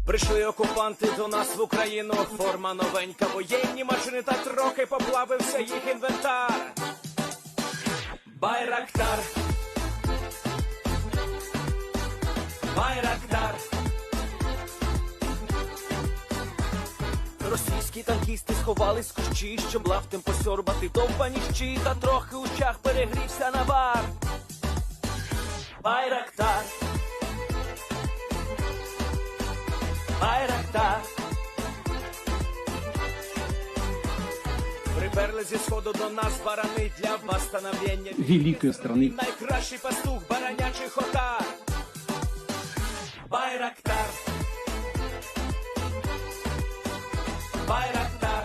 Прийшли окупанти до нас в Україну, форма новенька, воєнні машини, та трохи поплавився їх інвентар. Байрактар, Байрактар. Російські танкісти сховались в кущі, щоб лафтем посьорбати довбані щі, та трохи у чах перегрівся навар. Байрактар, Байрактар. Приперли зі сходу до нас барани для восстановлення великої страни. Найкращий пастух баранячих отар. Байрактар, Байрактар.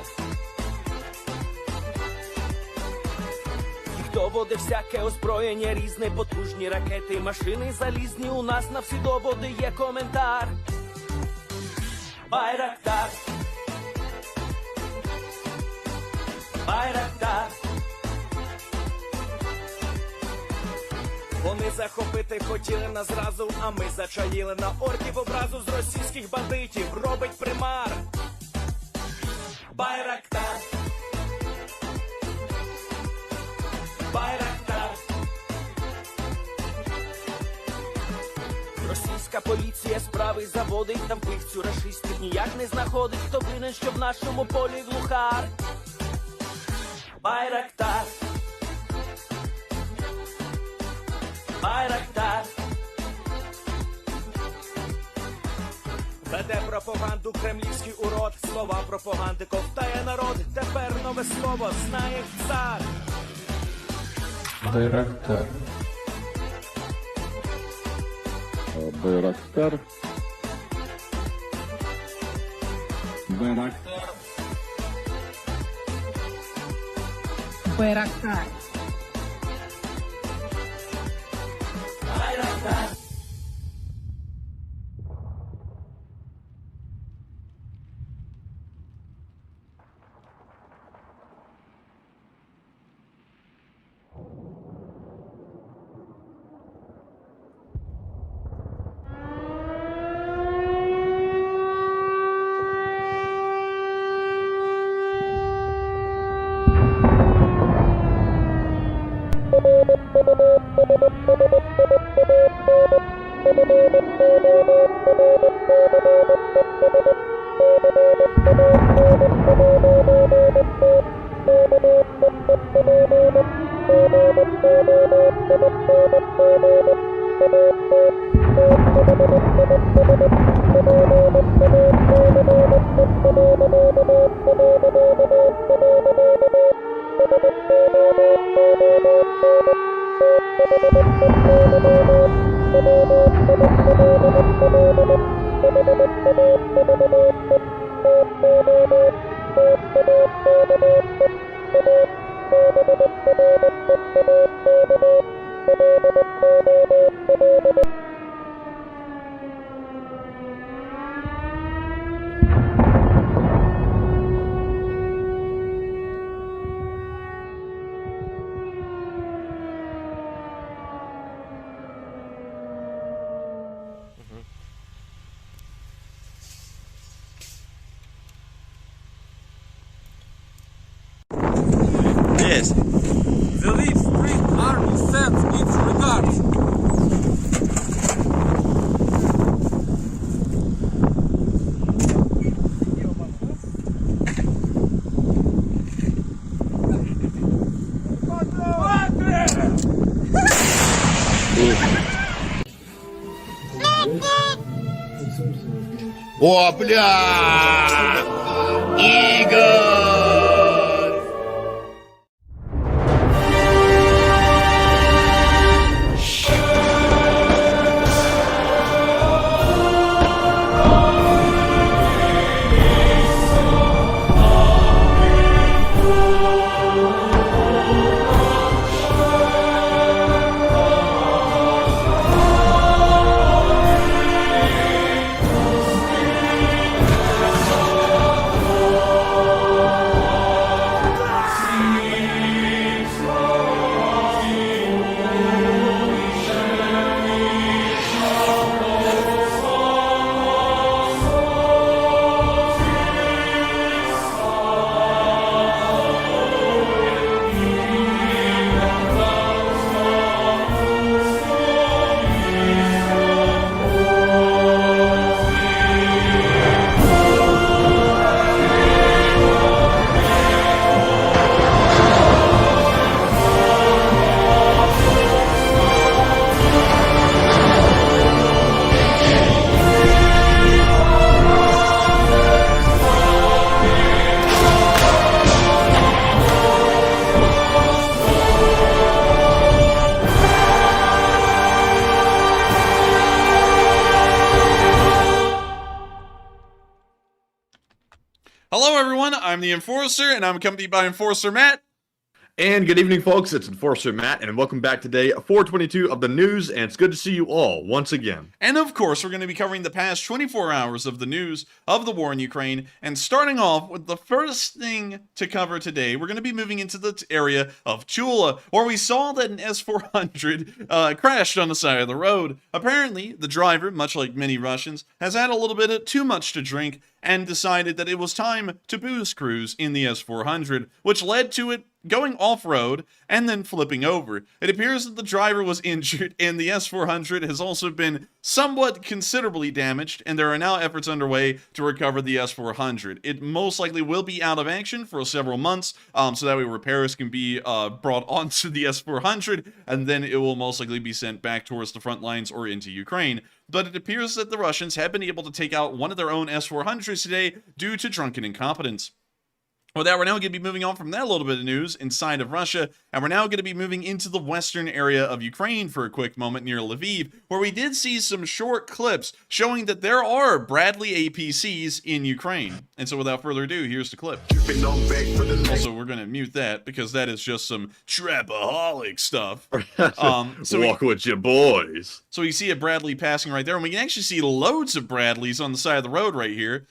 Їх доводи всяке озброєння різне, потужні ракети, машини залізні, у нас на всі доводи є коментар. Байрактар, Байрактар. Вони захопити хотіли нас зразу, а ми зачаїли на орків образу з російських бандитів, робить примар. Байрактар, Байрактар. Російська поліція справи заводить, там вбивцю рашистів ніяк не знаходить, хто винен, що в нашому полі глухар. Байрактар, Байрактар. Веде пропаганду кремлівський урод, слова пропаганди ковтає народ, тепер нове слово знає цар. Байрактар. Байрактар. Байрактар. Байрактар. Байрактар. Yes. The Leaf Street Army sends its regards. О, бля! Игорь! Hello everyone, I'm the Enforcer, and I'm accompanied by Enforcer Matt. And good evening, folks. It's Enforcer Matt, and welcome back today, 422 of the news, and it's good to see you all once again. And of course, we're going to be covering the past 24 hours of the news of the war in Ukraine, and starting off with the first thing to cover today, we're going to be moving into the area of Tula, where we saw that an S-400 crashed on the side of the road. Apparently, the driver, much like many Russians, has had a little bit of too much to drink, and decided that it was time to booze cruise in the S-400, which led to it going off-road and then flipping over. It appears that the driver was injured, and the S-400 has also been somewhat considerably damaged, and there are now efforts underway to recover the S-400. It most likely will be out of action for several months, so that way repairs can be brought onto the S-400, and then it will most likely be sent back towards the front lines or into Ukraine. But it appears that the Russians have been able to take out one of their own S-400s today due to drunken incompetence. With that, we're now going to be moving on from that little bit of news inside of Russia, and we're now going to be moving into the western area of Ukraine for a quick moment near Lviv, where we did see some short clips showing that there are Bradley APCs in Ukraine. And so without further ado, here's the clip. Also, we're going to mute that because that is just some trapaholic stuff. Walk with your boys. So you see a Bradley passing right there, and we can actually see loads of Bradleys on the side of the road right here.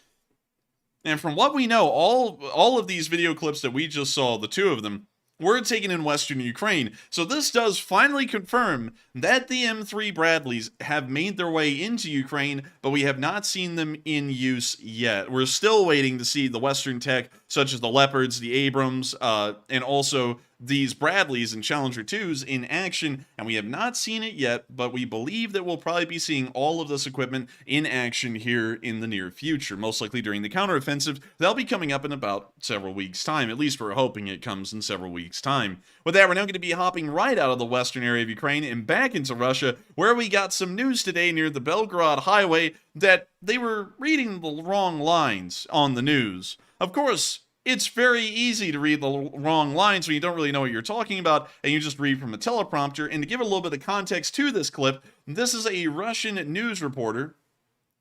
And from what we know, all of these video clips that we just saw, the two of them, were taken in western Ukraine. So this does finally confirm that the M3 Bradleys have made their way into Ukraine, but we have not seen them in use yet. We're still waiting to see the western tech, such as the Leopards, the Abrams, and also these Bradleys and Challenger 2s in action, and we have not seen it yet, but we believe that we'll probably be seeing all of this equipment in action here in the near future, most likely during the counteroffensive. They'll be coming up in about several weeks' time. At least we're hoping it comes in several weeks' time. With that, we're now going to be hopping right out of the western area of Ukraine and back into Russia, where we got some news today near the Belgorod highway that they were reading the wrong lines on the news. Of course, it's very easy to read the wrong lines when you don't really know what you're talking about, and you just read from a teleprompter. And to give a little bit of context to this clip, this is a Russian news reporter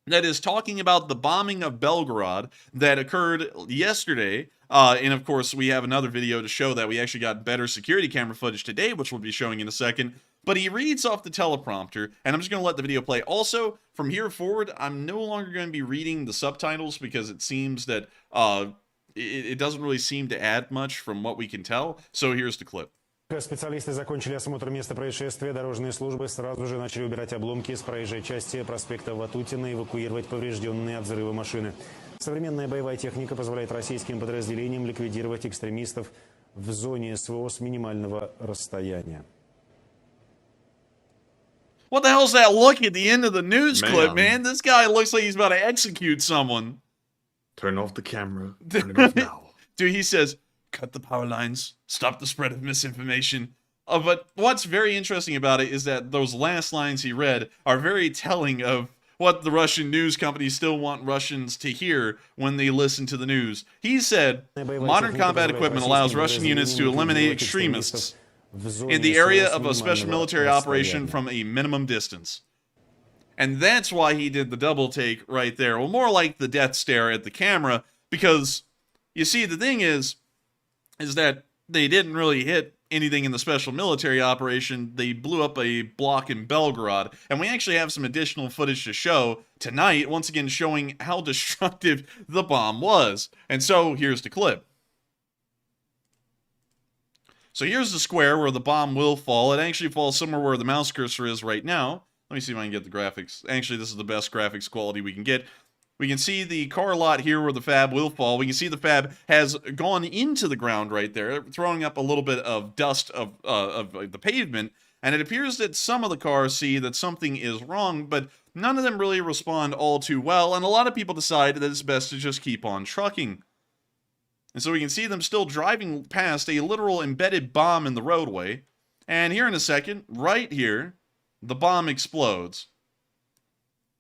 that is talking about the bombing of Belgorod that occurred yesterday. And of course, we have another video to show that we actually got better security camera footage today, which we'll be showing in a second. But he reads off the teleprompter, and I'm just going to let the video play. Also, from here forward, I'm no longer going to be reading the subtitles because it seems that it doesn't really seem to add much from what we can tell. So here's the clip. Специалисты закончили осмотр места происшествия. Дорожные службы сразу же начали убирать обломки с проезжей части проспекта Ватутина и эвакуировать поврежденные от взрыва машины. Современная боевая техника позволяет российским подразделениям ликвидировать экстремистов в зоне СВО с минимального расстояния. What the hell's that look at the end of the news clip, man? This guy looks like he's about to execute someone. Turn off the camera. Turn it off now. Dude, he says, cut the power lines, stop the spread of misinformation. But what's very interesting about it is that those last lines he read are very telling of what the Russian news companies still want Russians to hear when they listen to the news. He said, modern combat equipment allows Russian units to eliminate extremists in the area of a special military operation from a minimum distance. And that's why he did the double take right there. Well, more like the death stare at the camera, because, you see, the thing is that they didn't really hit anything in the special military operation. They blew up a block in Belgorod, and we actually have some additional footage to show tonight, once again showing how destructive the bomb was. And so, here's the clip. So here's the square where the bomb will fall. It actually falls somewhere where the mouse cursor is right now. Let me see if I can get the graphics. Actually, this is the best graphics quality we can get. We can see the car lot here where the fab will fall. We can see the fab has gone into the ground right there, throwing up a little bit of dust of the pavement. And it appears that some of the cars see that something is wrong, but none of them really respond all too well. And a lot of people decide that it's best to just keep on trucking. And so we can see them still driving past a literal embedded bomb in the roadway. And here in a second, right here, the bomb explodes.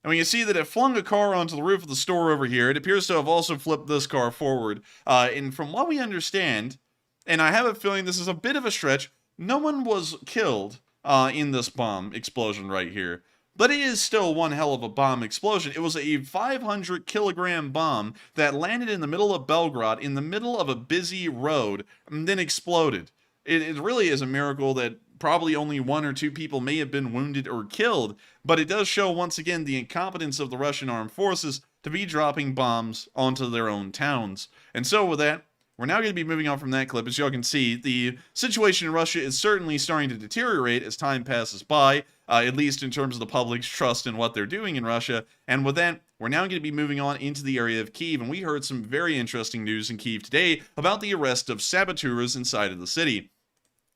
And we can see that it flung a car onto the roof of the store over here. It appears to have also flipped this car forward. And from what we understand, and I have a feeling this is a bit of a stretch, no one was killed in this bomb explosion right here. but it is still one hell of a bomb explosion. It was a 500-kilogram bomb that landed in the middle of Belgorod, in the middle of a busy road, and then exploded. It really is a miracle that probably only 1 or 2 people may have been wounded or killed, but it does show once again the incompetence of the Russian armed forces to be dropping bombs onto their own towns. And so with that, we're now going to be moving on from that clip. As y'all can see, the situation in Russia is certainly starting to deteriorate as time passes by, at least in terms of the public's trust in what they're doing in Russia. And with that, we're now going to be moving on into the area of Kyiv, and we heard some very interesting news in Kyiv today about the arrest of saboteurs inside of the city.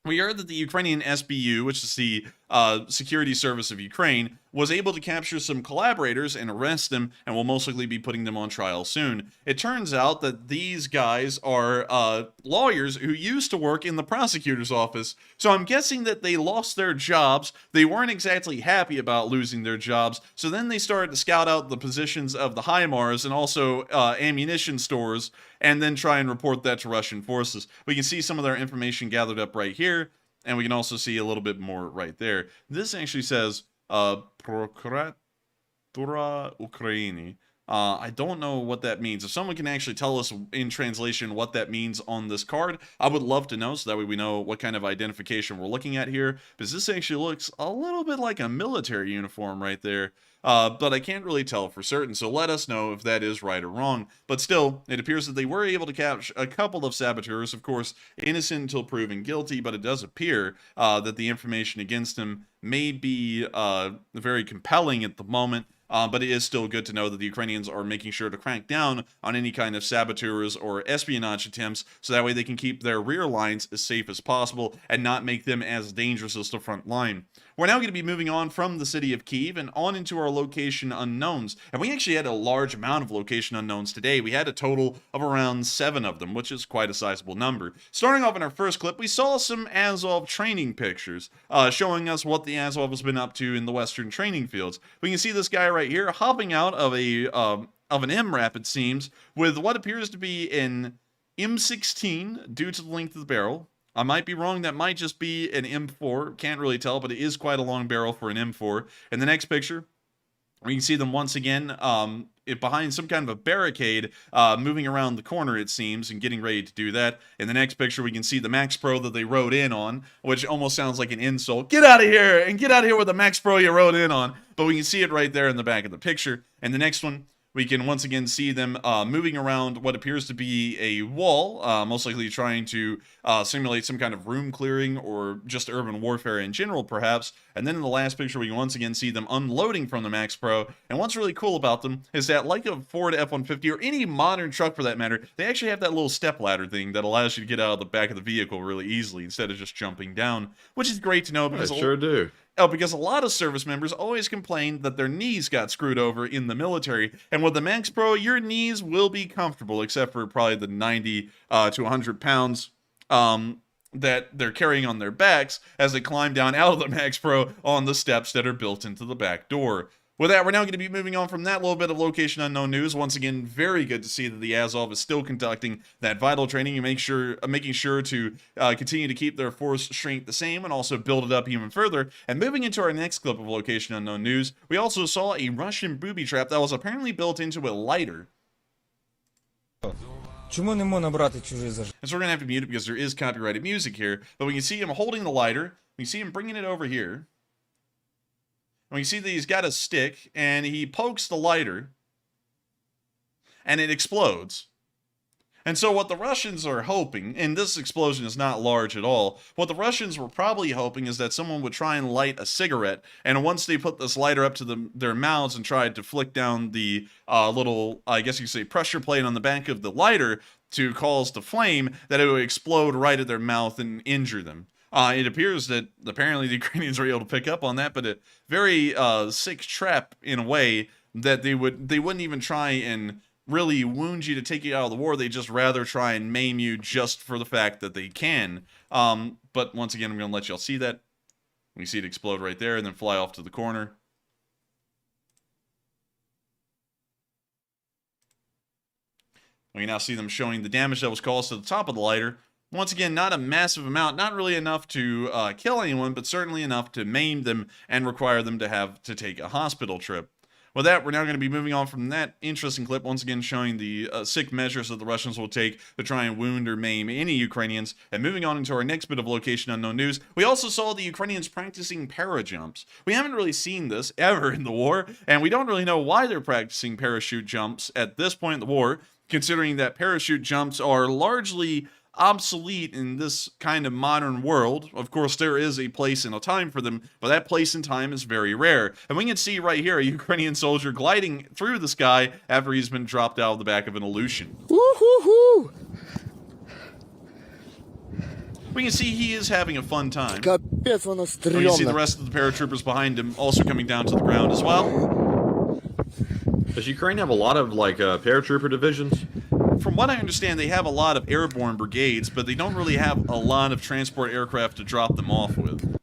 We heard that the Ukrainian SBU, which is the security service of Ukraine, was able to capture some collaborators and arrest them, and will most likely be putting them on trial soon. It turns out that these guys are lawyers who used to work in the prosecutor's office, so I'm guessing that they lost their jobs. They weren't exactly happy about losing their jobs, so then they started to scout out the positions of the HIMARS and also ammunition stores, and then try and report that to Russian forces. We can see some of their information gathered up right here, and we can also see a little bit more right there. This actually says Prokuratura Ukraini. I don't know what that means. If someone can actually tell us in translation what that means on this card, I would love to know, so that way we know what kind of identification we're looking at here, because this actually looks a little bit like a military uniform right there. But I can't really tell for certain, so let us know if that is right or wrong. But still, it appears that they were able to capture a couple of saboteurs, of course, innocent until proven guilty, but it does appear that the information against them may be very compelling at the moment. But it is still good to know that the Ukrainians are making sure to crack down on any kind of saboteurs or espionage attempts, so that way they can keep their rear lines as safe as possible and not make them as dangerous as the front line. We're now going to be moving on from the city of Kyiv and on into our location unknowns. And we actually had a large amount of location unknowns today. We had a total of around 7 of them, which is quite a sizable number. Starting off in our first clip, we saw some Azov training pictures, showing us what the Azov has been up to in the western training fields. We can see this guy right here hopping out of a of an MRAP, it seems, with what appears to be an M16 due to the length of the barrel. I might be wrong, that might just be an M4, can't really tell, but it is quite a long barrel for an M4. In the next picture, we can see them once again behind some kind of a barricade, moving around the corner, it seems, and getting ready to do that. In the next picture, we can see the Max Pro that they rode in on, which almost sounds like an insult. Get out of here, and get out of here with the Max Pro you rode in on. But we can see it right there in the back of the picture. And the next one, we can once again see them moving around what appears to be a wall, most likely trying to simulate some kind of room clearing or just urban warfare in general, perhaps. And then in the last picture, we can once again see them unloading from the Max Pro. And what's really cool about them is that, like a Ford F-150 or any modern truck for that matter, they actually have that little step ladder thing that allows you to get out of the back of the vehicle really easily instead of just jumping down, which is great to know because I sure do. Oh, because a lot of service members always complain that their knees got screwed over in the military, and with the Max Pro, your knees will be comfortable, except for probably the 90 to 100 pounds that they're carrying on their backs as they climb down out of the Max Pro on the steps that are built into the back door. With that, we're now going to be moving on from that little bit of location unknown news. Once again, very good to see that the Azov is still conducting that vital training and making sure to continue to keep their force strength the same and also build it up even further. And moving into our next clip of location unknown news, we also saw a Russian booby trap that was apparently built into a lighter. Чому не можна брати чужий зажим? And so we're going to have to mute it because there is copyrighted music here. But we can see him holding the lighter. We can see him bringing it over here. And we see that he's got a stick, and he pokes the lighter, and it explodes. And so what the Russians are hoping, and this explosion is not large at all, what the Russians were probably hoping is that someone would try and light a cigarette, and once they put this lighter up to their mouths and tried to flick down the little, I guess you could say, pressure plate on the back of the lighter to cause the flame, that it would explode right at their mouth and injure them. It appears that apparently the Ukrainians were able to pick up on that, but a very sick trap in a way that they wouldn't even try and really wound you to take you out of the war. They just rather try and maim you just for the fact that they can. But once again, I'm going to let y'all see that. We see it explode right there and then fly off to the corner. We can now see them showing the damage that was caused to the top of the lighter. Once again, not a massive amount, not really enough to kill anyone, but certainly enough to maim them and require them to have to take a hospital trip. With that, we're now going to be moving on from that interesting clip, once again showing the sick measures that the Russians will take to try and wound or maim any Ukrainians. And moving on into our next bit of location unknown news, we also saw the Ukrainians practicing para-jumps. We haven't really seen this ever in the war, and we don't really know why they're practicing parachute jumps at this point in the war, considering that parachute jumps are largely obsolete in this kind of modern world. Of course, there is a place and a time for them, but that place and time is very rare. And we can see right here a Ukrainian soldier gliding through the sky after he's been dropped out of the back of an Aleutian. Woo-hoo-hoo! We can see he is having a fun time. Капец, воно We can see the стрёмно. rest of the paratroopers behind him also coming down to the ground as well. Does Ukraine have a lot of like paratrooper divisions? From what I understand, they have a lot of airborne brigades, but they don't really have a lot of transport aircraft to drop them off with.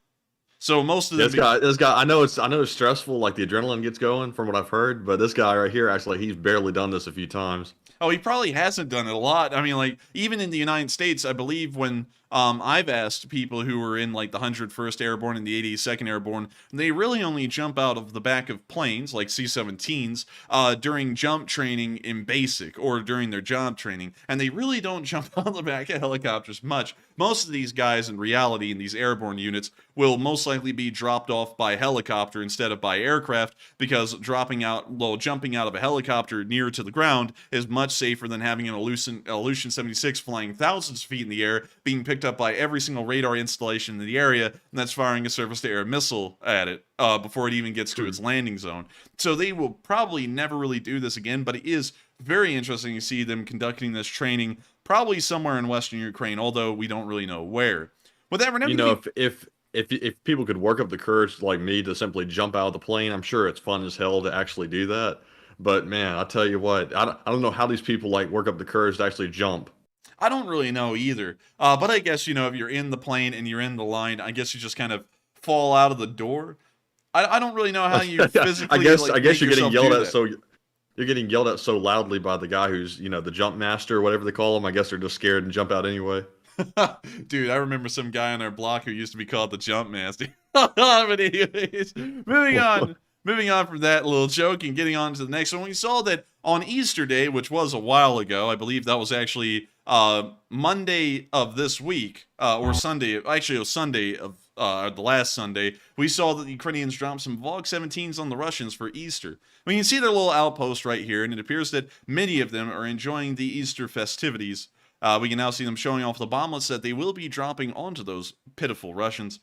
So most of them... This guy, I know it's stressful, like the adrenaline gets going from what I've heard, but this guy right here, actually, he's barely done this a few times. Oh, he probably hasn't done it a lot. I mean, like, even in the United States, I believe when I've asked people who were in, like, the 101st Airborne and the 82nd Airborne, they really only jump out of the back of planes, like C-17s, during jump training in basic or during their job training. And they really don't jump out of the back of helicopters much. Most of these guys, in reality, in these airborne units, will most likely be dropped off by helicopter instead of by aircraft, because jumping out of a helicopter near to the ground is much safer than having an Aleutian 76 flying thousands of feet in the air, being picked up by every single radar installation in the area, and that's firing a surface-to-air missile at it before it even gets to its landing zone. So they will probably never really do this again, but it is very interesting to see them conducting this training probably somewhere in western Ukraine, although we don't really know where. With that, we're now if people could work up the courage like me to simply jump out of the plane, I'm sure it's fun as hell to actually do that. But man, I tell you what, I don't know how these people like work up the courage to actually jump. I don't really know either. But I guess, you know, if you're in the plane and you're in the line, I guess you just kind of fall out of the door. I don't really know how you physically. I guess you're getting yelled at. So you're getting yelled at so loudly by the guy who's, you know, the jump master or whatever they call him. I guess they're just scared and jump out anyway. Dude, I remember some guy on our block who used to be called the Jump Master. But anyways, moving on from that little joke and getting on to the next one. We saw that on Easter Day, which was a while ago, I believe that was actually Monday of this week, or Sunday. Actually, it was Sunday of the last Sunday. We saw that the Ukrainians dropped some Vog 17s on the Russians for Easter. We can see their little outpost right here, and it appears that many of them are enjoying the Easter festivities. We can now see them showing off the bomblets that they will be dropping onto those pitiful Russians.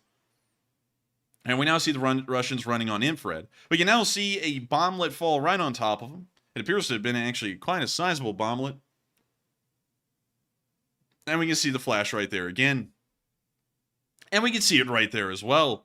And we now see the Russians running on infrared. We can now see a bomblet fall right on top of them. It appears to have been actually quite a sizable bomblet. And we can see the flash right there again. And we can see it right there as well.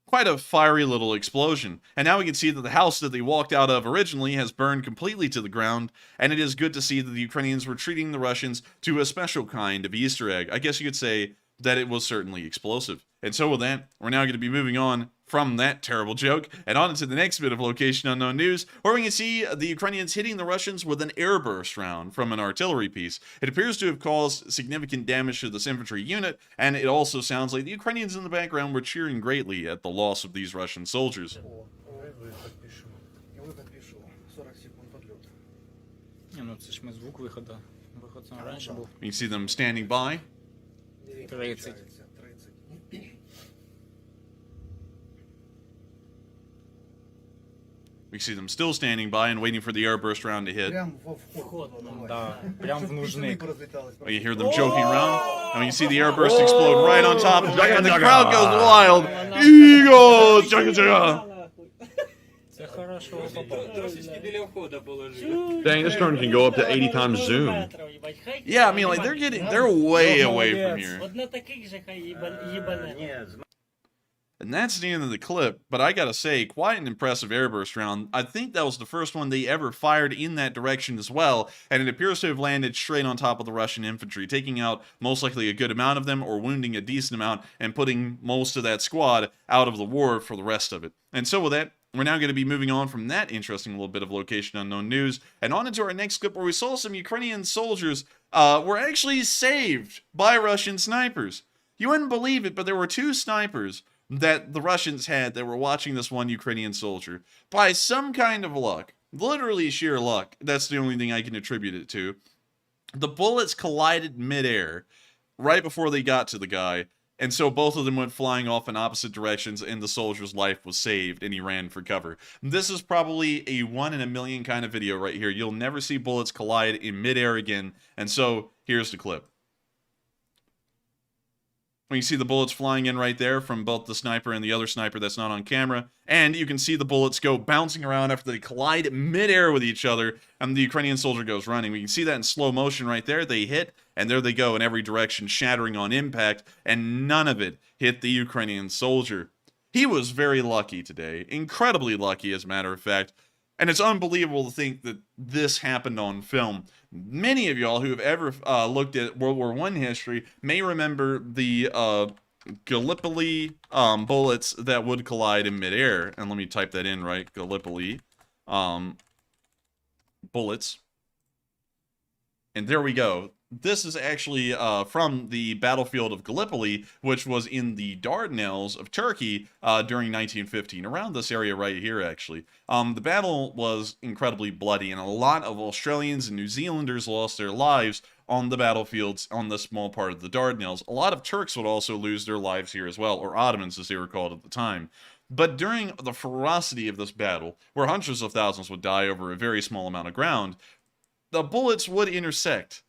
Quite a fiery little explosion. And now we can see that the house that they walked out of originally has burned completely to the ground, and it is good to see that the Ukrainians were treating the Russians to a special kind of Easter egg. I guess you could say that it was certainly explosive. And so with that, we're now going to be moving on from that terrible joke and on to the next bit of Location Unknown news, where we can see the Ukrainians hitting the Russians with an airburst round from an artillery piece. It appears to have caused significant damage to this infantry unit, and it also sounds like the Ukrainians in the background were cheering greatly at the loss of these Russian soldiers. You can see them standing by. 30. We see them still standing by and waiting for the airburst round to hit. Да, прям в нужник. You hear them joking around, and you see the airburst explode right on top of them, and the crowd goes wild. Eagles! Jaga, jaga. Це хорошо попав. Dang, this drone can go up to 80 times zoom. Yeah, I mean, like, they're way away from here. And that's the end of the clip, but I gotta say, quite an impressive airburst round. I think that was the first one they ever fired in that direction as well, and it appears to have landed straight on top of the Russian infantry, taking out most likely a good amount of them, or wounding a decent amount, and putting most of that squad out of the war for the rest of it. And so with that, we're now going to be moving on from that interesting little bit of Location Unknown news and on into our next clip, where we saw some Ukrainian soldiers were actually saved by Russian snipers. You wouldn't believe it, but there were 2 snipers that the Russians had that were watching this one Ukrainian soldier. By some kind of luck, literally sheer luck, that's the only thing I can attribute it to, the bullets collided midair right before they got to the guy, and so both of them went flying off in opposite directions, and the soldier's life was saved, and he ran for cover. This is probably a 1 in a million kind of video right here. You'll never see bullets collide in midair again, and so here's the clip. When you see the bullets flying in right there from both the sniper and the other sniper that's not on camera, and you can see the bullets go bouncing around after they collide midair with each other, and the Ukrainian soldier goes running. We can see that in slow motion right there. They hit, and there they go in every direction, shattering on impact, and none of it hit the Ukrainian soldier. He was very lucky today, incredibly lucky as a matter of fact, and it's unbelievable to think that this happened on film. Many of y'all who have ever looked at World War I history may remember the Gallipoli bullets that would collide in midair. And let me type that in, right? Gallipoli bullets. And there we go. This is actually from the battlefield of Gallipoli, which was in the Dardanelles of Turkey during 1915, around this area right here, actually. The battle was incredibly bloody, and a lot of Australians and New Zealanders lost their lives on the battlefields on this small part of the Dardanelles. A lot of Turks would also lose their lives here as well, or Ottomans as they were called at the time. But during the ferocity of this battle, where hundreds of thousands would die over a very small amount of ground, the bullets would intersect.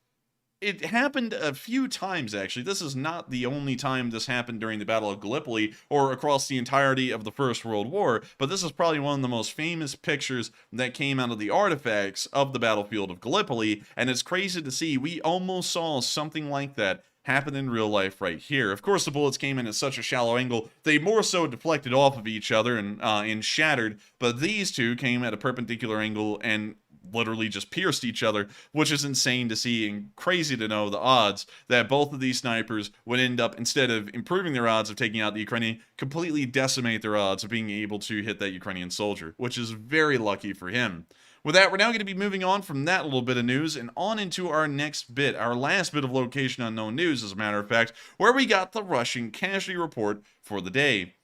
It happened a few times, actually. This is not the only time this happened during the Battle of Gallipoli or across the entirety of the First World War, but this is probably one of the most famous pictures that came out of the artifacts of the battlefield of Gallipoli, and it's crazy to see. We almost saw something like that happen in real life right here. Of course, the bullets came in at such a shallow angle, they more so deflected off of each other and shattered, but these two came at a perpendicular angle and literally just pierced each other, which is insane to see and crazy to know the odds that both of these snipers would end up, instead of improving their odds of taking out the Ukrainian, completely decimate their odds of being able to hit that Ukrainian soldier, which is very lucky for him. With that, we're now going to be moving on from that little bit of news and on into our next bit, our last bit of location unknown news, as a matter of fact, where we got the Russian casualty report for the day.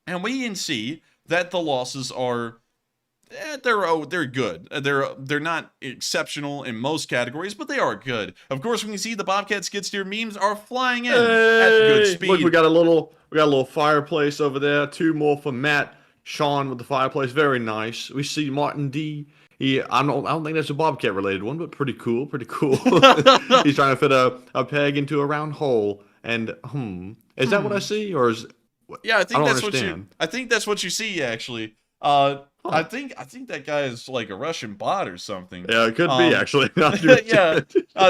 And we can see that the losses are they're good. They're not exceptional in most categories, but they are good. Of course, we can see the Bobcat skid steer memes are flying in at good speed. Look, we got a little fireplace over there. 2 more for Matt. Sean with the fireplace, very nice. We see Martin D. I don't think that's a Bobcat related one, but pretty cool, pretty cool. He's trying to fit a peg into a round hole. And is that what I see, or is? Yeah, I think that's understand. what you. I think that's what you see actually. I think that guy is like a Russian bot or something. Yeah, it could be actually. Yeah,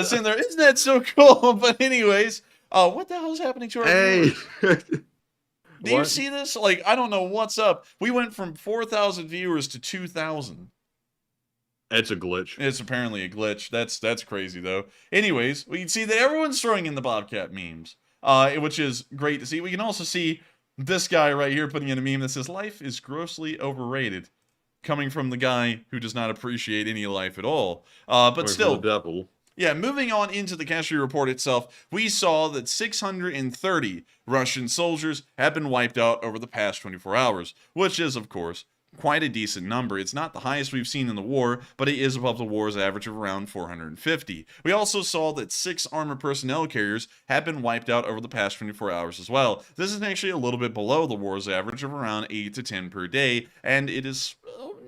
sitting there, isn't that so cool? But anyways, what the hell is happening to our viewers? Do you see this? Like, I don't know what's up. We went from 4,000 viewers to 2,000. It's a glitch. It's apparently a glitch. That's crazy though. Anyways, we can see that everyone's throwing in the Bobcat memes, which is great to see. We can also see this guy right here putting in a meme that says, "Life is grossly overrated," coming from the guy who does not appreciate any life at all. But still, yeah, moving on into the casualty report itself, we saw that 630 Russian soldiers have been wiped out over the past 24 hours, which is, of course, quite a decent number. It's not the highest we've seen in the war, but it is above the war's average of around 450. We also saw that 6 armored personnel carriers have been wiped out over the past 24 hours as well. This is actually a little bit below the war's average of around 8 to 10 per day, and it is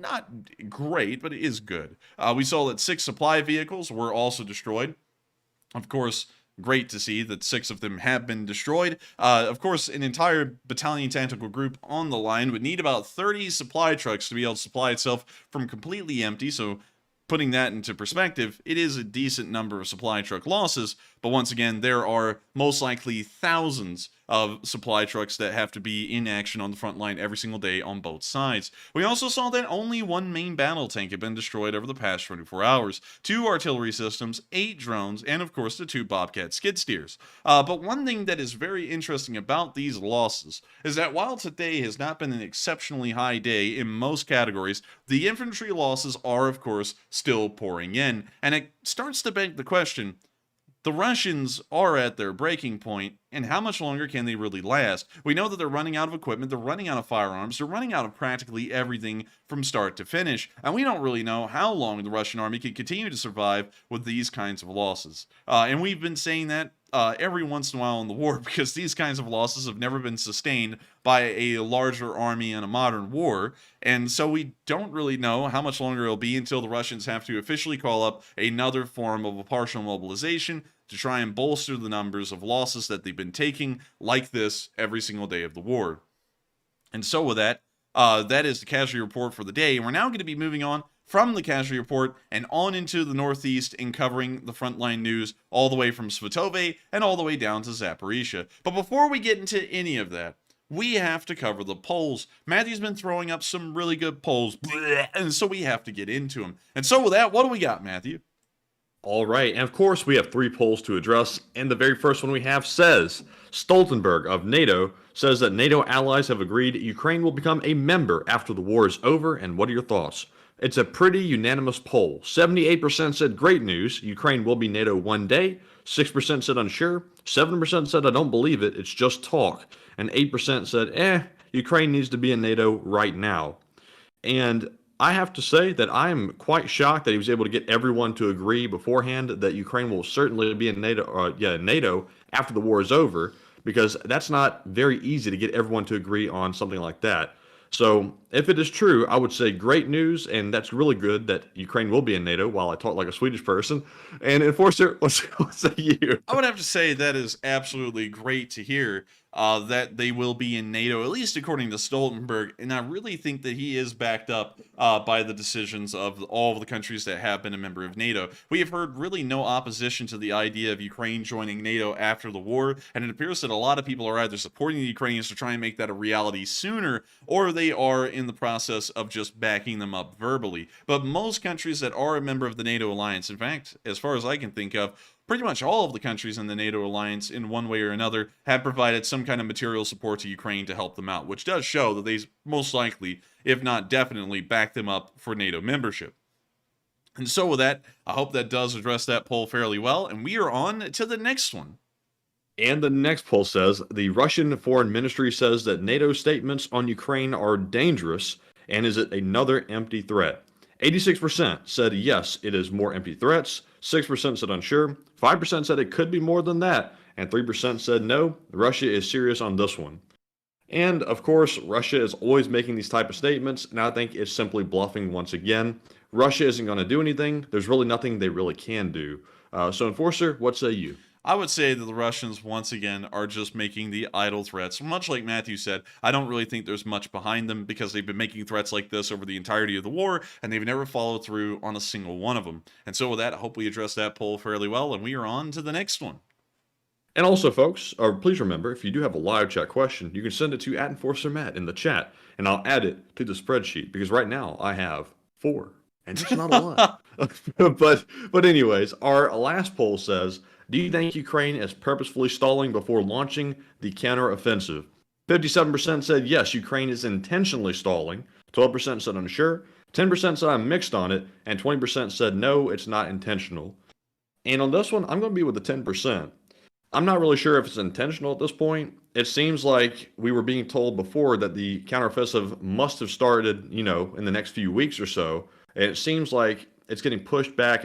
not great, but it is good. We saw that 6 supply vehicles were also destroyed. Of course, great to see that 6 of them have been destroyed. Of course, an entire battalion tactical group on the line would need about 30 supply trucks to be able to supply itself from completely empty, so putting that into perspective, it is a decent number of supply truck losses, but once again, there are most likely thousands of supply trucks that have to be in action on the front line every single day on both sides. We also saw that only 1 main battle tank had been destroyed over the past 24 hours, 2 artillery systems, 8 drones, and of course the 2 Bobcat skid steers. But one thing that is very interesting about these losses is that while today has not been an exceptionally high day in most categories, the infantry losses are of course still pouring in, and it starts to beg the question, the Russians are at their breaking point, and how much longer can they really last? We know that they're running out of equipment, they're running out of firearms, they're running out of practically everything from start to finish, and we don't really know how long the Russian army can continue to survive with these kinds of losses. And we've been saying that every once in a while in the war, because these kinds of losses have never been sustained by a larger army in a modern war, and so we don't really know how much longer it'll be until the Russians have to officially call up another form of a partial mobilization to try and bolster the numbers of losses that they've been taking like this every single day of the war. And so with that, that is the casualty report for the day, and we're now going to be moving on from the casualty report and on into the northeast and covering the frontline news all the way from Svatove and all the way down to Zaporizhia. But before we get into any of that, we have to cover the polls. Matthew's been throwing up some really good polls, and so we have to get into them. And so with that, what do we got, Matthew? All right, and of course we have 3 polls to address, and the very first one we have says, Stoltenberg of NATO says that NATO allies have agreed Ukraine will become a member after the war is over, and what are your thoughts? It's a pretty unanimous poll. 78% said great news, Ukraine will be NATO one day, 6% said unsure, 7% said I don't believe it, it's just talk, and 8% said Ukraine needs to be in NATO right now. And I have to say that I am quite shocked that he was able to get everyone to agree beforehand that Ukraine will certainly be in NATO, NATO after the war is over, because that's not very easy to get everyone to agree on something like that. So if it is true, I would say great news, and that's really good that Ukraine will be in NATO while I talk like a Swedish person. And Enforcer, what say you? I would have to say that is absolutely great to hear that they will be in NATO, at least according to Stoltenberg, and I really think that he is backed up by the decisions of all of the countries that have been a member of NATO. We have heard really no opposition to the idea of Ukraine joining NATO after the war, and it appears that a lot of people are either supporting the Ukrainians to try and make that a reality sooner, or they are in the process of just backing them up verbally. But most countries that are a member of the NATO alliance, in fact, as far as I can think of, pretty much all of the countries in the NATO alliance, in one way or another, have provided some kind of material support to Ukraine to help them out, which does show that they most likely, if not definitely, back them up for NATO membership. And so with that, I hope that does address that poll fairly well, and we are on to the next one. And the next poll says, the Russian Foreign Ministry says that NATO statements on Ukraine are dangerous, and is it another empty threat? 86% said yes, it is more empty threats, 6% said unsure, 5% said it could be more than that, and 3% said no, Russia is serious on this one. And of course, Russia is always making these type of statements, and I think it's simply bluffing once again. Russia isn't going to do anything. There's really nothing they really can do. So Enforcer, what say you? I would say that the Russians, once again, are just making the idle threats. Much like Matthew said, I don't really think there's much behind them, because they've been making threats like this over the entirety of the war, and they've never followed through on a single one of them. And so with that, I hope we address that poll fairly well, and we are on to the next one. And also, folks, please remember, if you do have a live chat question, you can send it to @EnforcerMatt in the chat, and I'll add it to the spreadsheet, because right now I have 4, and it's not a lot. But anyways, our last poll says, do you think Ukraine is purposefully stalling before launching the counteroffensive? 57% said yes, Ukraine is intentionally stalling, 12% said unsure, 10% said I'm mixed on it, and 20% said no, it's not intentional. And on this one, I'm going to be with the 10%. I'm not really sure if it's intentional at this point. It seems like we were being told before that the counteroffensive must have started, in the next few weeks or so. And it seems like it's getting pushed back,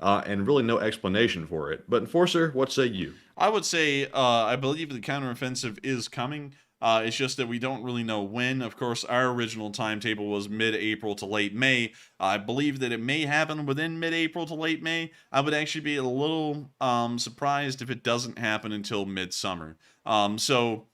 and really no explanation for it. But Enforcer, what say you? I would say I believe the counteroffensive is coming. It's just that we don't really know when. Of course, our original timetable was mid-April to late May. I believe that it may happen within mid-April to late May. I would actually be a little surprised if it doesn't happen until midsummer. So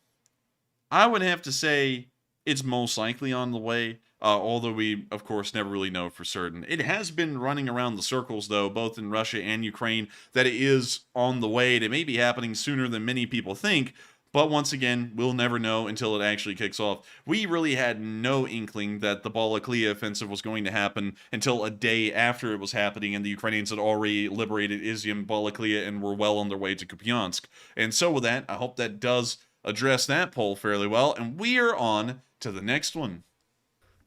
I would have to say it's most likely on the way. Although we, of course, never really know for certain. It has been running around the circles, though, both in Russia and Ukraine, that it is on the way. It may be happening sooner than many people think, but once again, we'll never know until it actually kicks off. We really had no inkling that the Balaklia offensive was going to happen until a day after it was happening, and the Ukrainians had already liberated Izyum, Balaklia, and were well on their way to Kupiansk. And so with that, I hope that does address that poll fairly well, and we are on to the next one.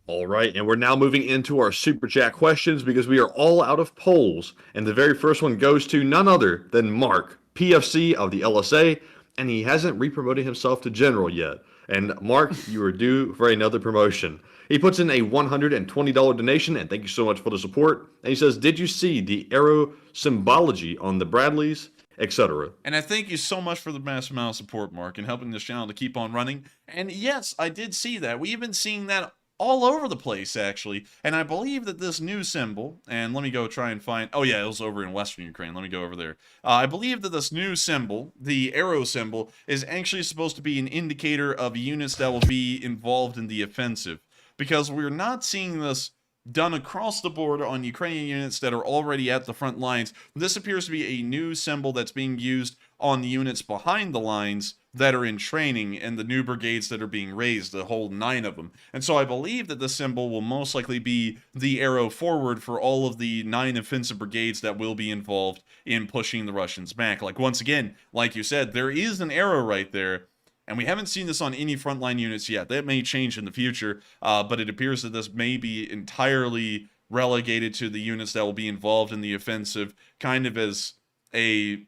All right, and we're now moving into our Super Chat questions because we are all out of polls. And the very first one goes to none other than Mark, PFC of the LSA, and he hasn't re-promoted himself to General yet. And Mark, you are due for another promotion. He puts in a $120 donation, and thank you so much for the support. And he says, did you see the arrow symbology on the Bradleys, etc.? And I thank you so much for the massive amount of support, Mark, and helping this channel to keep on running. And yes, I did see that. We've been seeing that all over the place, actually. And I believe that this new symbol, and let me go try and find, oh yeah, it was over in Western Ukraine. Let me go over there. I believe that this new symbol, the arrow symbol, is actually supposed to be an indicator of units that will be involved in the offensive. Because we're not seeing this done across the board on Ukrainian units that are already at the front lines. This appears to be a new symbol that's being used on the units behind the lines that are in training and the new brigades that are being raised, the whole 9 of them. And so I believe that this symbol will most likely be the arrow forward for all of the 9 offensive brigades that will be involved in pushing the Russians back. Like, once again, like you said, there is an arrow right there. And we haven't seen this on any frontline units yet. That may change in the future, but it appears that this may be entirely relegated to the units that will be involved in the offensive, kind of as a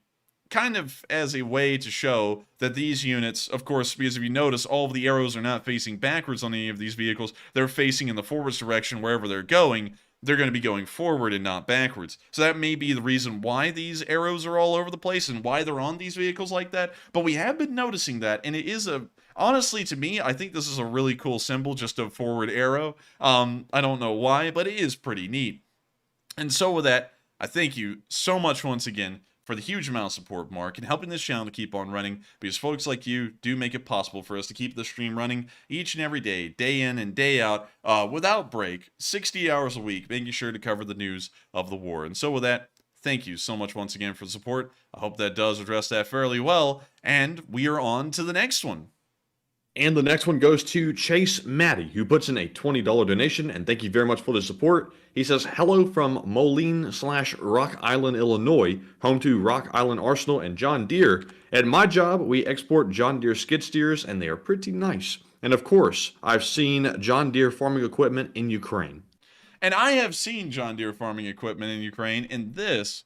way to show that these units, of course, because if you notice, all of the arrows are not facing backwards on any of these vehicles. They're facing in the forwards direction wherever they're going. They're going to be going forward and not backwards. So that may be the reason why these arrows are all over the place and why they're on these vehicles like that. But we have been noticing that, and it is honestly, to me, I think this is a really cool symbol, just a forward arrow. I don't know why, but it is pretty neat. And so with that, I thank you so much once again for the huge amount of support, Mark, and helping this channel to keep on running, because folks like you do make it possible for us to keep the stream running each and every day, day in and day out, without break, 60 hours a week, making sure to cover the news of the war. And so with that, thank you so much once again for the support. I hope that does address that fairly well, and we are on to the next one. And the next one goes to Chase Matty, who puts in a $20 donation, and thank you very much for the support. He says, hello from Moline/Rock Island, Illinois, home to Rock Island Arsenal and John Deere. At my job, we export John Deere skid steers, and they are pretty nice. And of course, I've seen John Deere farming equipment in Ukraine. And I have seen John Deere farming equipment in Ukraine, and this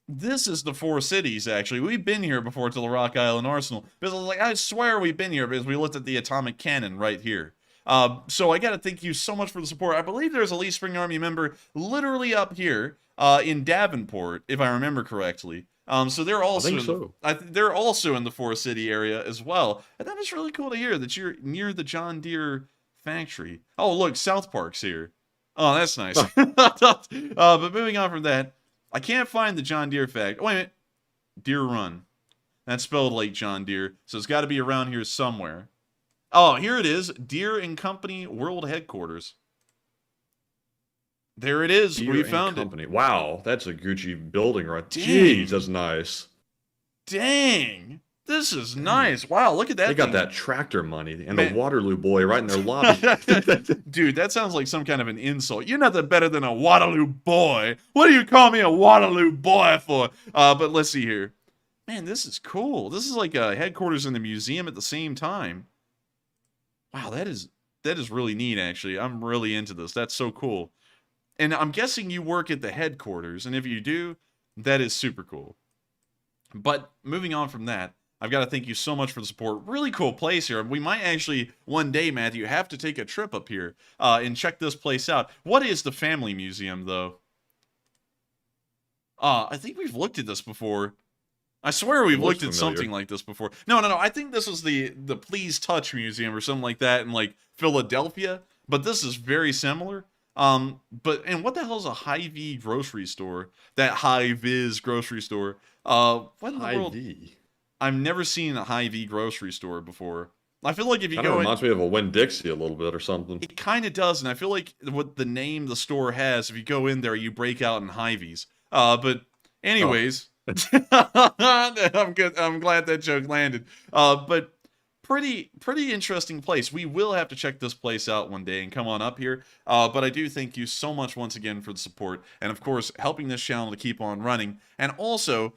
is the 4 cities, actually. We've been here before to the Rock Island Arsenal. Because I was like, I swear we've been here because we looked at the atomic cannon right here. So I got to thank you so much for the support. I believe there's a Lee Spring Army member literally up here in Davenport, if I remember correctly. So they're also, I think so. They're also in the 4 city area as well. And that is really cool to hear that you're near the John Deere factory. Oh, look, South Park's here. Oh, that's nice. But moving on from that, I can't find the John Deere fact. Wait a minute. Deere Run. That's spelled like John Deere, so it's got to be around here somewhere. Oh, here it is. Deere and Company World Headquarters. There it is. Deere We and found Company. it. Wow, that's a Gucci building right there. Dang. Jeez, that's nice. Dang. This is nice. Wow, look at that. They got thing. that tractor money and Man. the Waterloo boy right in their lobby. Dude, that sounds like some kind of an insult. You're nothing better than a Waterloo boy. What do you call me a Waterloo boy for? But let's see here. Man, this is cool. This is like a headquarters in the museum at the same time. Wow, that is really neat, actually. I'm really into this. That's so cool. And I'm guessing you work at the headquarters, and if you do, that is super cool. But moving on from that, I've got to thank you so much for the support. Really cool place here. We might actually, one day, Matthew, have to take a trip up here and check this place out. What is the Family Museum, though? I think we've looked at this before. I swear we've looked at something like this before. No. I think this was the Please Touch Museum or something like that in, like, Philadelphia. But this is very similar. And what the hell is a Hy-Vee grocery store? That Hy-Viz grocery store. What in the world? Hy-Vee. I've never seen a Hy-Vee grocery store before. I feel like if you Kind of go reminds me of a Winn-Dixie a little bit or something. it kind of does, and I feel like what the name the store has, if you go in there, you break out in Hy-Vees. But anyways, I'm good. I'm glad that joke landed. But pretty interesting place. We will have to check this place out one day and come on up here. But I do thank you so much once again for the support, and of course helping this channel to keep on running, and also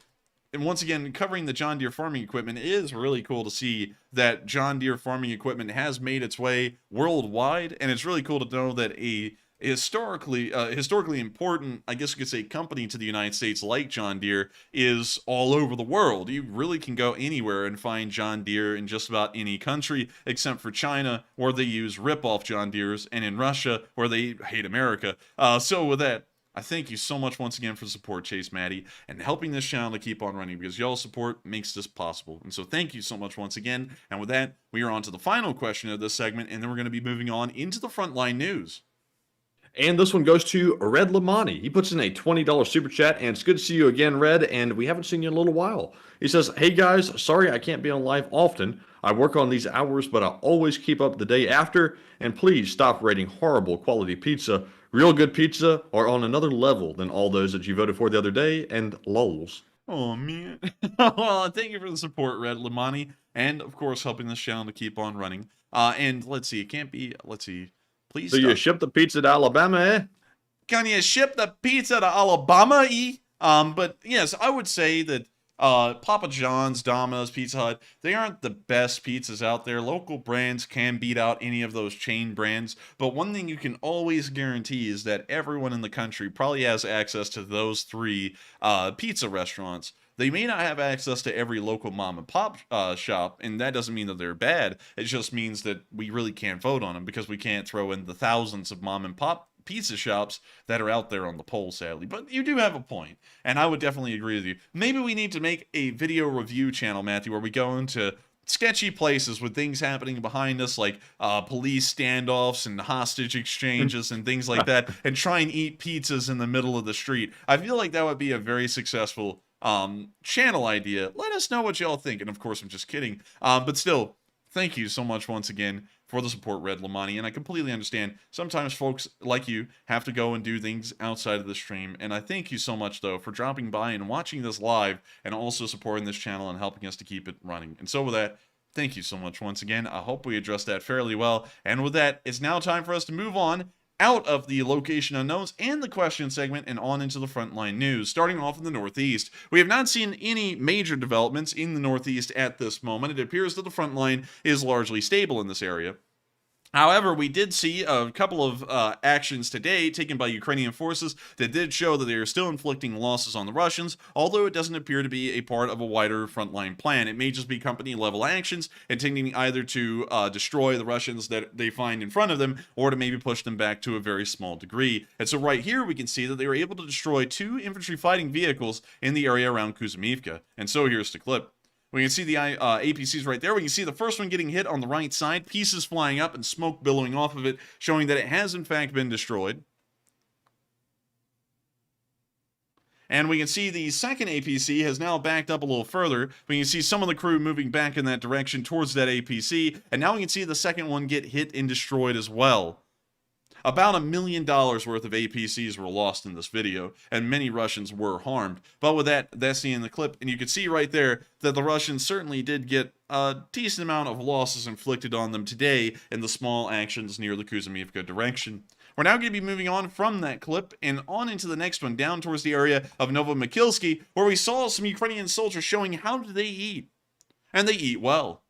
and once again, covering the John Deere farming equipment, it is really cool to see that John Deere farming equipment has made its way worldwide, and it's really cool to know that a historically important, I guess you could say, company to the United States like John Deere is all over the world. You really can go anywhere and find John Deere in just about any country except for China, where they use rip-off John Deeres, and in Russia, where they hate America. So with that, I thank you so much once again for the support, Chase Maddie, and helping this channel to keep on running, because y'all's support makes this possible. And so thank you so much once again. And with that, we are on to the final question of this segment, and then we're going to be moving on into the frontline news. And this one goes to Red Lamani. He puts in a $20 super chat, and it's good to see you again, Red, and we haven't seen you in a little while. He says, hey guys, sorry I can't be on live often. I work on these hours, but I always keep up the day after, and please stop rating horrible quality pizza. Real good pizza are on another level than all those that you voted for the other day, and lols. Oh, man. Well, thank you for the support, Red Lamani, and, of course, helping this channel to keep on running. And let's see, it can't be, let's see. Please So stop. you ship the pizza to Alabama, eh? Can you ship the pizza to Alabama, But yes, I would say that Papa John's, Domino's, Pizza Hut, they aren't the best pizzas out there. Local brands can beat out any of those chain brands, but one thing you can always guarantee is that everyone in the country probably has access to those three pizza restaurants. They may not have access to every local mom and pop shop, and that doesn't mean that they're bad. It just means that we really can't vote on them because we can't throw in the thousands of mom and pop pizza shops that are out there on the poll, sadly. But you do have a point, and I would definitely agree with you. Maybe we need to make a video review channel, Matthew, where we go into sketchy places with things happening behind us, like police standoffs and hostage exchanges and things like that, and try and eat pizzas in the middle of the street. I feel like that would be a very successful channel idea. Let us know what y'all think, and of course I'm just kidding, but still, thank you so much once again for the support, Red Lamani, and I completely understand sometimes folks like you have to go and do things outside of the stream, and I thank you so much though for dropping by and watching this live and also supporting this channel and helping us to keep it running. And so with that, thank you so much once again. I hope we addressed that fairly well, and with that, it's now time for us to move on out of the location unknowns and the question segment and on into the frontline news. Starting off in the Northeast, we have not seen any major developments in the Northeast at this moment. It appears that the front line is largely stable in this area. However, we did see a couple of actions today taken by Ukrainian forces that did show that they are still inflicting losses on the Russians, although it doesn't appear to be a part of a wider frontline plan. It may just be company-level actions intending either to destroy the Russians that they find in front of them, or to maybe push them back to a very small degree. And so right here we can see that they were able to destroy 2 infantry fighting vehicles in the area around Kuzmivka. And so here's the clip. We can see the APCs right there. We can see the first one getting hit on the right side, pieces flying up and smoke billowing off of it, showing that it has in fact been destroyed. And we can see the second APC has now backed up a little further. We can see some of the crew moving back in that direction towards that APC, and now we can see the second one get hit and destroyed as well. About $1 million worth of APCs were lost in this video, and many Russians were harmed. But with that, that's the end of the clip, and you can see right there that the Russians certainly did get a decent amount of losses inflicted on them today in the small actions near the Kuzmivka direction. We're now going to be moving on from that clip and on into the next one, down towards the area of Novomikhailsky, where we saw some Ukrainian soldiers showing how do they eat. And they eat well.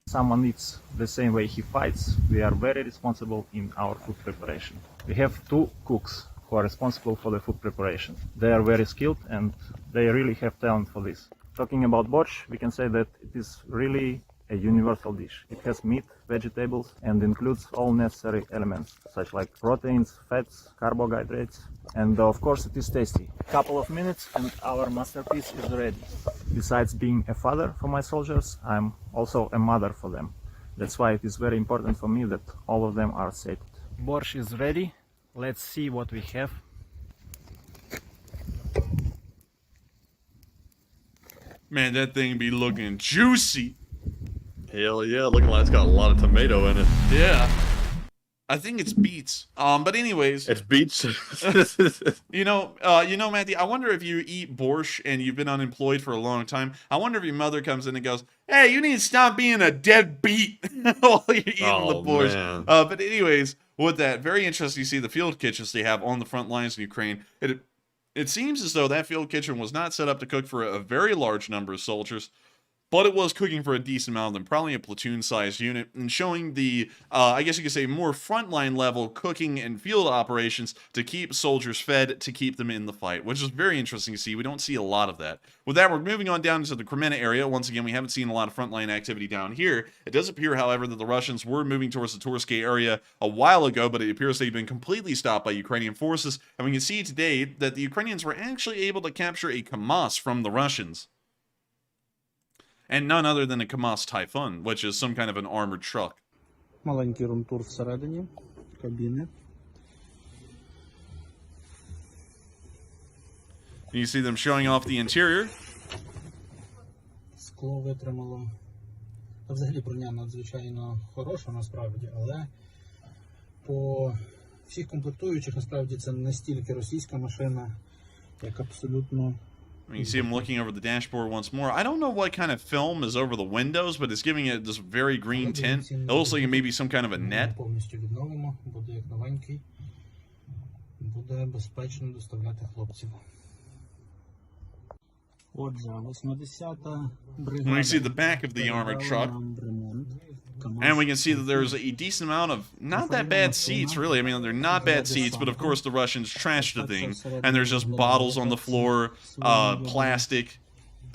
Someone eats the same way he fights. We are very responsible in our food preparation. We have 2 cooks who are responsible for the food preparation. They are very skilled and they really have talent for this. Talking about borscht, we can say that it is really a universal dish. It has meat, vegetables, and includes all necessary elements, such like proteins, fats, carbohydrates, and of course it is tasty. Couple of minutes and our masterpiece is ready. Besides being a father for my soldiers, I'm also a mother for them. That's why it is very important for me that all of them are sated. Borscht is ready. Let's see what we have. Man, that thing be looking juicy. Hell yeah, looking like it's got a lot of tomato in it. Yeah. I think it's beets. But anyways, It's beets. you know, Matthew, I wonder if you eat borscht and you've been unemployed for a long time. I wonder if your mother comes in and goes, "Hey, you need to stop being a deadbeat while you're eating the borscht." Man. But anyways, with that, very interesting to see the field kitchens they have on the front lines in Ukraine. It seems as though that field kitchen was not set up to cook for a very large number of soldiers, but it was cooking for a decent amount of them, probably a platoon-sized unit, and showing the, I guess you could say, more frontline level cooking and field operations to keep soldiers fed, to keep them in the fight, which is very interesting to see. We don't see a lot of that. With that, we're moving on down into the Kremenna area. Once again, we haven't seen a lot of frontline activity down here. It does appear, however, that the Russians were moving towards the Torske area a while ago, but it appears they've been completely stopped by Ukrainian forces, and we can see today that the Ukrainians were actually able to capture a KAMAZ from the Russians. And none other than a KAMAZ Typhoon, which is some kind of an armored truck. Маленький румтур всередині кабіни. You see them showing off the interior. Скло витримало. Взагалі броня надзвичайно хороша насправді, але по всіх комплектуючих насправді це не стільки російська машина, як абсолютно. You see him looking over the dashboard once more. I don't know what kind of film is over the windows, but it's giving it this very green tint. It looks like it may be some kind of a net. Повністю відновимо, буде як новенький. Буде безпечно доставляти хлопців. Отже, 80-та бригада. We see the back of the armored truck. And we can see that there's a decent amount of not that bad seats, really. I mean, they're not bad seats, but of course the Russians trashed the thing. And there's just bottles on the floor, plastic.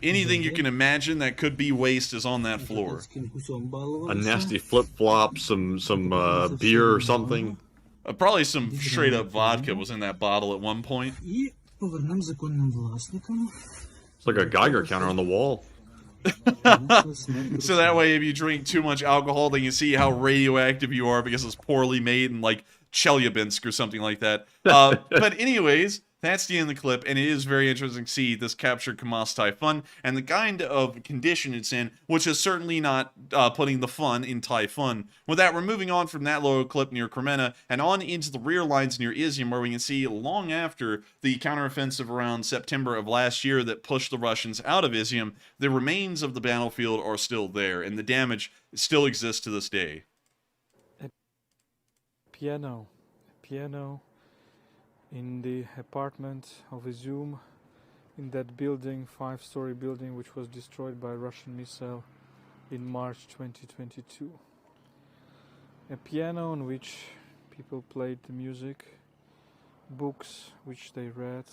Anything you can imagine that could be waste is on that floor. A nasty flip-flop, some beer or something. Probably some straight-up vodka was in that bottle at one point. І повернемо законним власникам. It's like a Geiger counter on the wall. So that way, if you drink too much alcohol, then you see how radioactive you are because it's poorly made in, like, Chelyabinsk or something like that. But anyways, that's the end of the clip, and it is very interesting to see this captured KAMAZ Typhoon and the kind of condition it's in, which is certainly not putting the fun in Typhoon. With that, we're moving on from that little clip near Kremenna and on into the rear lines near Izyum, where we can see long after the counteroffensive around September of last year that pushed the Russians out of Izyum, the remains of the battlefield are still there, and the damage still exists to this day. Piano in the apartment of Izyum, in that building, 5-story building, which was destroyed by a Russian missile in March 2022. A piano on which people played the music, books which they read,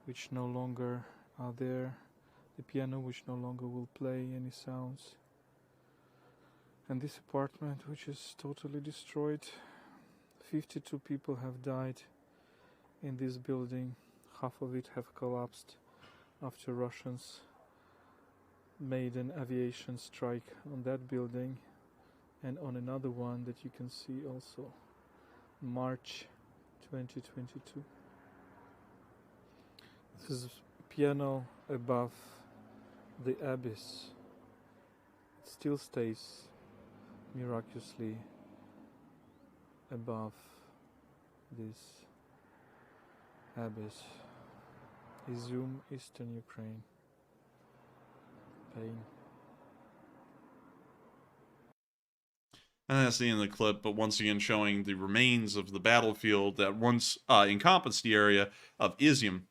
which no longer are there, the piano which no longer will play any sounds, and this apartment which is totally destroyed. 52 people have died in this building. Half of it have collapsed after Russians made an aviation strike on that building and on another one that you can see also, March 2022. This is a piano above the abyss. It still stays miraculously above this abyss. Izyum, Eastern Ukraine. Pain. And that's the end of the clip, but once again showing the remains of the battlefield that once encompassed the area of Izyum.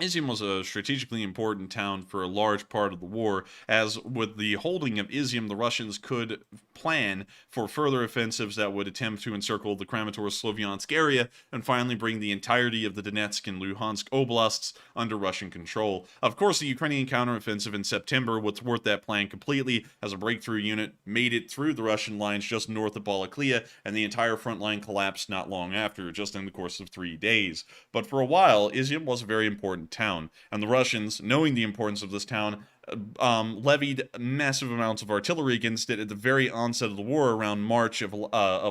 Izyum was a strategically important town for a large part of the war, as with the holding of Izyum, the Russians could plan for further offensives that would attempt to encircle the Kramatorsk-Slovyansk area and finally bring the entirety of the Donetsk and Luhansk oblasts under Russian control. Of course, the Ukrainian counteroffensive in September would thwart that plan completely, as a breakthrough unit made it through the Russian lines just north of Balaklia, and the entire front line collapsed not long after, just in the course of 3 days. But for a while, Izyum was a very important town, and the Russians, knowing the importance of this town, levied massive amounts of artillery against it at the very onset of the war around March of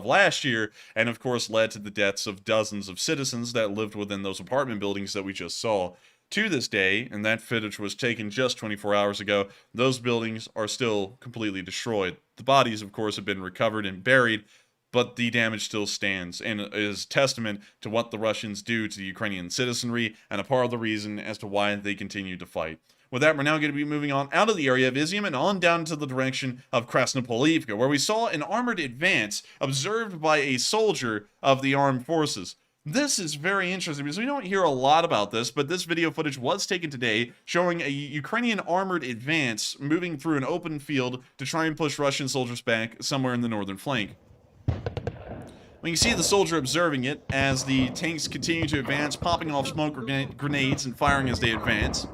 last year, and of course led to the deaths of dozens of citizens that lived within those apartment buildings that we just saw. To this day, and that footage was taken just 24 hours ago, those buildings are still completely destroyed. The bodies, of course, have been recovered and buried, but the damage still stands and is testament to what the Russians do to the Ukrainian citizenry and a part of the reason as to why they continue to fight. With that, we're now going to be moving on out of the area of Izyum and on down to the direction of Krasnapol, where we saw an armored advance observed by a soldier of the armed forces. This is very interesting because we don't hear a lot about this, but this video footage was taken today showing a Ukrainian armored advance moving through an open field to try and push Russian soldiers back somewhere in the northern flank. We can see the soldier observing it as the tanks continue to advance, popping off smoke grenades and firing as they advance.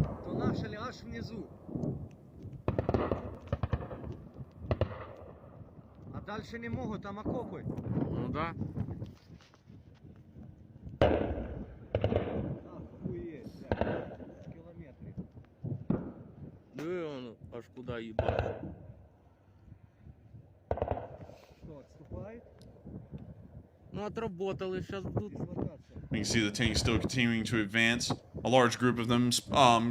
Аж куда ебать. Что, отступает? Ну, отработали, сейчас будут. We can see the tanks still continuing to advance. A large group of them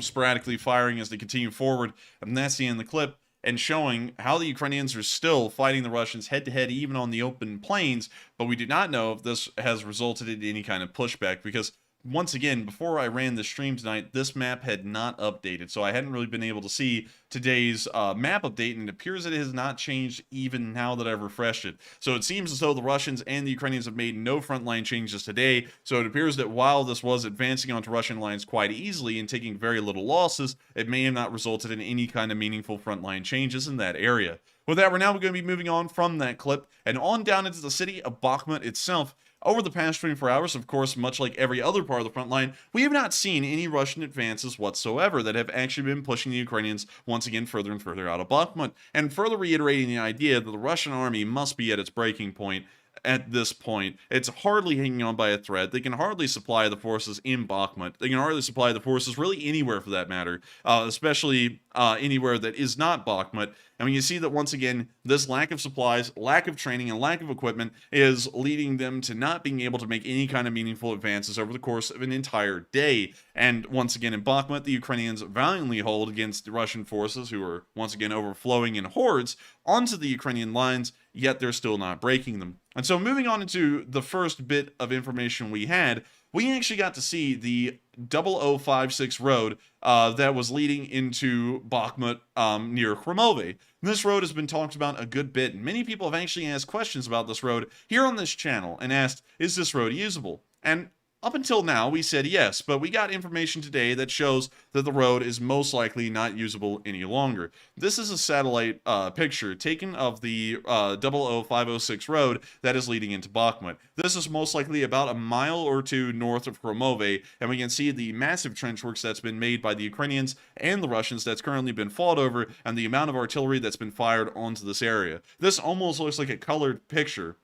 sporadically firing as they continue forward. And that's the end of the clip. And showing how the Ukrainians are still fighting the Russians head-to-head even on the open plains. But we do not know if this has resulted in any kind of pushback because once again, before I ran the stream tonight, this map had not updated, so I hadn't really been able to see today's map update, and it appears that it has not changed even now that I've refreshed it. So it seems as though the Russians and the Ukrainians have made no frontline changes today, so it appears that while this was advancing onto Russian lines quite easily and taking very little losses, it may have not resulted in any kind of meaningful frontline changes in that area. With that, we're now going to be moving on from that clip and on down into the city of Bakhmut itself. Over the past 24 hours, of course, much like every other part of the front line, we have not seen any Russian advances whatsoever that have actually been pushing the Ukrainians once again further and further out of Bakhmut, and further reiterating the idea that the Russian army must be at its breaking point. At this point, it's hardly hanging on by a thread. They can hardly supply the forces in Bakhmut. They can hardly supply the forces really anywhere for that matter, especially anywhere that is not Bakhmut. And when you see that once again, this lack of supplies, lack of training, and lack of equipment is leading them to not being able to make any kind of meaningful advances over the course of an entire day. And once again in Bakhmut, the Ukrainians valiantly hold against the Russian forces who are once again overflowing in hordes onto the Ukrainian lines, yet they're still not breaking them. And so moving on into the first bit of information we had, we actually got to see the 0056 road that was leading into Bakhmut near Kromove. This road has been talked about a good bit, and many people have actually asked questions about this road here on this channel and asked, is this road usable? And up until now, we said yes, but we got information today that shows that the road is most likely not usable any longer. This is a satellite picture taken of the 00506 road that is leading into Bakhmut. This is most likely about a mile or two north of Kromove, and we can see the massive trench works that's been made by the Ukrainians and the Russians that's currently been fought over, and the amount of artillery that's been fired onto this area. This almost looks like a colored picture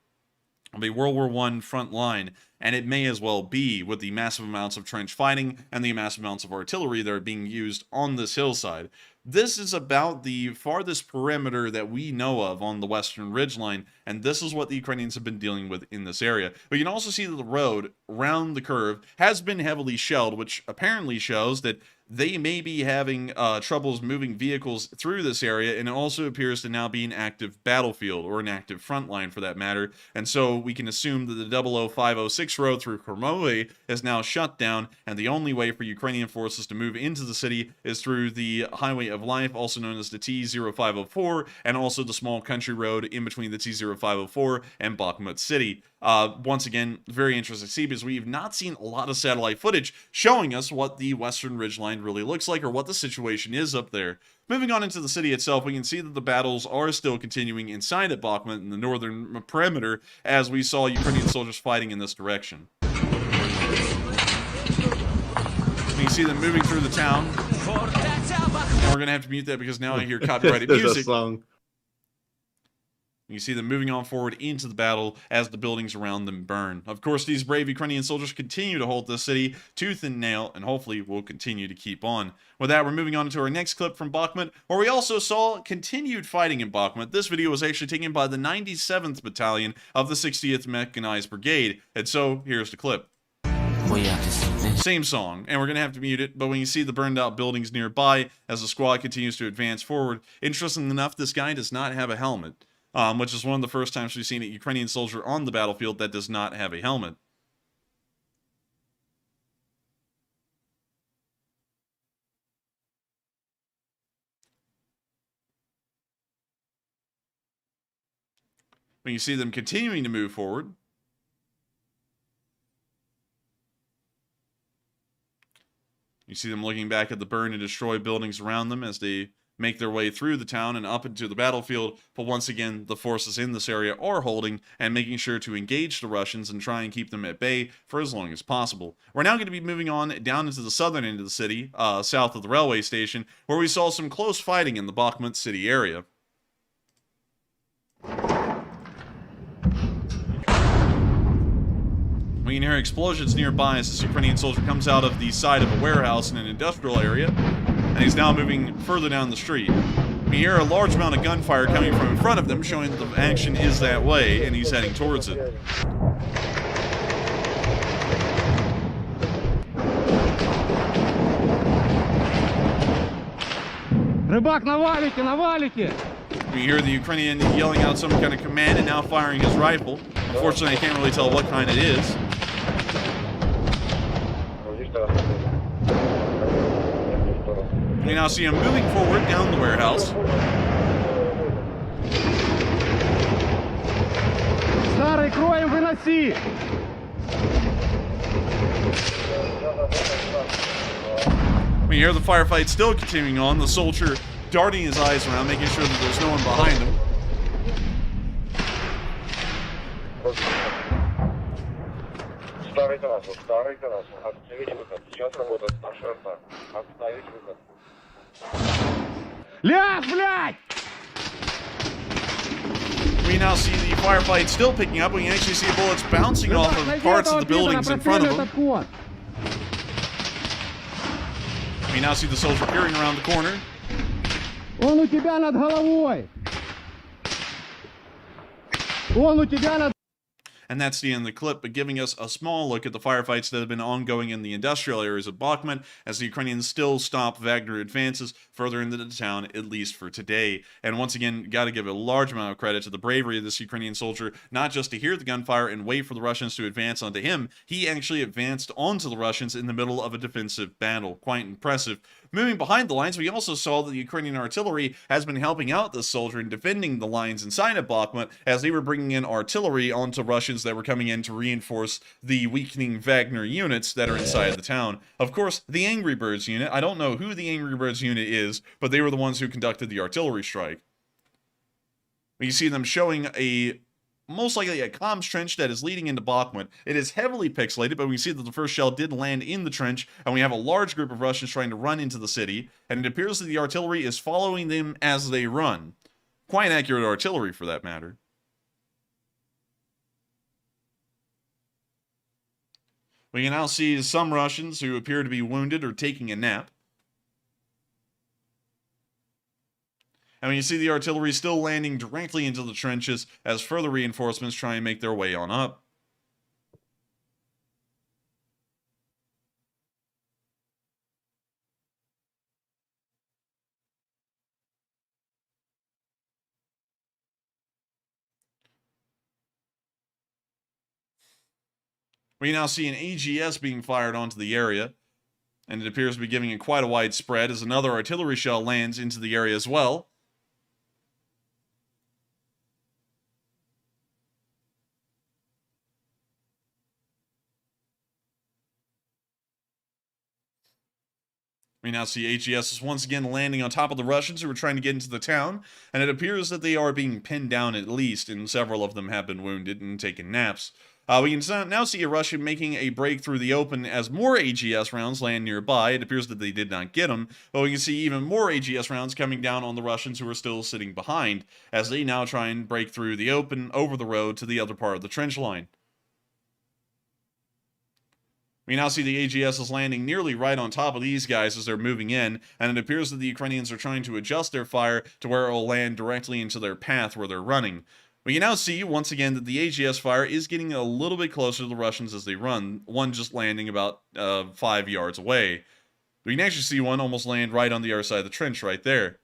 of a World War I front line, and it may as well be with the massive amounts of trench fighting and the massive amounts of artillery that are being used on this hillside. This is about the farthest perimeter that we know of on the western ridgeline, and this is what the Ukrainians have been dealing with in this area. But you can also see that the road around the curve has been heavily shelled, which apparently shows that they may be having troubles moving vehicles through this area, and it also appears to now be an active battlefield, or an active front line for that matter. And so we can assume that the 00506 road through Kromove is now shut down, and the only way for Ukrainian forces to move into the city is through the Highway of Life, also known as the T0504, and also the small country road in between the T0504 and Bakhmut city. Once again, very interesting to see because we've not seen a lot of satellite footage showing us what the western ridgeline really looks like or what the situation is up there. Moving on into the city itself, we can see that the battles are still continuing inside at Bakhmut in the northern perimeter as we saw Ukrainian soldiers fighting in this direction. You can see them moving through the town. And we're going to have to mute that because now I hear copyrighted music. You see them moving on forward into the battle as the buildings around them burn. Of course, these brave Ukrainian soldiers continue to hold this city tooth and nail, and hopefully will continue to keep on. With that, we're moving on to our next clip from Bakhmut, where we also saw continued fighting in Bakhmut. This video was actually taken by the 97th Battalion of the 60th Mechanized Brigade, and so here's the clip. Same song, and we're going to have to mute it, but when you see the burned out buildings nearby as the squad continues to advance forward, interesting enough, this guy does not have a helmet. Which is one of the first times we've seen a Ukrainian soldier on the battlefield that does not have a helmet. When you see them continuing to move forward, You see them looking back at the burned and destroyed buildings around them as they make their way through the town and up into the battlefield, but once again, the forces in this area are holding and making sure to engage the Russians and try and keep them at bay for as long as possible. We're now going to be moving on down into the southern end of the city, south of the railway station, where we saw some close fighting in the Bakhmut city area. We can hear explosions nearby as this Ukrainian soldier comes out of the side of a warehouse in an industrial area, and he's now moving further down the street. We hear a large amount of gunfire coming from in front of them, showing that the action is that way, and he's heading towards it. Рыбак, навалите, навалите! We hear the Ukrainian yelling out some kind of command and now firing his rifle. Unfortunately, I can't really tell what kind it is. We now see him moving forward down the warehouse. Старый, кроем, выноси! We hear the firefight still continuing on, the soldier darting his eyes around, making sure that there's no one behind him. Ляг, блядь! We now see the firefight still picking up. We can actually see bullets bouncing off of parts of the buildings in front of him. We now see the soldier peering around the corner. Он у тебя над головой! Он у тебя над... And that's the end of the clip, but giving us a small look at the firefights that have been ongoing in the industrial areas of Bakhmut as the Ukrainians still stop Wagner advances further into the town, at least for today. And once again, got to give a large amount of credit to the bravery of this Ukrainian soldier, not just to hear the gunfire and wait for the Russians to advance onto him, he actually advanced onto the Russians in the middle of a defensive battle. Quite impressive. Moving behind the lines, we also saw that the Ukrainian artillery has been helping out this soldier in defending the lines inside of Bakhmut as they were bringing in artillery onto Russians that were coming in to reinforce the weakening Wagner units that are inside the town. Of course, the Angry Birds unit, I don't know who the Angry Birds unit is, but they were the ones who conducted the artillery strike. You see them showing most likely a comms trench that is leading into Bakhmut. It is heavily pixelated, but we see that the first shell did land in the trench, and we have a large group of Russians trying to run into the city, and it appears that the artillery is following them as they run. Quite accurate artillery, for that matter. We can now see some Russians who appear to be wounded or taking a nap. And when you see the artillery still landing directly into the trenches as further reinforcements try and make their way on up. We now see an AGS being fired onto the area, and it appears to be giving it quite a wide spread as another artillery shell lands into the area as well. We now see AGS is once again landing on top of the Russians who are trying to get into the town, and it appears that they are being pinned down at least, and several of them have been wounded and taken naps. We can now see a Russian making a break through the open as more AGS rounds land nearby. It appears that they did not get them, but we can see even more AGS rounds coming down on the Russians who are still sitting behind, as they now try and break through the open over the road to the other part of the trench line. We now see the AGS is landing nearly right on top of these guys as they're moving in, and it appears that the Ukrainians are trying to adjust their fire to where it will land directly into their path where they're running. We can now see, once again, that the AGS fire is getting a little bit closer to the Russians as they run, one just landing about 5 yards away. We can actually see one almost land right on the other side of the trench right there.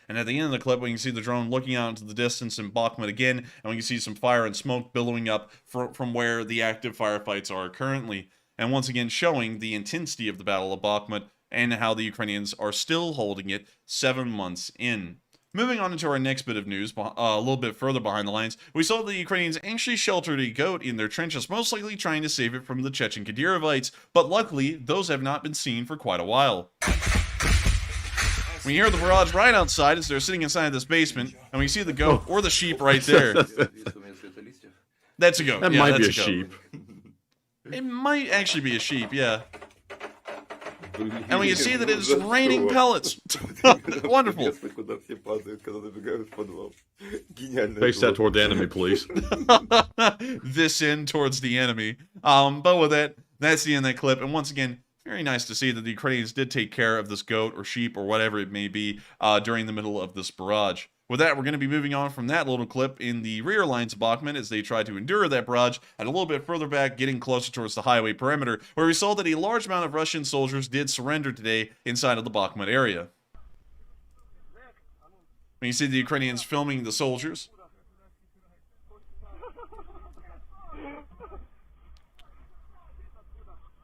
And at the end of the clip, we can see the drone looking out into the distance in Bakhmut again, and we can see some fire and smoke billowing up from where the active firefights are currently. And once again showing the intensity of the Battle of Bakhmut and how the Ukrainians are still holding it 7 months in. Moving on into our next bit of news, a little bit further behind the lines, we saw the Ukrainians actually sheltered a goat in their trenches, most likely trying to save it from the Chechen Kadyrovites, but luckily, those have not been seen for quite a while. We hear the barrage right outside as they're sitting inside this basement, and we see the goat, or the sheep right there. That's a goat. That yeah, might be that's a sheep. It might actually be a sheep, yeah. And we can see that it's raining pellets. Wonderful. Face that toward the enemy, please. This in towards the enemy. But with that, that's the end of that clip. And once again, very nice to see that the Ukrainians did take care of this goat or sheep or whatever it may be during the middle of this barrage. With that, we're going to be moving on from that little clip in the rear lines of Bakhmut as they try to endure that barrage, and a little bit further back, getting closer towards the highway perimeter, where we saw that a large amount of Russian soldiers did surrender today inside of the Bakhmut area. When you see the Ukrainians filming the soldiers,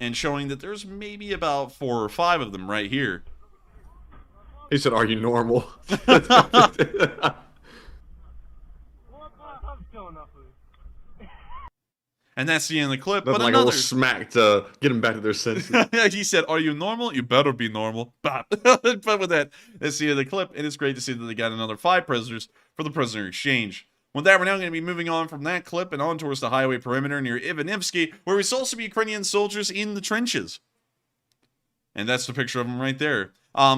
and showing that there's maybe about 4 or 5 of them right here. He said, "Are you normal?" And that's the end of the clip. Nothing But like another a little smack to get them back to their senses. He said, "Are you normal? You better be normal." But with that, that's the end of the clip, and it's great to see that they got another 5 prisoners for the prisoner exchange. With that, we're now going to be moving on from that clip and on towards the highway perimeter near Ivanivsky, where we saw some Ukrainian soldiers in the trenches. And that's the picture of him right there.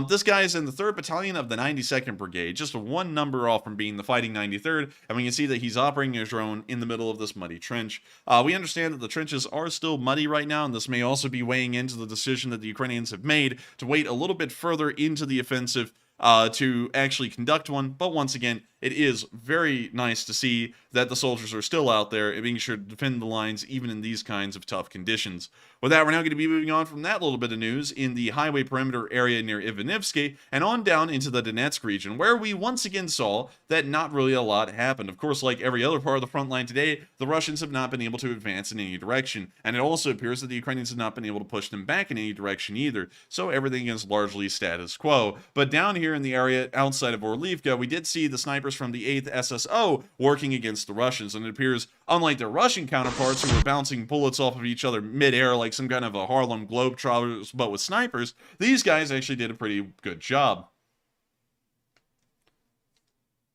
This guy is in the 3rd Battalion of the 92nd Brigade, just one number off from being the fighting 93rd, and we can see that he's operating a drone in the middle of this muddy trench. We understand that the trenches are still muddy right now, and this may also be weighing into the decision that the Ukrainians have made to wait a little bit further into the offensive to actually conduct one. But once again, it is very nice to see that the soldiers are still out there and being sure to defend the lines even in these kinds of tough conditions. With that, we're now going to be moving on from that little bit of news in the highway perimeter area near Ivanivsky and on down into the Donetsk region, where we once again saw that not really a lot happened. Of course, like every other part of the front line today, the Russians have not been able to advance in any direction, and it also appears that the Ukrainians have not been able to push them back in any direction either, so everything is largely status quo. But down here in the area outside of Orlivka, we did see the snipers from the 8th SSO working against the Russians, and it appears, unlike their Russian counterparts who were bouncing bullets off of each other mid-air like some kind of a Harlem Globetrotters, but with snipers, these guys actually did a pretty good job.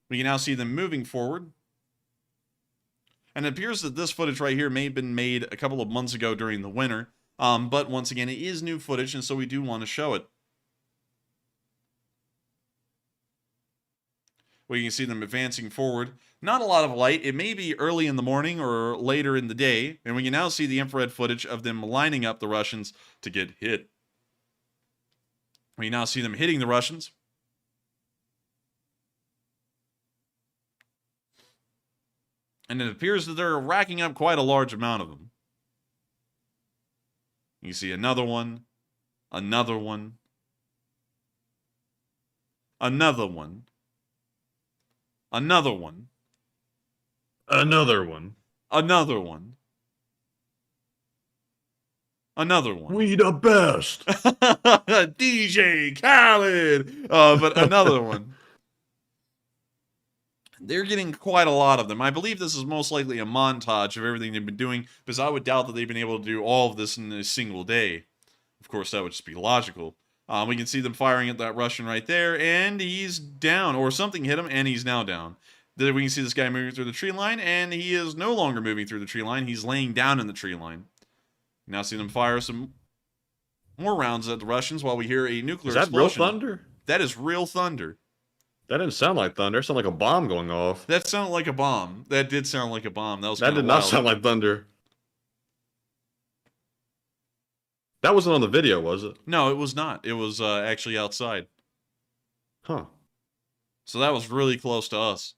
We can now see them moving forward. And it appears that this footage right here may have been made a couple of months ago during the winter, but once again, it is new footage, and so we do want to show it. We can see them advancing forward. Not a lot of light. It may be early in the morning or later in the day, and we can now see the infrared footage of them lining up the Russians to get hit. We now see them hitting the Russians. And it appears that they're racking up quite a large amount of them. You see another one, another one, another one, another one, Another one. another one, another one. We the best. DJ Khaled! But another one. They're getting quite a lot of them. I believe this is most likely a montage of everything they've been doing, because I would doubt that they've been able to do all of this in a single day. Of course, that would just be logical. We can see them firing at that Russian right there, and he's down, or something hit him, and he's now down. Then we can see this guy moving through the tree line, and he is no longer moving through the tree line. He's laying down in the tree line. Now see them fire some more rounds at the Russians while we hear a nuclear explosion. Is that real thunder? That is real thunder. That didn't sound like thunder. It sounded like a bomb going off. That sounded like a bomb. That did sound like a bomb. That did not sound like thunder. That wasn't on the video, was it? No, it was not. It was actually outside. Huh. So that was really close to us.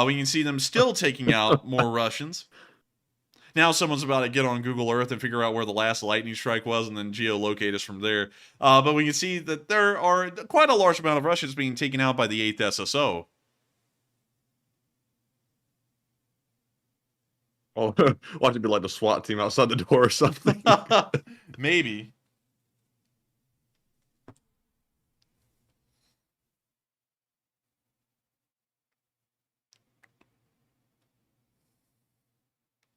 We can see them still taking out more Russians. Now someone's about to get on Google Earth and figure out where the last lightning strike was and then geolocate us from there. But we can see that there are quite a large amount of Russians being taken out by the 8th SSO. Oh, watch it be like the SWAT team outside the door or something. Maybe.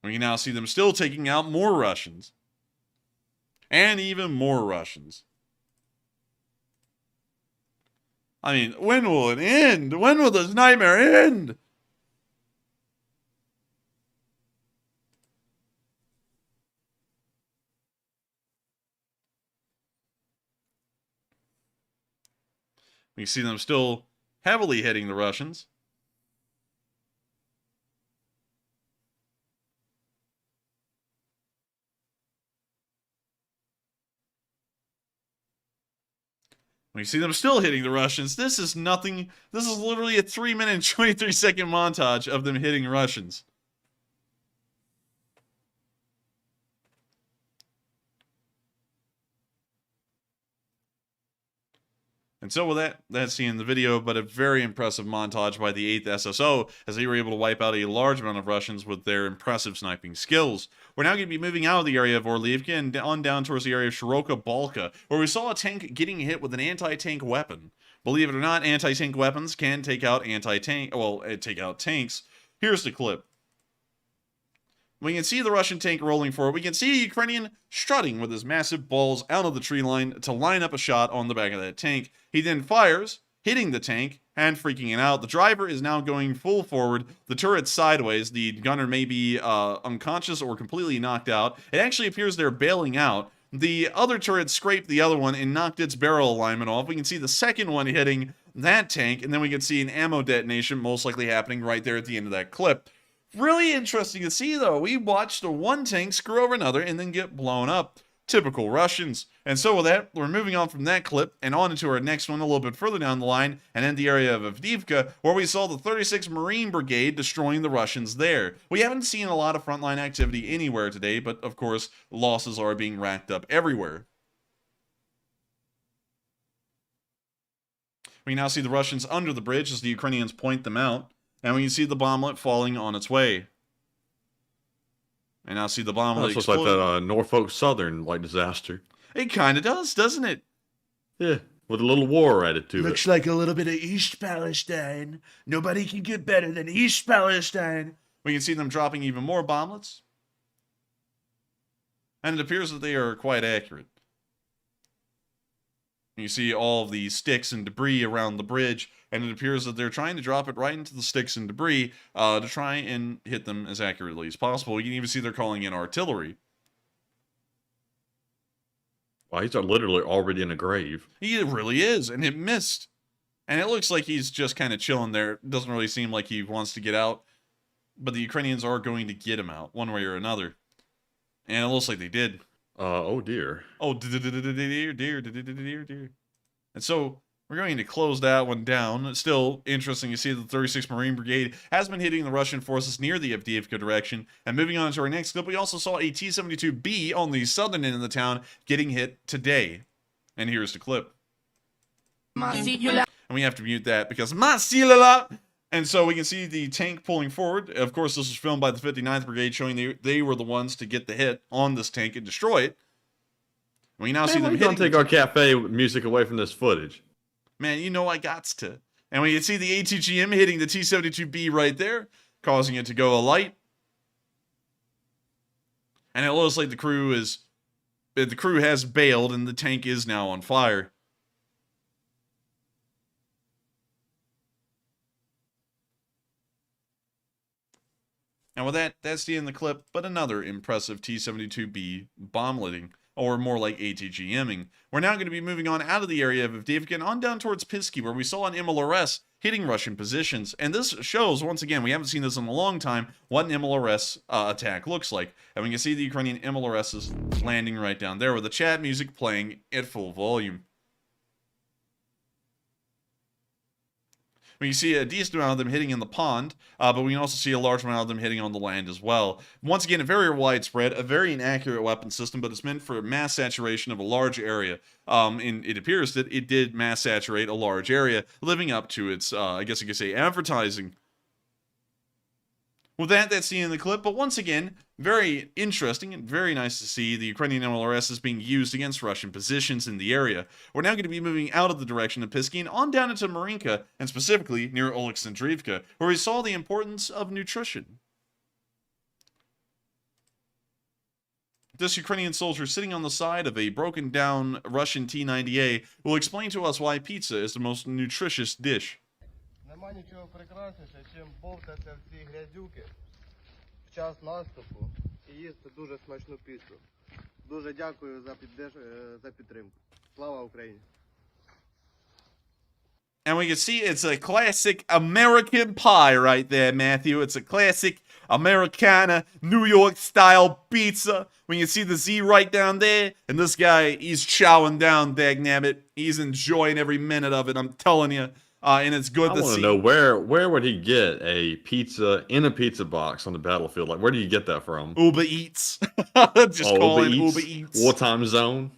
We can now see them still taking out more Russians. And even more Russians. I mean, when will it end? When will this nightmare end? We see them still heavily hitting the Russians. We see them still hitting the Russians. This is nothing. This is literally a 3-minute and 23-second montage of them hitting Russians. And so with that's seeing the video, but a very impressive montage by the 8th SSO as they were able to wipe out a large amount of Russians with their impressive sniping skills. We're now going to be moving out of the area of Orlivka and on down towards the area of Shiroka Balka, where we saw a tank getting hit with an anti-tank weapon. Believe it or not, anti-tank weapons can take out take out tanks. Here's the clip. We can see the Russian tank rolling forward. We can see a Ukrainian strutting with his massive balls out of the tree line to line up a shot on the back of that tank. He then fires, hitting the tank and freaking it out. The driver is now going full forward. The turret's sideways. The gunner may be unconscious or completely knocked out. It actually appears they're bailing out. The other turret scraped the other one and knocked its barrel alignment off. We can see the second one hitting that tank, and then we can see an ammo detonation most likely happening right there at the end of that clip. Really interesting to see, though. We watched one tank screw over another and then get blown up. Typical Russians. And so with that, we're moving on from that clip and on into our next one a little bit further down the line and in the area of Avdiivka, where we saw the 36th Marine Brigade destroying the Russians there. We haven't seen a lot of frontline activity anywhere today, but of course, losses are being racked up everywhere. We now see the Russians under the bridge as the Ukrainians point them out. And we can see the bomblet falling on its way. And now see the bomblet looks like that Norfolk Southern disaster. It kind of does, doesn't it? Yeah, with a little war added to it. Looks like a little bit of East Palestine. Nobody can get better than East Palestine. We can see them dropping even more bomblets. And it appears that they are quite accurate. You see all of the sticks and debris around the bridge, and it appears that they're trying to drop it right into the sticks and debris to try and hit them as accurately as possible. You can even see they're calling in artillery. Wow, he's literally already in a grave. He really is, and it missed. And it looks like he's just kind of chilling there. It doesn't really seem like he wants to get out. But the Ukrainians are going to get him out, one way or another. And it looks like they did. Oh dear. Oh dear. And so we're going to close that one down. It's still interesting to see that the 36th Marine Brigade has been hitting the Russian forces near the Avdiivka direction. And moving on to our next clip, we also saw a T-72B on the southern end of the town getting hit today. And here's the clip. And we have to mute that because Masilala. And so we can see the tank pulling forward. Of course, this was filmed by the 59th Brigade, showing they were the ones to get the hit on this tank and destroy it. We now see them hitting. Don't take our cafe music away from this footage. Man, you know I gots to. And we can see the ATGM hitting the T-72B right there, causing it to go alight. And it looks like the crew has bailed and the tank is now on fire. And with that, that's the end of the clip, but another impressive T-72B bombletting, or more like ATGMing. We're now going to be moving on out of the area of Avdiivka and on down towards Pisky, where we saw an MLRS hitting Russian positions. And this shows, once again, we haven't seen this in a long time, what an MLRS attack looks like. And we can see the Ukrainian MLRSs landing right down there with the chat music playing at full volume. We can see a decent amount of them hitting in the pond, but we can also see a large amount of them hitting on the land as well. Once again, a very widespread, a very inaccurate weapon system, but it's meant for mass saturation of a large area. And it appears that it did mass saturate a large area, living up to its, I guess you could say, advertising. With that, that's the end of the clip, but once again, very interesting and very nice to see the Ukrainian MLRS is being used against Russian positions in the area. We're now going to be moving out of the direction of Pisky and on down into Marinka, and specifically near Oleksandrivka, where we saw the importance of nutrition. this Ukrainian soldier sitting on the side of a broken down Russian T-90A will explain to us why pizza is the most nutritious dish. Нема нічого прекрасніше, чим бовтатися в цій грязюки в час наступу і їсти дуже смачну піцу. Дуже дякую за підтримку. Слава Україні! And we can see it's a classic American pie right there, Matthew. It's a classic Americana, New York style pizza. When you see the Z right down there, and this guy, he's chowing down, dagnabbit. He's enjoying every minute of it, I'm telling you. And it's good to see. I want to know where would he get a pizza in a pizza box on the battlefield? Like, where do you get that from? Uber Eats. Just call it Uber Eats. Wartime zone.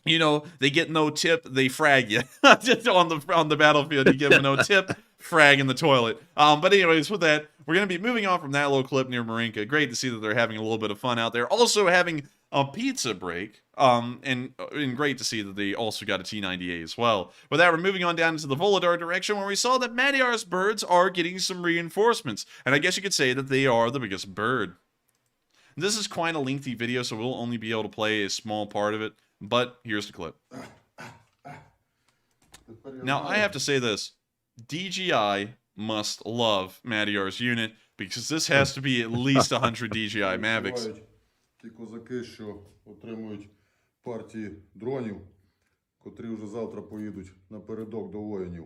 You know, they get no tip, they frag you. Just on the battlefield, you give them no tip, frag in the toilet. But anyways, with that, we're going to be moving on from that little clip near Marinka. Great to see that they're having a little bit of fun out there. Also having a pizza break, and great to see that they also got a T-90A as well. With that, we're moving on down into the Volodar direction, where we saw that Madyar's birds are getting some reinforcements. And I guess you could say that they are the biggest bird. This is quite a lengthy video, so we'll only be able to play a small part of it. But here's the clip. Now, I have to say this. DGI must love Madyar's unit, because this has to be at least 100 DGI Mavics. Ті козаки, що отримують партії дронів, котрі вже завтра поїдуть напередок до воїнів.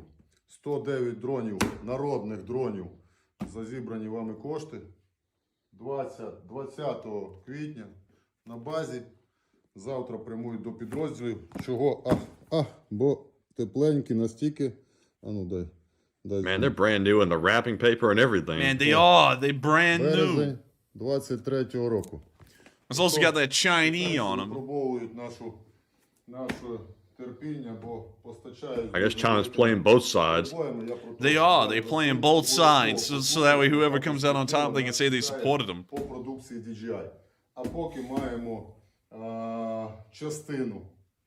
109 дронів, народних дронів, за зібрані вами кошти 20 квітня на базі. Завтра прямують до підрозділів. Чого? Бо тепленькі настільки. А ну дай. Man, they're brand new in the wrapping paper and everything. Man, they are. They brand new. Березень 23-го року. It's also got that Chinese on them. Випробовують наше терпіння, бо постачають. I guess China's playing both sides. They are. They're playing both sides. So that way whoever comes out on top, they can say they supported them. По продукції DJI. А поки маємо частину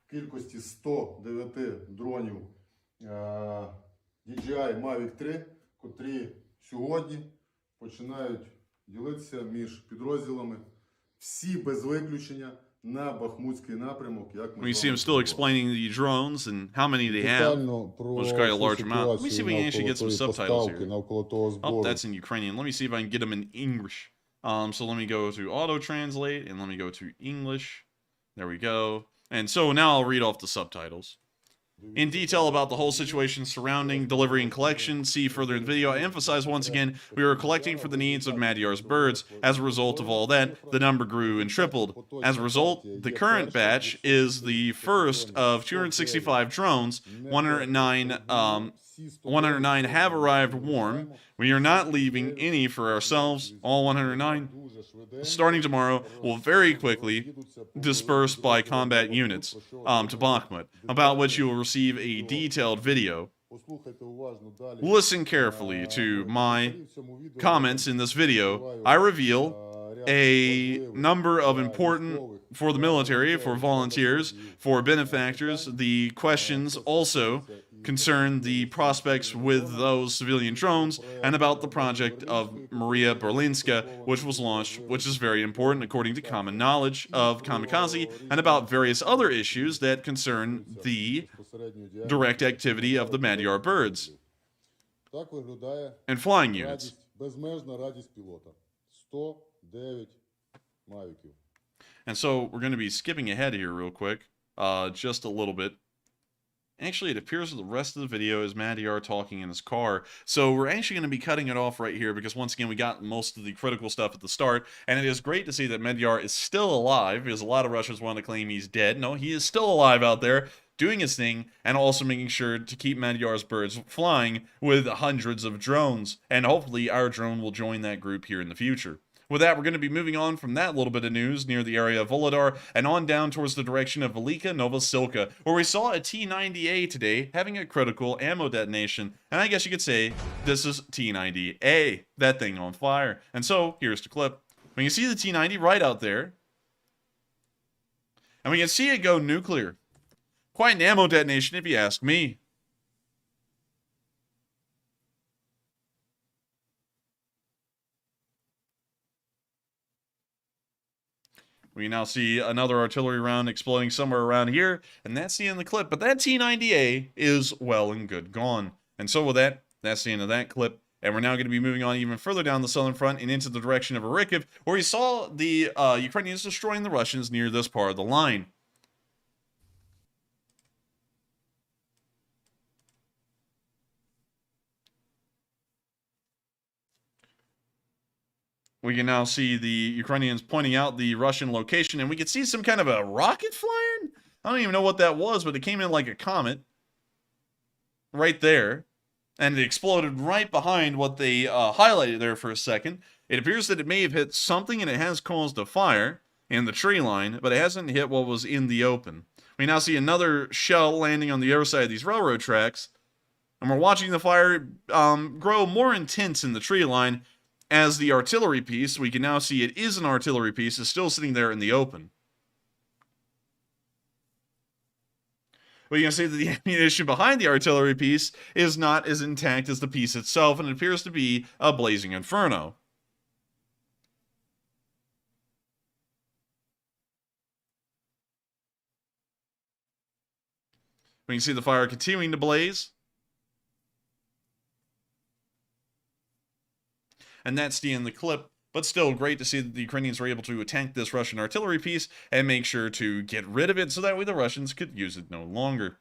в кількості 109 дронів DJI Mavic 3, котрі сьогодні починають ділитися між підрозділами. Всі без виключення на Бахмутський напрямок, як ми We see him still explaining the drones and how many they have, which is quite a large amount. Let me see if we can actually get some subtitles here. Oh, that's in Ukrainian. Let me see if I can get them in English. So let me go to auto translate and let me go to English. There we go. And so now I'll read off the subtitles. In detail about the whole situation surrounding delivery and collection, see further in the video. I emphasize once again, we are collecting for the needs of Madyar's birds. As a result of all that, the number grew and tripled. As a result, the current batch is the first of 265 drones. 109 have arrived warm. We are not leaving any for ourselves. All 109, starting tomorrow, will very quickly disperse by combat units to Bakhmut, about which you will receive a detailed video. Listen carefully to my comments in this video. I reveal a number of important, for the military, for volunteers, for benefactors. The questions also concern the prospects with those civilian drones and about the project of Maria Berlinska, which was launched, which is very important according to common knowledge of kamikaze, and about various other issues that concern the direct activity of the Madyar birds and flying units. And so we're going to be skipping ahead here real quick, just a little bit. Actually, it appears that the rest of the video is Madyar talking in his car. So we're actually going to be cutting it off right here because once again, we got most of the critical stuff at the start. And it is great to see that Madyar is still alive, because a lot of Russians want to claim he's dead. No, he is still alive out there, doing his thing, and also making sure to keep Madyar's birds flying with hundreds of drones. And hopefully our drone will join that group here in the future. With that, we're going to be moving on from that little bit of news near the area of Volodar and on down towards the direction of Velika Novosilka, where we saw a T-90A today having a critical ammo detonation. And I guess you could say this is T-90A, that thing on fire. And so here's the clip. We can see the T-90 right out there, and we can see it go nuclear. Quite an ammo detonation if you ask me. We now see another artillery round exploding somewhere around here, and that's the end of the clip. But that T-90A is well and good gone. And so with that, that's the end of that clip. And we're now going to be moving on even further down the southern front and into the direction of Irkiv, where we saw the Ukrainians destroying the Russians near this part of the line. We can now see the Ukrainians pointing out the Russian location, and we can see some kind of a rocket flying? I don't even know what that was, but it came in like a comet. Right there. And it exploded right behind what they highlighted there for a second. It appears that it may have hit something, and it has caused a fire in the tree line, but it hasn't hit what was in the open. We now see another shell landing on the other side of these railroad tracks, and we're watching the fire grow more intense in the tree line. As the artillery piece, we can now see it is an artillery piece, is still sitting there in the open. We can see that the ammunition behind the artillery piece is not as intact as the piece itself, and it appears to be a blazing inferno. We can see the fire continuing to blaze. And that's the end of the clip, but still great to see that the Ukrainians were able to attack this Russian artillery piece and make sure to get rid of it so that way the Russians could use it no longer.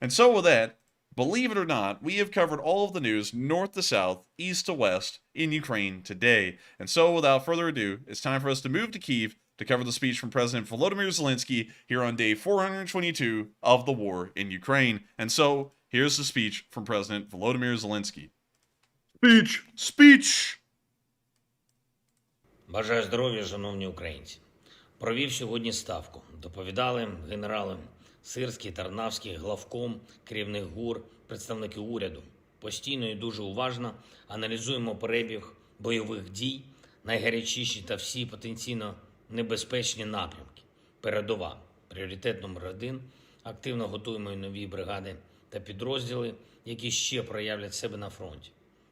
And so with that, believe it or not, we have covered all of the news north to south, east to west in Ukraine today. And so without further ado, it's time for us to move to Kyiv to cover the speech from President Volodymyr Zelenskyy here on day 422 of the war in Ukraine. And so here's the speech from President Volodymyr Zelenskyy. Speech! Бажаю здоров'я, шановні українці. Провів сьогодні ставку. Доповідали генерали Сирський, Тарнавський, главком, керівник ГУР, представники уряду. Постійно і дуже уважно аналізуємо перебіг бойових дій, найгарячіші та всі потенційно небезпечні напрямки. Передова, пріоритет номер 1. Активно готуємо і нові бригади та підрозділи, які ще проявлять себе на фронті.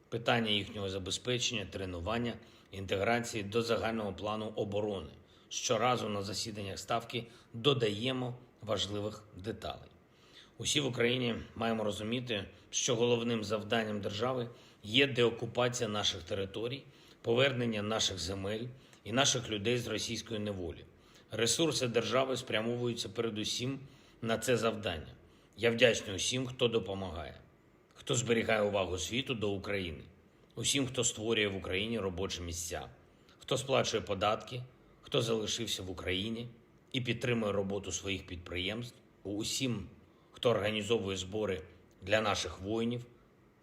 Питання їхнього забезпечення, тренування, інтеграції до загального плану оборони. Щоразу на засіданнях ставки додаємо важливих деталей. Усі в Україні маємо розуміти, що головним завданням держави є деокупація наших територій, повернення наших земель і наших людей з російської неволі. Ресурси держави спрямовуються передусім на це завдання. Я вдячний усім, хто допомагає, хто зберігає увагу світу до України, усім, хто створює в Україні робочі місця, хто сплачує податки, хто залишився в Україні і підтримує роботу своїх підприємств, усім, хто організовує збори для наших воїнів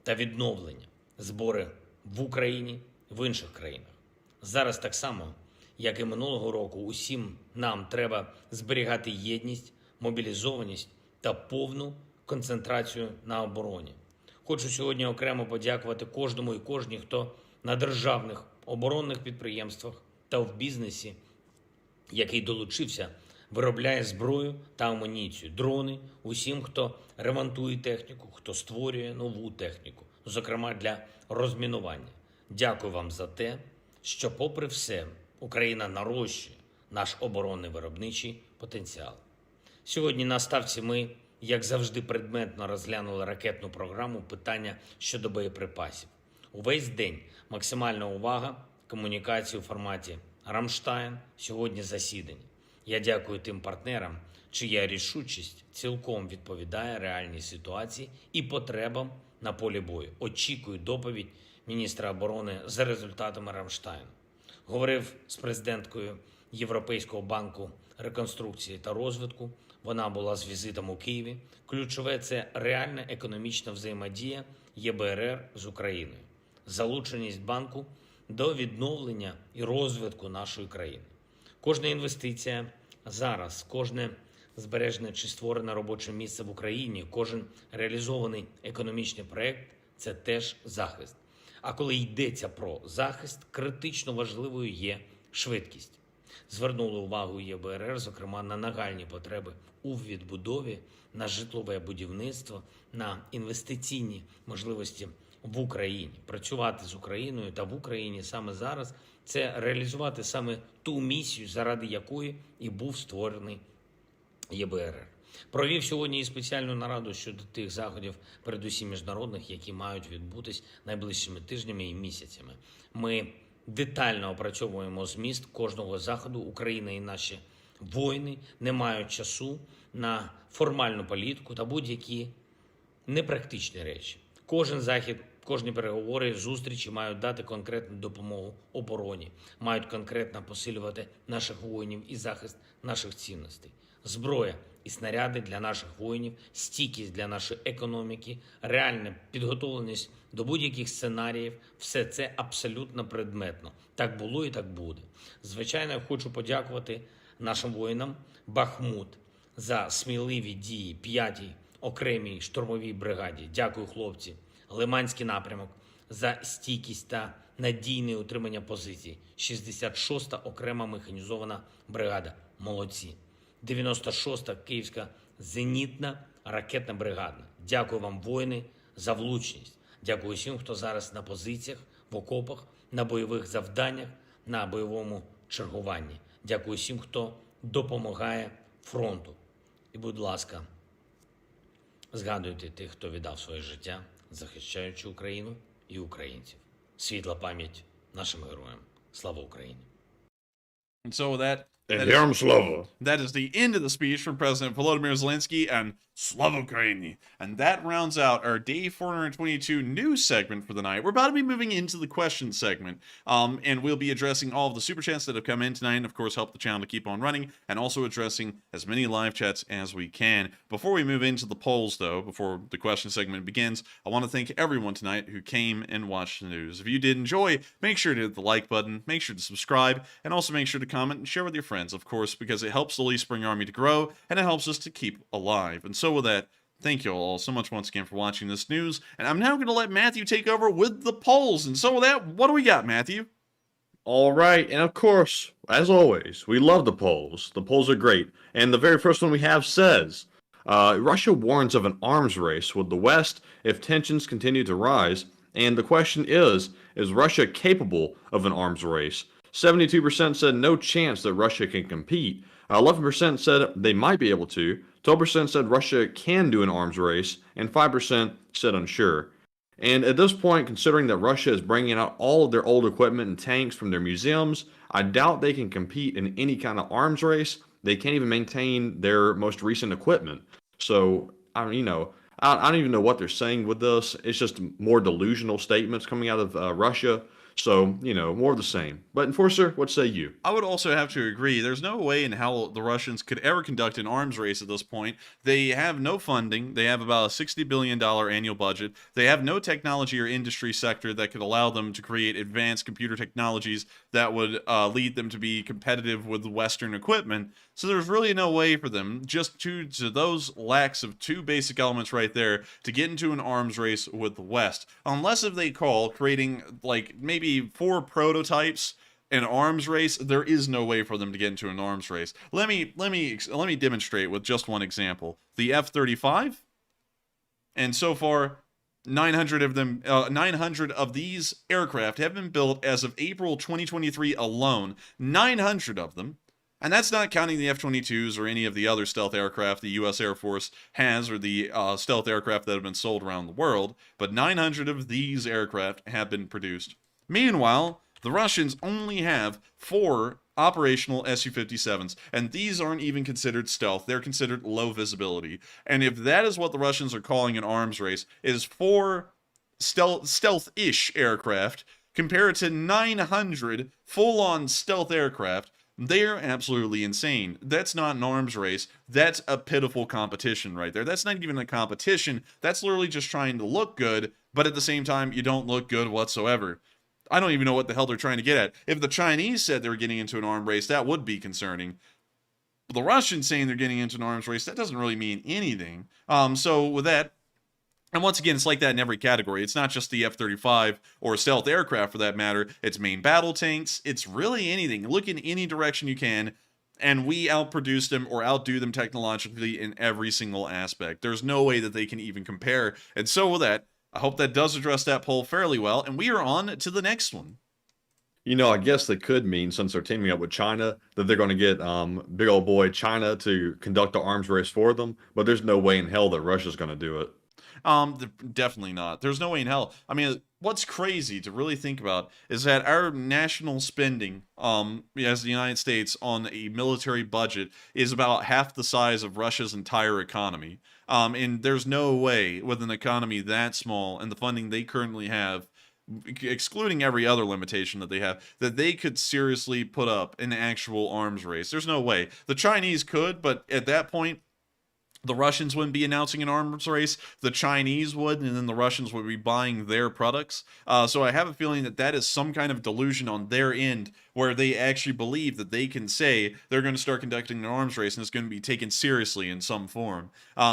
та відновлення, збори в Україні, в інших країнах. Зараз так само, як і минулого року, усім нам треба зберігати єдність, мобілізованість та повну концентрацію на обороні. Хочу сьогодні окремо подякувати кожному і кожній, хто на державних оборонних підприємствах та в бізнесі, який долучився, виробляє зброю та амуніцію, дрони, усім, хто ремонтує техніку, хто створює нову техніку, зокрема для розмінування. Дякую вам за те, що попри все Україна нарощує наш оборонний виробничий потенціал. Сьогодні на ставці ми, як завжди, предметно розглянули ракетну програму, питання щодо боєприпасів. Увесь день максимальна увага, комунікації у форматі «Рамштайн», сьогодні засідання. Я дякую тим партнерам, чия рішучість цілком відповідає реальній ситуації і потребам на полі бою. Очікую доповідь міністра оборони за результатами Рамштайну. Говорив з президенткою Європейського банку реконструкції та розвитку. Вона була з візитом у Києві. Ключове – це реальна економічна взаємодія ЄБРР з Україною. Залученість банку до відновлення і розвитку нашої країни. Кожна інвестиція зараз, кожне збережене чи створене робоче місце в Україні, кожен реалізований економічний проєкт – це теж захист. А коли йдеться про захист, критично важливою є швидкість. Звернули увагу ЄБРР, зокрема, на нагальні потреби у відбудові, на житлове будівництво, на інвестиційні можливості в Україні. Працювати з Україною та в Україні саме зараз – це реалізувати саме ту місію, заради якої і був створений ЄБРР. Провів сьогодні і спеціальну нараду щодо тих заходів, передусім міжнародних, які мають відбутись найближчими тижнями і місяцями. Ми детально опрацьовуємо зміст кожного заходу. Україна і наші воїни не мають часу на формальну політику та будь-які непрактичні речі. Кожен захід, кожні переговори, зустрічі мають дати конкретну допомогу обороні, мають конкретно посилювати наших воїнів і захист наших цінностей. Зброя і снаряди для наших воїнів, стійкість для нашої економіки, реальна підготовленість до будь-яких сценаріїв – все це абсолютно предметно. Так було і так буде. Звичайно, я хочу подякувати нашим воїнам Бахмут за сміливі дії 5-й окремій штурмовій бригаді. Дякую, хлопці. Лиманський напрямок за стійкість та надійне утримання позицій. 66-та окрема механізована бригада. Молодці. 96-та Київська зенітна ракетна бригада. Дякую вам, воїни, за влучність. Дякую всім, хто зараз на позиціях, в окопах, на бойових завданнях, на бойовому чергуванні. Дякую всім, хто допомагає фронту. І, будь ласка, згадуйте тих, хто віддав своє життя, захищаючи Україну і українців. Світла пам'ять нашим героям. Слава Україні! And so with that, that is the end of the speech from President Volodymyr Zelenskyy, and Slava Ukraini. And that rounds out our day 422 news segment for the night. We're about to be moving into the question segment, and we'll be addressing all of the super chats that have come in tonight, and of course help the channel to keep on running, and also addressing as many live chats as we can. Before we move into the polls, though, before the question segment begins, I want to thank everyone tonight who came and watched the news. If you did enjoy, make sure to hit the like button, make sure to subscribe, and also make sure to comment and share with your friends, of course, because it helps the Lee Spring Army to grow, and it helps us to keep alive. And so with that, thank you all so much once again for watching this news, and I'm now going to let Matthew take over with the polls. And so with that, what do we got, Matthew? All right, and of course, as always, we love the polls. The polls are great, and the very first one we have says, Russia warns of an arms race with the West if tensions continue to rise, and the question is Russia capable of an arms race? 72% said no chance that Russia can compete. 11% said they might be able to. 12% said Russia can do an arms race. And 5% said unsure. And at this point, considering that Russia is bringing out all of their old equipment and tanks from their museums, I doubt they can compete in any kind of arms race. They can't even maintain their most recent equipment. So, I don't even know what they're saying with this. It's just more delusional statements coming out of Russia. So, more of the same. But Enforcer, what say you? I would also have to agree. There's no way in hell the Russians could ever conduct an arms race at this point. They have no funding. They have about a $60 billion annual budget. They have no technology or industry sector that could allow them to create advanced computer technologies that would lead them to be competitive with Western equipment. So there's really no way for them, just due to those lacks of two basic elements right there, to get into an arms race with the West. Unless if they call creating, like, maybe 4 prototypes an arms race, there is no way for them to get into an arms race. Let me demonstrate with just one example. The F-35, and so far 900 of them, 900 of these aircraft have been built as of April 2023 alone. 900 of them. And that's not counting the F-22s or any of the other stealth aircraft the U.S. Air Force has, or the stealth aircraft that have been sold around the world. But 900 of these aircraft have been produced. Meanwhile, the Russians only have 4 operational Su-57s, and these aren't even considered stealth. They're considered low visibility. And if that is what the Russians are calling an arms race, is 4 stealth-ish aircraft compared to 900 full-on stealth aircraft, they're absolutely insane. That's not an arms race. That's a pitiful competition right there. That's not even a competition. That's literally just trying to look good, but at the same time, you don't look good whatsoever. I don't even know what the hell they're trying to get at. If the Chinese said they were getting into an arms race, that would be concerning. But the Russians saying they're getting into an arms race, that doesn't really mean anything. So with that, and once again, it's like that in every category. It's not just the F-35 or stealth aircraft for that matter. It's main battle tanks. It's really anything. Look in any direction you can, and we outproduce them or outdo them technologically in every single aspect. There's no way that they can even compare. And so with that, I hope that does address that poll fairly well, and we are on to the next one. You know, I guess that could mean, since they're teaming up with China, that they're going to get big old boy China to conduct the arms race for them. But there's no way in hell that Russia's going to do it. Definitely not. There's no way in hell. I mean, what's crazy to really think about is that our national spending, as the United States on a military budget is about half the size of Russia's entire economy. And there's no way with an economy that small and the funding they currently have, excluding every other limitation that they have, that they could seriously put up an actual arms race. There's no way. The Chinese could, but at that point, the Russians wouldn't be announcing an arms race. The Chinese would, and then the Russians would be buying their products. So I have a feeling that that is some kind of delusion on their end where they actually believe that they can say they're going to start conducting an arms race and it's going to be taken seriously in some form.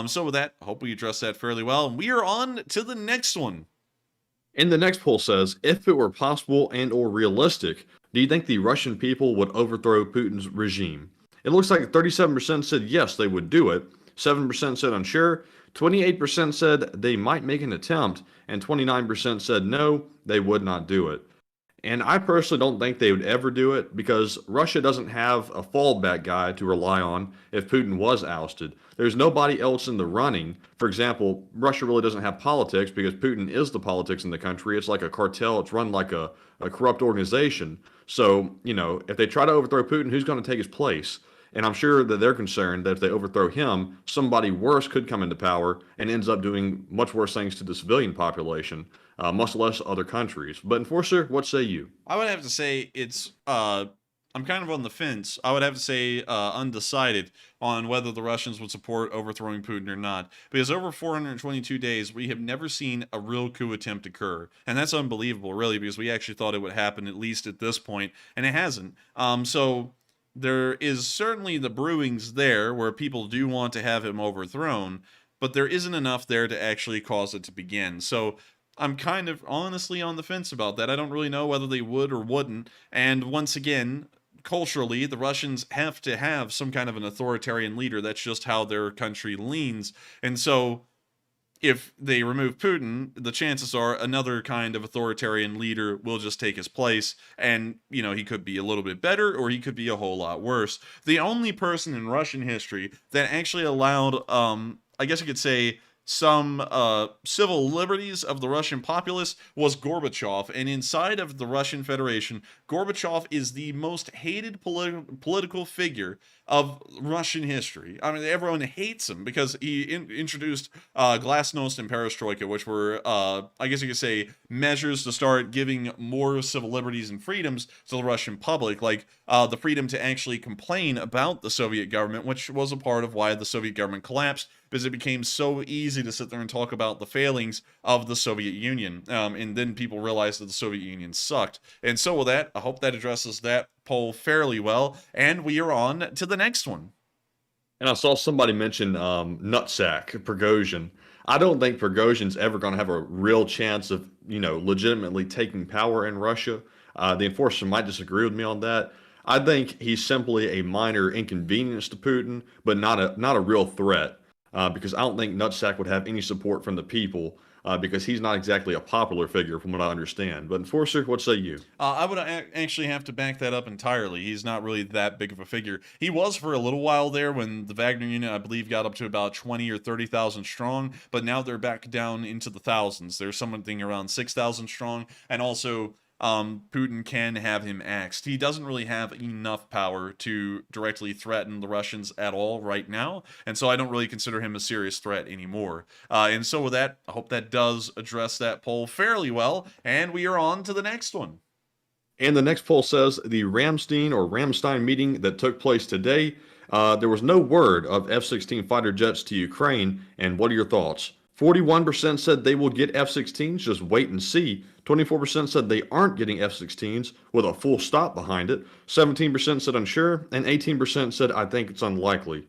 So with that, I hope we address that fairly well. And we are on to the next one. And the next poll says, if it were possible and or realistic, do you think the Russian people would overthrow Putin's regime? It looks like 37% said yes, they would do it. 7% said unsure, 28% said they might make an attempt, and 29% said no, they would not do it. And I personally don't think they would ever do it because Russia doesn't have a fallback guy to rely on if Putin was ousted. There's nobody else in the running. For example, Russia really doesn't have politics because Putin is the politics in the country. It's like a cartel. It's run like a corrupt organization. So, you know, if they try to overthrow Putin, who's going to take his place? And I'm sure that they're concerned that if they overthrow him, somebody worse could come into power and ends up doing much worse things to the civilian population, much less other countries. But Enforcer, what say you? I would have to say it's, I'm kind of on the fence. I would have to say undecided on whether the Russians would support overthrowing Putin or not. Because over 422 days, we have never seen a real coup attempt occur. And that's unbelievable, really, because we actually thought it would happen at least at this point, and it hasn't. So there is certainly the brewings there where people do want to have him overthrown, but there isn't enough there to actually cause it to begin. So I'm kind of honestly on the fence about that. I don't really know whether they would or wouldn't. And once again, culturally, the Russians have to have some kind of an authoritarian leader. That's just how their country leans. And so if they remove Putin, the chances are another kind of authoritarian leader will just take his place, and, you know, he could be a little bit better or he could be a whole lot worse. The only person in Russian history that actually allowed, I guess you could say, some civil liberties of the Russian populace was Gorbachev. And inside of the Russian Federation, Gorbachev is the most hated political figure of Russian history. I mean, everyone hates him because he introduced glasnost and perestroika, which were, I guess you could say, measures to start giving more civil liberties and freedoms to the Russian public, like the freedom to actually complain about the Soviet government, which was a part of why the Soviet government collapsed, because it became so easy to sit there and talk about the failings of the Soviet Union. And then people realized that the Soviet Union sucked. And so with that, I hope that addresses that poll fairly well. And we are on to the next one. And I saw somebody mention Nutsack, Prigozhin. I don't think Prigozhin's ever going to have a real chance of, you know, legitimately taking power in Russia. The Enforcer might disagree with me on that. I think he's simply a minor inconvenience to Putin, but not a real threat. Because I don't think Nutsack would have any support from the people, because he's not exactly a popular figure from what I understand. But Enforcer, what say you? I would actually have to back that up entirely. He's not really that big of a figure. He was for a little while there when the Wagner unit, I believe, got up to about 20 or 30,000 strong, but now they're back down into the thousands. There's something around 6,000 strong, and also Putin can have him axed. He doesn't really have enough power to directly threaten the Russians at all right now, and so I don't really consider him a serious threat anymore. And so with that, I hope that does address that poll fairly well, and we are on to the next one. And the next poll says the Ramstein meeting that took place today, there was no word of F-16 fighter jets to Ukraine, and what are your thoughts? 41% said they will get F-16s, just wait and see. 24% said they aren't getting F-16s with a full stop behind it. 17% said unsure, and 18% said I think it's unlikely.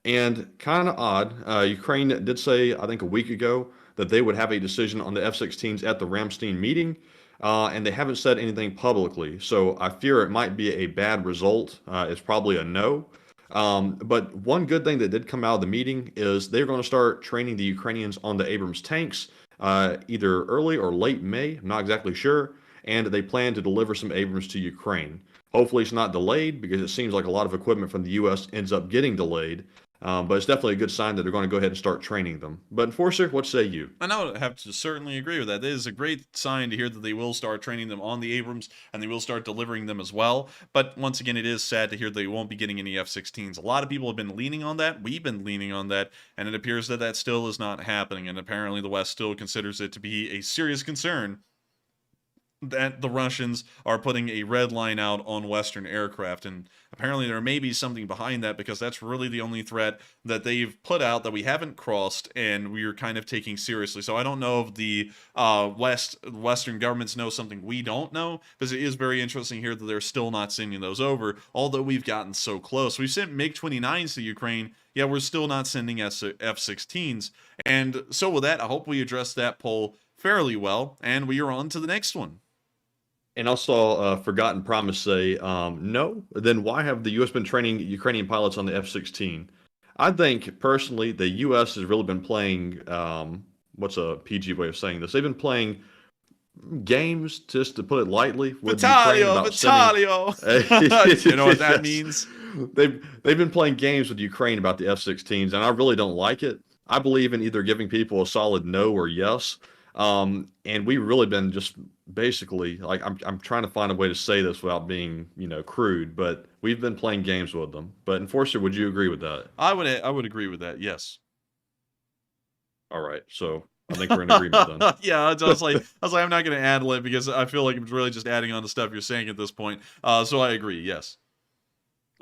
And kind of odd, Ukraine did say, I think a week ago, that they would have a decision on the F-16s at the Ramstein meeting, and they haven't said anything publicly. So I fear it might be a bad result. It's probably a no. But one good thing that did come out of the meeting is they're going to start training the Ukrainians on the Abrams tanks. either early or late May. I'm not exactly sure. And they plan to deliver some Abrams to Ukraine. Hopefully, it's not delayed because it seems like a lot of equipment from the U.S. ends up getting delayed. But it's definitely a good sign that they're going to go ahead and start training them. But Enforcer, what say you? And I would have to certainly agree with that. That is a great sign to hear that they will start training them on the Abrams and they will start delivering them as well. But once again, it is sad to hear they won't be getting any F-16s. A lot of people have been leaning on that. We've been leaning on that. And it appears that that still is not happening. And apparently the West still considers it to be a serious concern that the Russians are putting a red line out on Western aircraft. And apparently there may be something behind that because that's really the only threat that they've put out that we haven't crossed and we're kind of taking seriously. So I don't know if the Western governments know something we don't know, because it is very interesting here that they're still not sending those over, although we've gotten so close. We've sent MiG-29s to Ukraine, yeah, we're still not sending F-16s. And so with that, I hope we addressed that poll fairly well, and we are on to the next one. And I saw Forgotten Promise say, no, then why have the U.S. been training Ukrainian pilots on the F-16? I think, personally, the U.S. has really been playing, what's a PG way of saying this? They've been playing games, just to put it lightly, with Ukraine about Vitalio! You know what that means? They've been playing games with Ukraine about the F-16s, and I really don't like it. I believe in either giving people a solid no or yes. And we've really been just basically, like, I'm trying to find a way to say this without being, crude, but we've been playing games with them. But Enforcer, would you agree with that? I would agree with that. Yes. All right. So I think we're in agreement then. Yeah. I was like, I'm not going to ad lib because I feel like I'm really just adding on the stuff you're saying at this point. So I agree. Yes.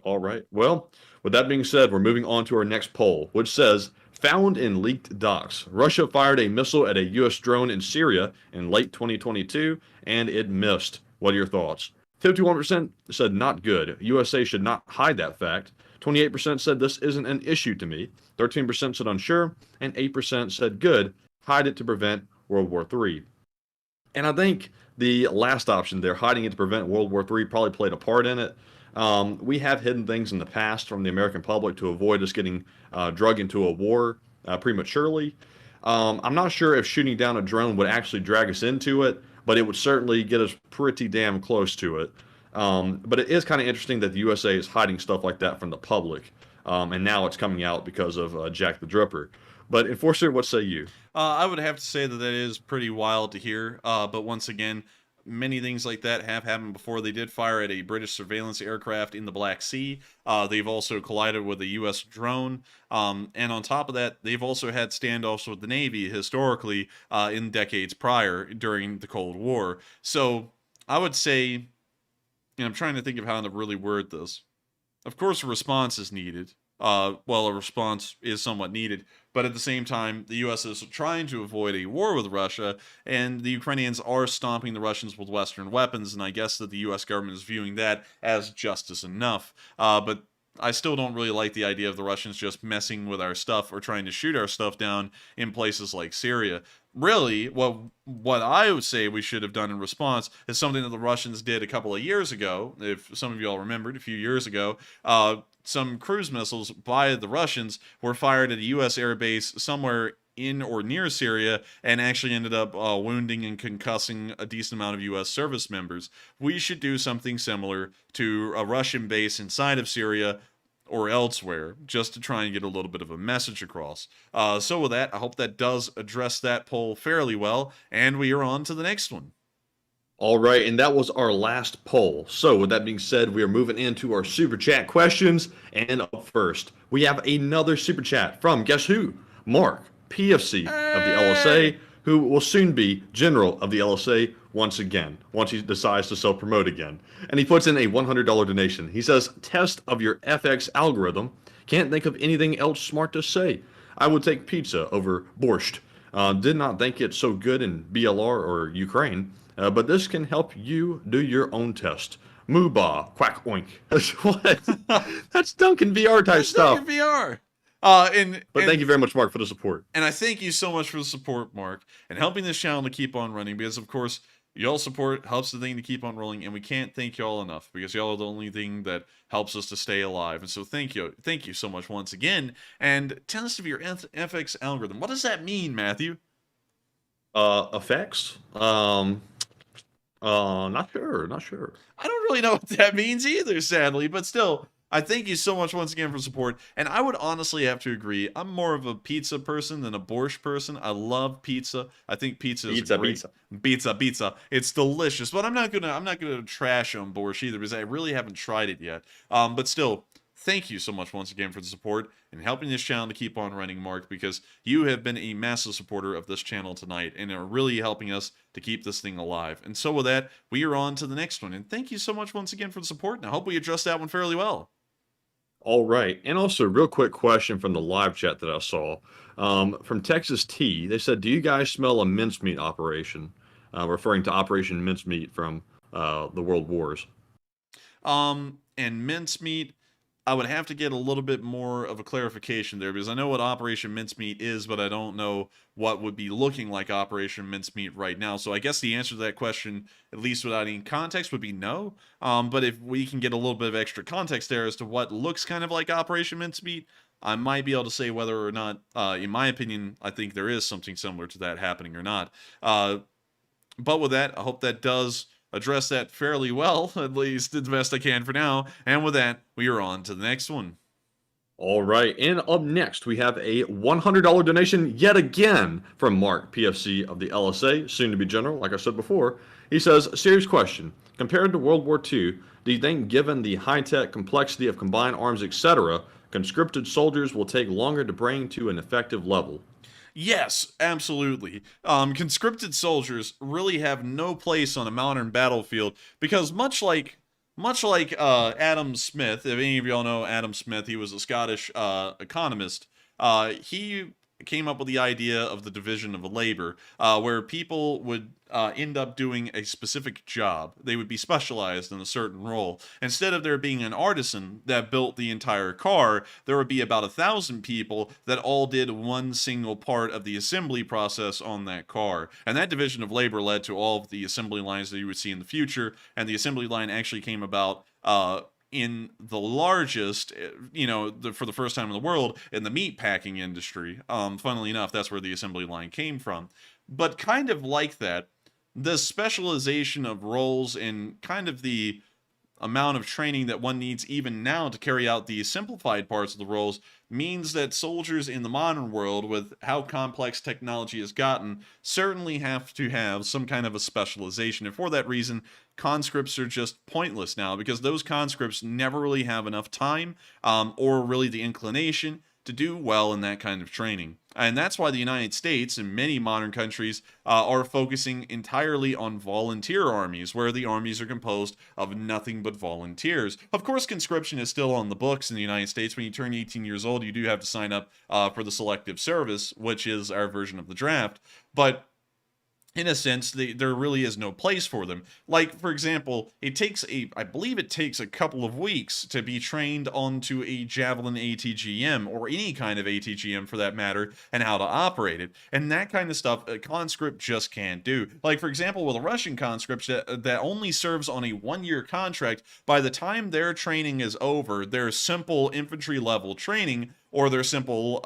All right. Well, with that being said, we're moving on to our next poll, which says, found in leaked docs. Russia fired a missile at a U.S. drone in Syria in late 2022, and it missed. What are your thoughts? 51% said not good. USA should not hide that fact. 28% said this isn't an issue to me. 13% said unsure, and 8% said good. Hide it to prevent World War III. And I think the last option there, hiding it to prevent World War III, probably played a part in it. We have hidden things in the past from the American public to avoid us getting drug into a war prematurely. I'm not sure if shooting down a drone would actually drag us into it, but it would certainly get us pretty damn close to it. But it is kind of interesting that the USA is hiding stuff like that from the public, and now it's coming out because of Jack the Dripper. But Enforcer, what say you? I would have to say that is pretty wild to hear, but once again, many things like that have happened before. They did fire at a British surveillance aircraft in the Black Sea. They've also collided with a U.S. drone. And on top of that, they've also had standoffs with the Navy historically in decades prior during the Cold War. So I would say, and I'm trying to think of how to really word this. Of course, a response is needed. A response is somewhat needed. But at the same time, the U.S. is trying to avoid a war with Russia, and the Ukrainians are stomping the Russians with Western weapons, and I guess that the U.S. government is viewing that as justice enough. But I still don't really like the idea of the Russians just messing with our stuff or trying to shoot our stuff down in places like Syria. Really, what I would say we should have done in response is something that the Russians did a couple of years ago. If some of you all remembered, a few years ago, some cruise missiles by the Russians were fired at a U.S. air base somewhere in or near Syria and actually ended up wounding and concussing a decent amount of U.S. service members. We should do something similar to a Russian base inside of Syria or elsewhere, just to try and get a little bit of a message across. So with that, I hope that does address that poll fairly well, and we are on to the next one. All right, and that was our last poll. So with that being said, we are moving into our Super Chat questions, and up first, we have another Super Chat from, guess who? Mark, PFC of the LSA, who will soon be General of the LSA once he decides to self-promote again. And he puts in a $100 donation. He says, test of your FX algorithm. Can't think of anything else smart to say. I would take pizza over borscht. Did not think it so good in BLR or Ukraine. But this can help you do your own test. Mooba, quack oink. What? That's Duncan VR type stuff. Duncan VR. But thank you very much, Mark, for the support. And I thank you so much for the support, Mark, and helping this channel to keep on running, because, of course, y'all support helps the thing to keep on rolling, and we can't thank y'all enough, because y'all are the only thing that helps us to stay alive. And so thank you so much once again. And tell us of your FX algorithm. What does that mean, Matthew? Effects? Not sure. Not sure. I don't really know what that means either, sadly, but still, I thank you so much once again for support. And I would honestly have to agree. I'm more of a pizza person than a borscht person. I love pizza. I think pizza is great. Pizza. It's delicious. But I'm not gonna trash on borscht either because I really haven't tried it yet. But still, thank you so much once again for the support and helping this channel to keep on running, Mark, because you have been a massive supporter of this channel tonight and are really helping us to keep this thing alive. And so with that, we are on to the next one. And thank you so much once again for the support, and I hope we addressed that one fairly well. All right. And also, real quick question from the live chat that I saw. From Texas T, they said, do you guys smell a mincemeat operation? Referring to Operation Mincemeat from the World Wars. And mincemeat, I would have to get a little bit more of a clarification there because I know what Operation Mincemeat is, but I don't know what would be looking like Operation Mincemeat right now. So I guess the answer to that question, at least without any context, would be no. But if we can get a little bit of extra context there as to what looks kind of like Operation Mincemeat, I might be able to say whether or not, in my opinion, I think there is something similar to that happening or not. But with that, I hope that does address that fairly well, at least the best I can for now. And with that, we are on to the next one. All right, and up next, we have a $100 donation yet again from Mark, PFC of the LSA, soon to be general, like I said before. He says, serious question. Compared to World War II, do you think given the high-tech complexity of combined arms, etc., conscripted soldiers will take longer to bring to an effective level? Yes, absolutely. Conscripted soldiers really have no place on a modern battlefield because much like Adam Smith, if any of y'all know Adam Smith, he was a Scottish economist. He came up with the idea of the division of labor, where people would end up doing a specific job. They would be specialized in a certain role. Instead of there being an artisan that built the entire car, there would be about 1,000 people that all did one single part of the assembly process on that car. And that division of labor led to all of the assembly lines that you would see in the future, and the assembly line actually came about in the largest, for the first time in the world, in the meat packing industry. Funnily enough, that's where the assembly line came from. But kind of like that, the specialization of roles and kind of the amount of training that one needs even now to carry out the simplified parts of the roles means that soldiers in the modern world, with how complex technology has gotten, certainly have to have some kind of a specialization. And for that reason, conscripts are just pointless now because those conscripts never really have enough time or really the inclination to do well in that kind of training. And that's why the United States and many modern countries are focusing entirely on volunteer armies, where the armies are composed of nothing but volunteers. Of course, conscription is still on the books in the United States. When you turn 18 years old, you do have to sign up for the selective service, which is our version of the draft. But in a sense, there really is no place for them. Like, for example, I believe it takes a couple of weeks to be trained onto a Javelin ATGM, or any kind of ATGM for that matter, and how to operate it. And that kind of stuff, a conscript just can't do. Like, for example, with a Russian conscript that only serves on a 1-year contract, by the time their training is over, their simple infantry level training, or their simple,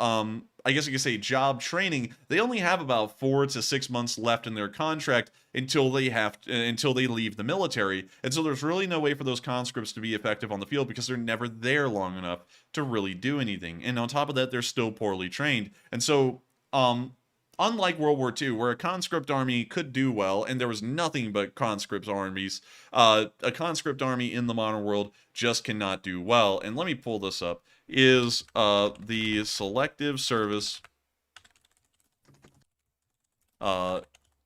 I guess you could say job training, they only have about 4 to 6 months left in their contract until they leave the military. And so there's really no way for those conscripts to be effective on the field because they're never there long enough to really do anything. And on top of that, they're still poorly trained. And so, unlike World War II, where a conscript army could do well, and there was nothing but conscript armies, a conscript army in the modern world just cannot do well. And let me pull this up. Is the selective service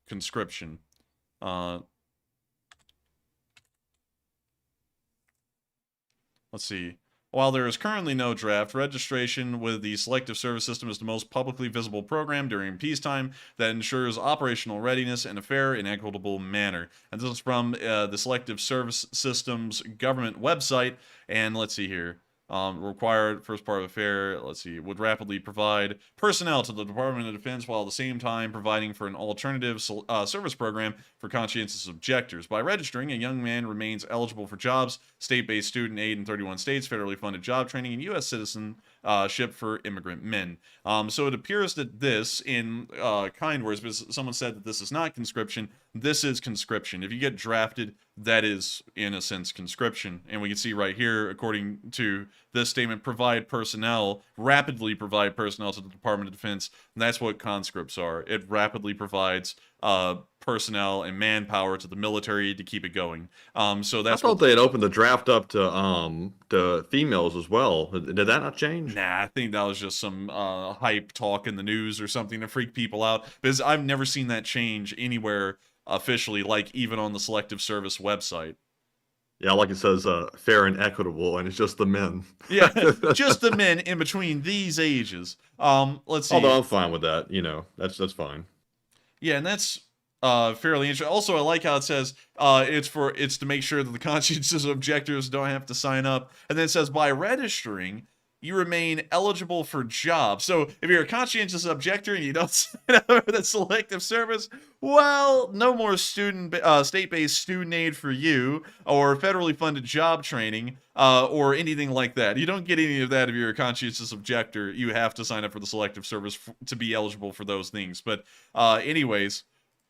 conscription. Let's see. While there is currently no draft, registration with the selective service system is the most publicly visible program during peacetime that ensures operational readiness in a fair and equitable manner. And this is from the selective service system's government website. And let's see here. required first part of affair, let's see, would rapidly provide personnel to the Department of Defense while at the same time providing for an alternative service program for conscientious objectors. By registering, a young man remains eligible for jobs, state-based student aid in 31 states, federally funded job training, and U.S. citizenship for immigrant men. So it appears that this, in kind words, because someone said that this is not conscription, this is conscription. If you get drafted, that is, in a sense, conscription. And we can see right here, according to this statement, rapidly provide personnel to the Department of Defense. And that's what conscripts are. It rapidly provides personnel and manpower to the military to keep it going. So that's I thought they had opened the draft up to females as well. Did that not change? Nah, I think that was just some hype talk in the news or something to freak people out. Because I've never seen that change anywhere officially, like even on the Selective Service website. Yeah, like it says, fair and equitable, and it's just the men. Yeah, just the men in between these ages. Let's see. Although I'm fine with that, that's fine. Yeah, and that's fairly interesting. Also, I like how it says it's to make sure that the conscientious objectors don't have to sign up. And then it says by registering, you remain eligible for jobs. So if you're a conscientious objector and you don't sign up for the Selective Service, well, no more state-based student aid for you, or federally funded job training, or anything like that. You don't get any of that if you're a conscientious objector. You have to sign up for the Selective Service to be eligible for those things. But anyways,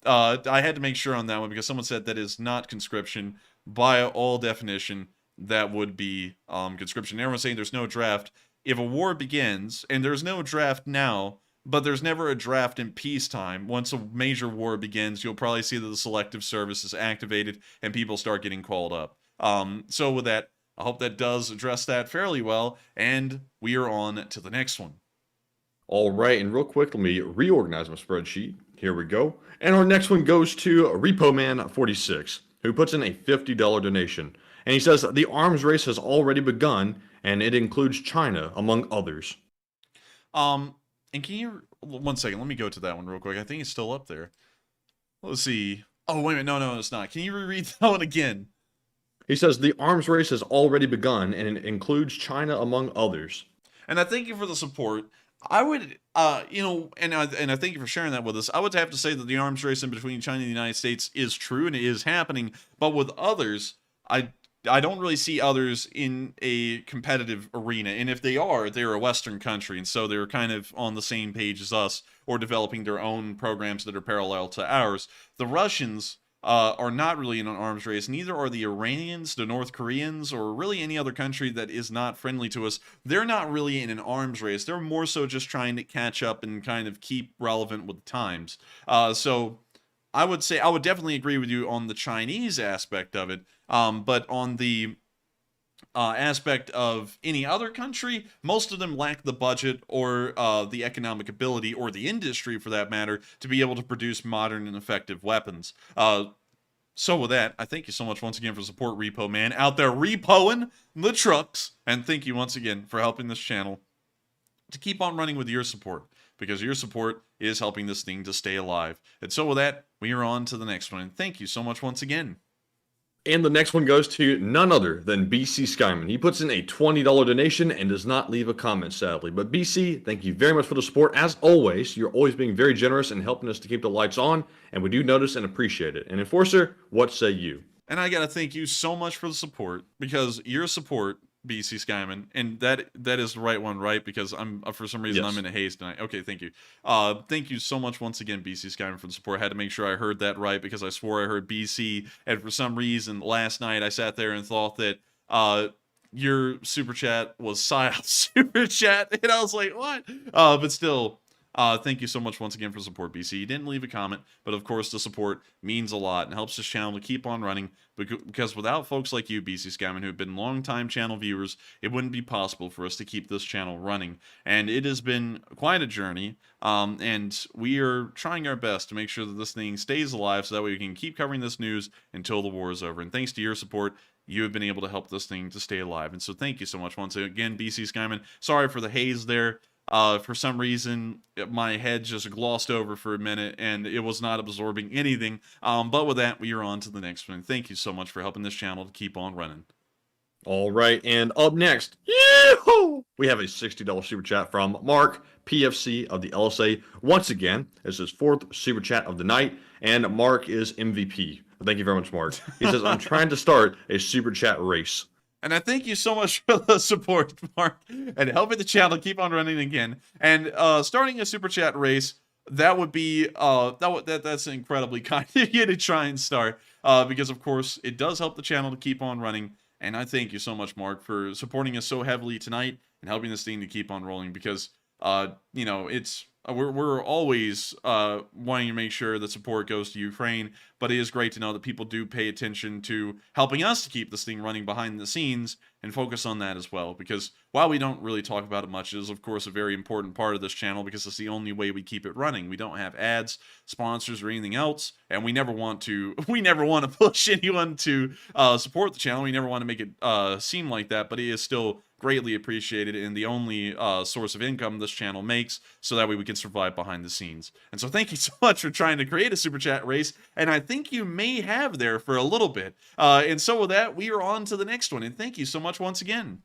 I had to make sure on that one because someone said that is not conscription. By all definition, that would be conscription. Everyone's saying there's no draft. If a war begins, and there's no draft now, but there's never a draft in peacetime, once a major war begins, you'll probably see that the Selective Service is activated and people start getting called up. So with that, I hope that does address that fairly well, and we are on to the next one. All right, and real quick, let me reorganize my spreadsheet. Here we go. And our next one goes to RepoMan46, who puts in a $50 donation. And he says the arms race has already begun, and it includes China, among others. And can you... One second, let me go to that one real quick. I think it's still up there. Let's see. Oh, wait a minute. No, it's not. Can you reread that one again? He says the arms race has already begun, and it includes China, among others. And I thank you for the support. I would, and I thank you for sharing that with us. I would have to say that the arms race in between China and the United States is true, and it is happening. But with others, I don't really see others in a competitive arena. And if they are, they're a Western country. And so they're kind of on the same page as us or developing their own programs that are parallel to ours. The Russians are not really in an arms race. Neither are the Iranians, the North Koreans, or really any other country that is not friendly to us. They're not really in an arms race. They're more so just trying to catch up and kind of keep relevant with the times. So I would say I would definitely agree with you on the Chinese aspect of it. But on the aspect of any other country, most of them lack the budget or the economic ability or the industry, for that matter, to be able to produce modern and effective weapons. So with that, I thank you so much once again for support, Repo Man, out there repoing the trucks. And thank you once again for helping this channel to keep on running with your support, because your support is helping this thing to stay alive. And so with that, we are on to the next one. And thank you so much once again. And the next one goes to none other than BC Skyman. He puts in a $20 donation and does not leave a comment, sadly. But BC, thank you very much for the support. As always, you're always being very generous and helping us to keep the lights on, and we do notice and appreciate it. And Enforcer, what say you? And I gotta thank you so much for the support, because your support, BC Skyman, and that is the right one, right? Because I'm for some reason Yes. I'm in a haze tonight. Okay, thank you. Thank you so much once again, BC Skyman, for the support. I had to make sure I heard that right, because I swore I heard BC, and for some reason last night I sat there and thought that your super chat was Psyop's super chat, and I was like, what? But still, thank you so much once again for support, BC. You didn't leave a comment, but of course the support means a lot and helps this channel to keep on running, because without folks like you, BC Scammon, who have been long-time channel viewers, it wouldn't be possible for us to keep this channel running. And it has been quite a journey, and we are trying our best to make sure that this thing stays alive, so that way we can keep covering this news until the war is over. And thanks to your support, you have been able to help this thing to stay alive. And so thank you so much once again, BC Skyman. Sorry for the haze there. For some reason, my head just glossed over for a minute, and it was not absorbing anything. But with that, we are on to the next one. Thank you so much for helping this channel to keep on running. All right, and up next, yee-hoo, we have a $60 super chat from Mark, PFC of the LSA. Once again, it's his 4th super chat of the night, and Mark is MVP. Thank you very much, Mark. He says, I'm trying to start a super chat race. And I thank you so much for the support, Mark, and helping the channel keep on running again. And starting a super chat race, that would be that's incredibly kind of you to try and start, because of course it does help the channel to keep on running. And I thank you so much, Mark, for supporting us so heavily tonight and helping this thing to keep on rolling, because you know, it's we're always wanting to make sure that support goes to Ukraine, but it is great to know that people do pay attention to helping us to keep this thing running behind the scenes and focus on that as well, because while we don't really talk about it much, it is of course a very important part of this channel, because it's the only way we keep it running. We don't have ads, sponsors, or anything else, and we never want to push anyone to support the channel. We never want to make it seem like that, but it is still greatly appreciated and the only source of income this channel makes, so that way we can survive behind the scenes. And so thank you so much for trying to create a super chat race, and I think you may have there for a little bit. And so with that, we are on to the next one, and thank you so much once again.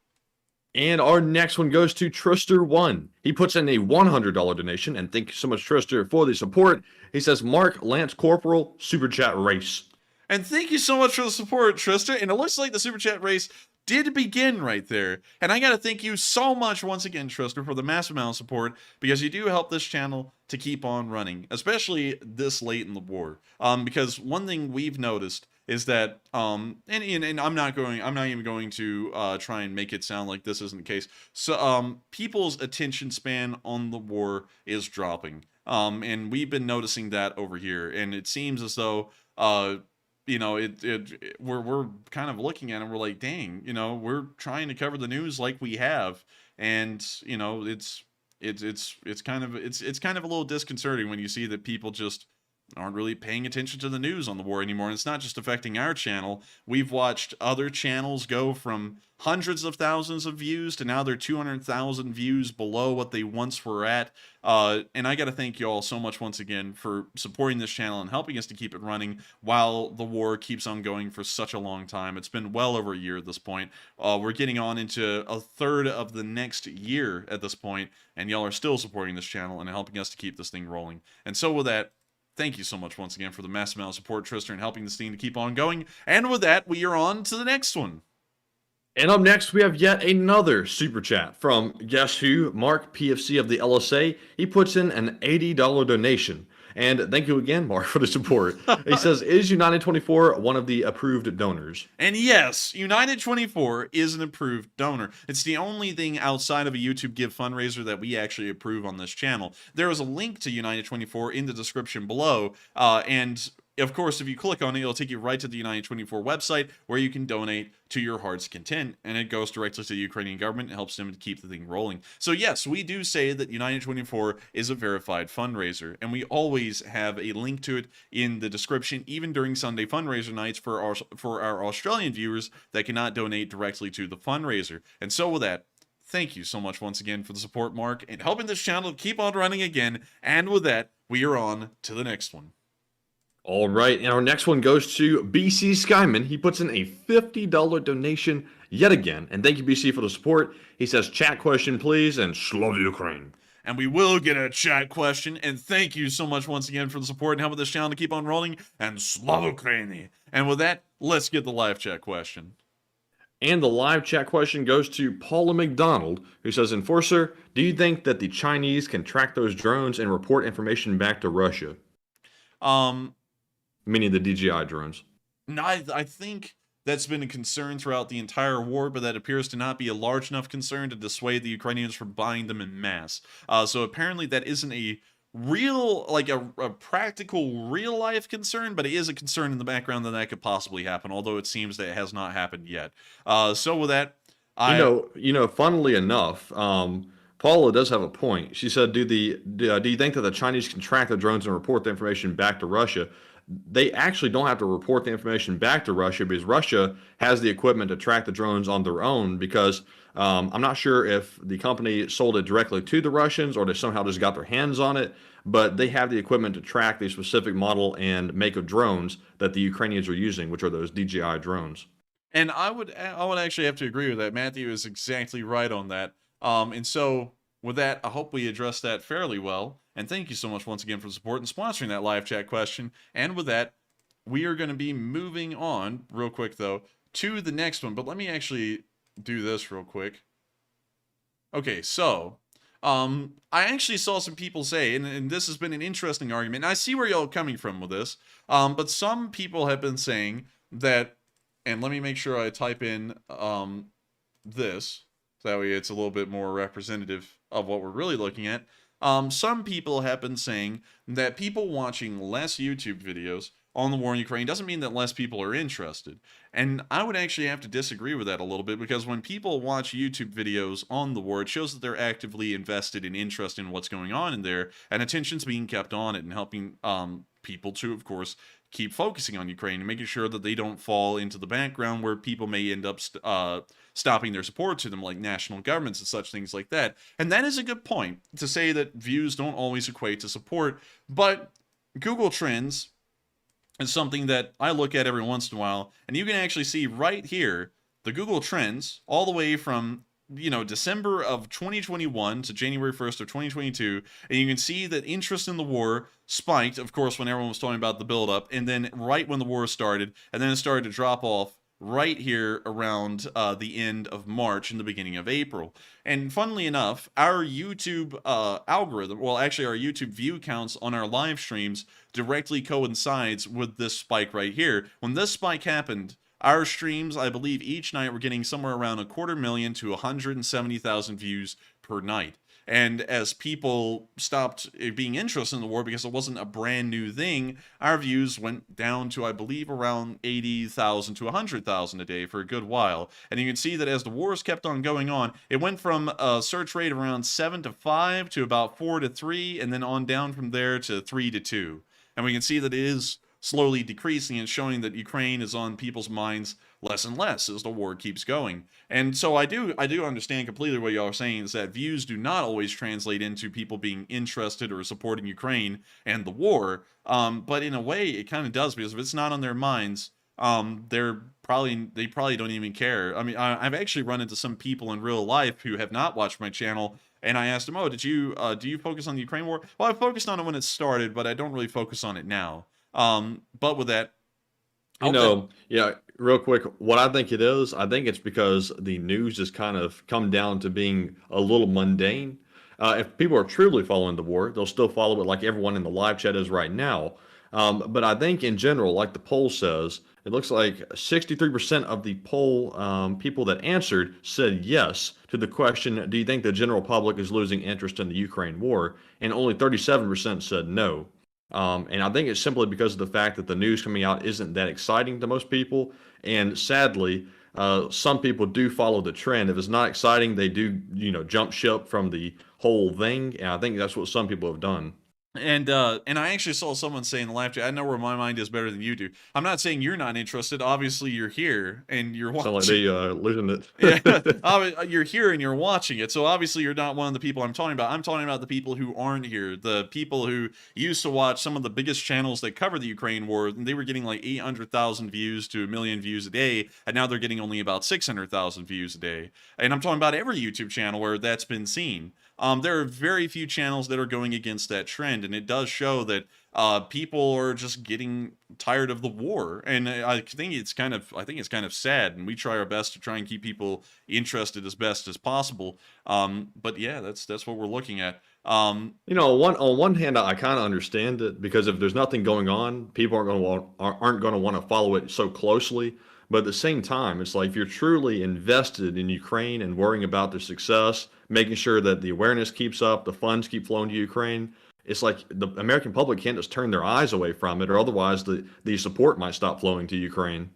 And our next one goes to Trister1. He puts in a $100 donation, and thank you so much, Trister, for the support. He says, Mark Lance Corporal, super chat race. And thank you so much for the support, Trister. And it looks like the super chat race did begin right there. And I gotta thank you so much once again, Trister, for the massive amount of support, because you do help this channel to keep on running, especially this late in the war. Because one thing we've noticed is that and I'm not even going to try and make it sound like this isn't the case. So people's attention span on the war is dropping. And we've been noticing that over here, and it seems as though you know, we're kind of looking at it and we're like, dang, you know, we're trying to cover the news like we have, and you know, it's kind of a little disconcerting when you see that people just aren't really paying attention to the news on the war anymore. And it's not just affecting our channel. We've watched other channels go from hundreds of thousands of views to now they're 200,000 views below what they once were at. And I got to thank you all so much once again for supporting this channel and helping us to keep it running while the war keeps on going for such a long time. It's been well over a year at this point. We're getting on into a third of the next year at this point, and y'all are still supporting this channel and helping us to keep this thing rolling. And so with that, thank you so much once again for the massive amount of support, Trister, and helping this thing to keep on going. And with that, we are on to the next one. And up next, we have yet another super chat from guess who, Mark, PFC of the LSA. He puts in an $80 donation. And thank you again, Mark, for the support. He says, is United24 one of the approved donors? And yes, United24 is an approved donor. It's the only thing outside of a YouTube Give fundraiser that we actually approve on this channel. There is a link to United24 in the description below, and of course, if you click on it, it'll take you right to the United24 website where you can donate to your heart's content, and it goes directly to the Ukrainian government and helps them to keep the thing rolling. So yes, we do say that United24 is a verified fundraiser, and we always have a link to it in the description, even during Sunday fundraiser nights for our Australian viewers that cannot donate directly to the fundraiser. And so with that, thank you so much once again for the support, Mark, and helping this channel keep on running again. And with that, we are on to the next one. All right, and our next one goes to BC Skyman. He puts in a $50 donation yet again. And thank you, BC, for the support. He says, chat question, please, and Slava Ukraine. And we will get a chat question. And thank you so much once again for the support and helping this channel to keep on rolling. And Slava Ukraine. And with that, let's get the live chat question. And the live chat question goes to Paula McDonald, who says, Enforcer, do you think that the Chinese can track those drones and report information back to Russia? Meaning the DJI drones. No, I think that's been a concern throughout the entire war, but that appears to not be a large enough concern to dissuade the Ukrainians from buying them en masse. So apparently that isn't a real, like a practical, real-life concern, but it is a concern in the background that could possibly happen, although it seems that it has not happened yet. So with that, You know, funnily enough, Paula does have a point. She said, do you think that the Chinese can track the drones and report the information back to Russia? They actually don't have to report the information back to Russia because Russia has the equipment to track the drones on their own, because I'm not sure if the company sold it directly to the Russians or they somehow just got their hands on it, but they have the equipment to track the specific model and make of drones that the Ukrainians are using, which are those DJI drones. And I would actually have to agree with that. Matthew is exactly right on that. And so with that, I hope we addressed that fairly well. And thank you so much once again for the support and sponsoring that live chat question. And with that, we are going to be moving on real quick though to the next one. But let me actually do this real quick. Okay, so I actually saw some people say, and this has been an interesting argument, and I see where y'all are coming from with this, but some people have been saying that, and let me make sure I type in this, so that way it's a little bit more representative of what we're really looking at. Some people have been saying that people watching less YouTube videos on the war in Ukraine doesn't mean that less people are interested. And I would actually have to disagree with that a little bit, because when people watch YouTube videos on the war, it shows that they're actively invested in interest in what's going on in there, and attention's being kept on it, and helping people to, of course, keep focusing on Ukraine and making sure that they don't fall into the background where people may end up stopping their support to them, like national governments and such things like that. And that is a good point, to say that views don't always equate to support, but Google Trends is something that I look at every once in a while, and you can actually see right here the Google Trends all the way from, you know, December of 2021 to January 1st of 2022, and you can see that interest in the war spiked, of course, when everyone was talking about the buildup, and then right when the war started, and then it started to drop off right here around the end of March and the beginning of April. And funnily enough, our YouTube algorithm, well, actually our YouTube view counts on our live streams directly coincides with this spike right here. When this spike happened, our streams, I believe, each night were getting somewhere around 250,000 to 170,000 views per night. And as people stopped being interested in the war because it wasn't a brand new thing, our views went down to, I believe, around 80,000 to 100,000 a day for a good while. And you can see that as the wars kept on going on, it went from a search rate of around 7 to 5 to about 4 to 3, and then on down from there to 3 to 2. And we can see that it is slowly decreasing and showing that Ukraine is on people's minds less and less as the war keeps going. And so I do understand completely what y'all are saying, is that views do not always translate into people being interested or supporting Ukraine and the war. But in a way, it kind of does, because if it's not on their minds, they probably don't even care. I mean, I've actually run into some people in real life who have not watched my channel, and I asked them, "Oh, do you focus on the Ukraine war?" Well, I focused on it when it started, but I don't really focus on it now. But with that, yeah, real quick, what I think it is, I think it's because the news has kind of come down to being a little mundane. If people are truly following the war, they'll still follow it like everyone in the live chat is right now. But I think in general, like the poll says, it looks like 63% of the poll people that answered said yes to the question, do you think the general public is losing interest in the Ukraine war? And only 37% said no. And I think it's simply because of the fact that the news coming out isn't that exciting to most people. And sadly, some people do follow the trend. If it's not exciting, they do, jump ship from the whole thing. And I think that's what some people have done. And I actually saw someone say in the live chat, I know where my mind is better than you do. I'm not saying you're not interested. Obviously, you're here and you're watching. Sound like they losing it. Yeah, you're here and you're watching it. So obviously, you're not one of the people I'm talking about. I'm talking about the people who aren't here. The people who used to watch some of the biggest channels that cover the Ukraine war. And they were getting like 800,000 views to 1 million views a day. And now they're getting only about 600,000 views a day. And I'm talking about every YouTube channel where that's been seen. There are very few channels that are going against that trend, and it does show that people are just getting tired of the war, and I think it's kind of sad, and we try our best to try and keep people interested as best as possible. But yeah, that's what we're looking at. On one hand, I kind of understand it, because if there's nothing going on, people aren't going to want to follow it so closely. But at the same time, it's like if you're truly invested in Ukraine and worrying about their success, making sure that the awareness keeps up, the funds keep flowing to Ukraine, it's like the American public can't just turn their eyes away from it, or otherwise the support might stop flowing to Ukraine.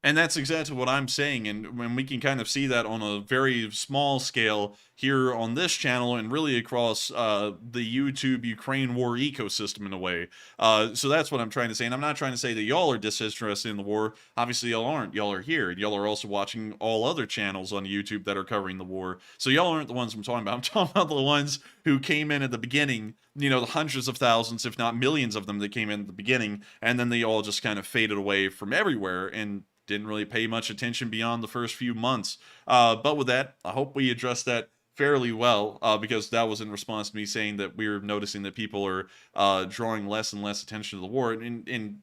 And that's exactly what I'm saying, and when we can kind of see that on a very small scale here on this channel and really across the YouTube Ukraine war ecosystem in a way. So that's what I'm trying to say, and I'm not trying to say that y'all are disinterested in the war. Obviously y'all aren't. Y'all are here, and y'all are also watching all other channels on YouTube that are covering the war. So y'all aren't the ones I'm talking about. I'm talking about the ones who came in at the beginning, the hundreds of thousands, if not millions of them that came in at the beginning, and then they all just kind of faded away from everywhere. And didn't really pay much attention beyond the first few months. But with that, I hope we addressed that fairly well, because that was in response to me saying that we were noticing that people are drawing less and less attention to the war, and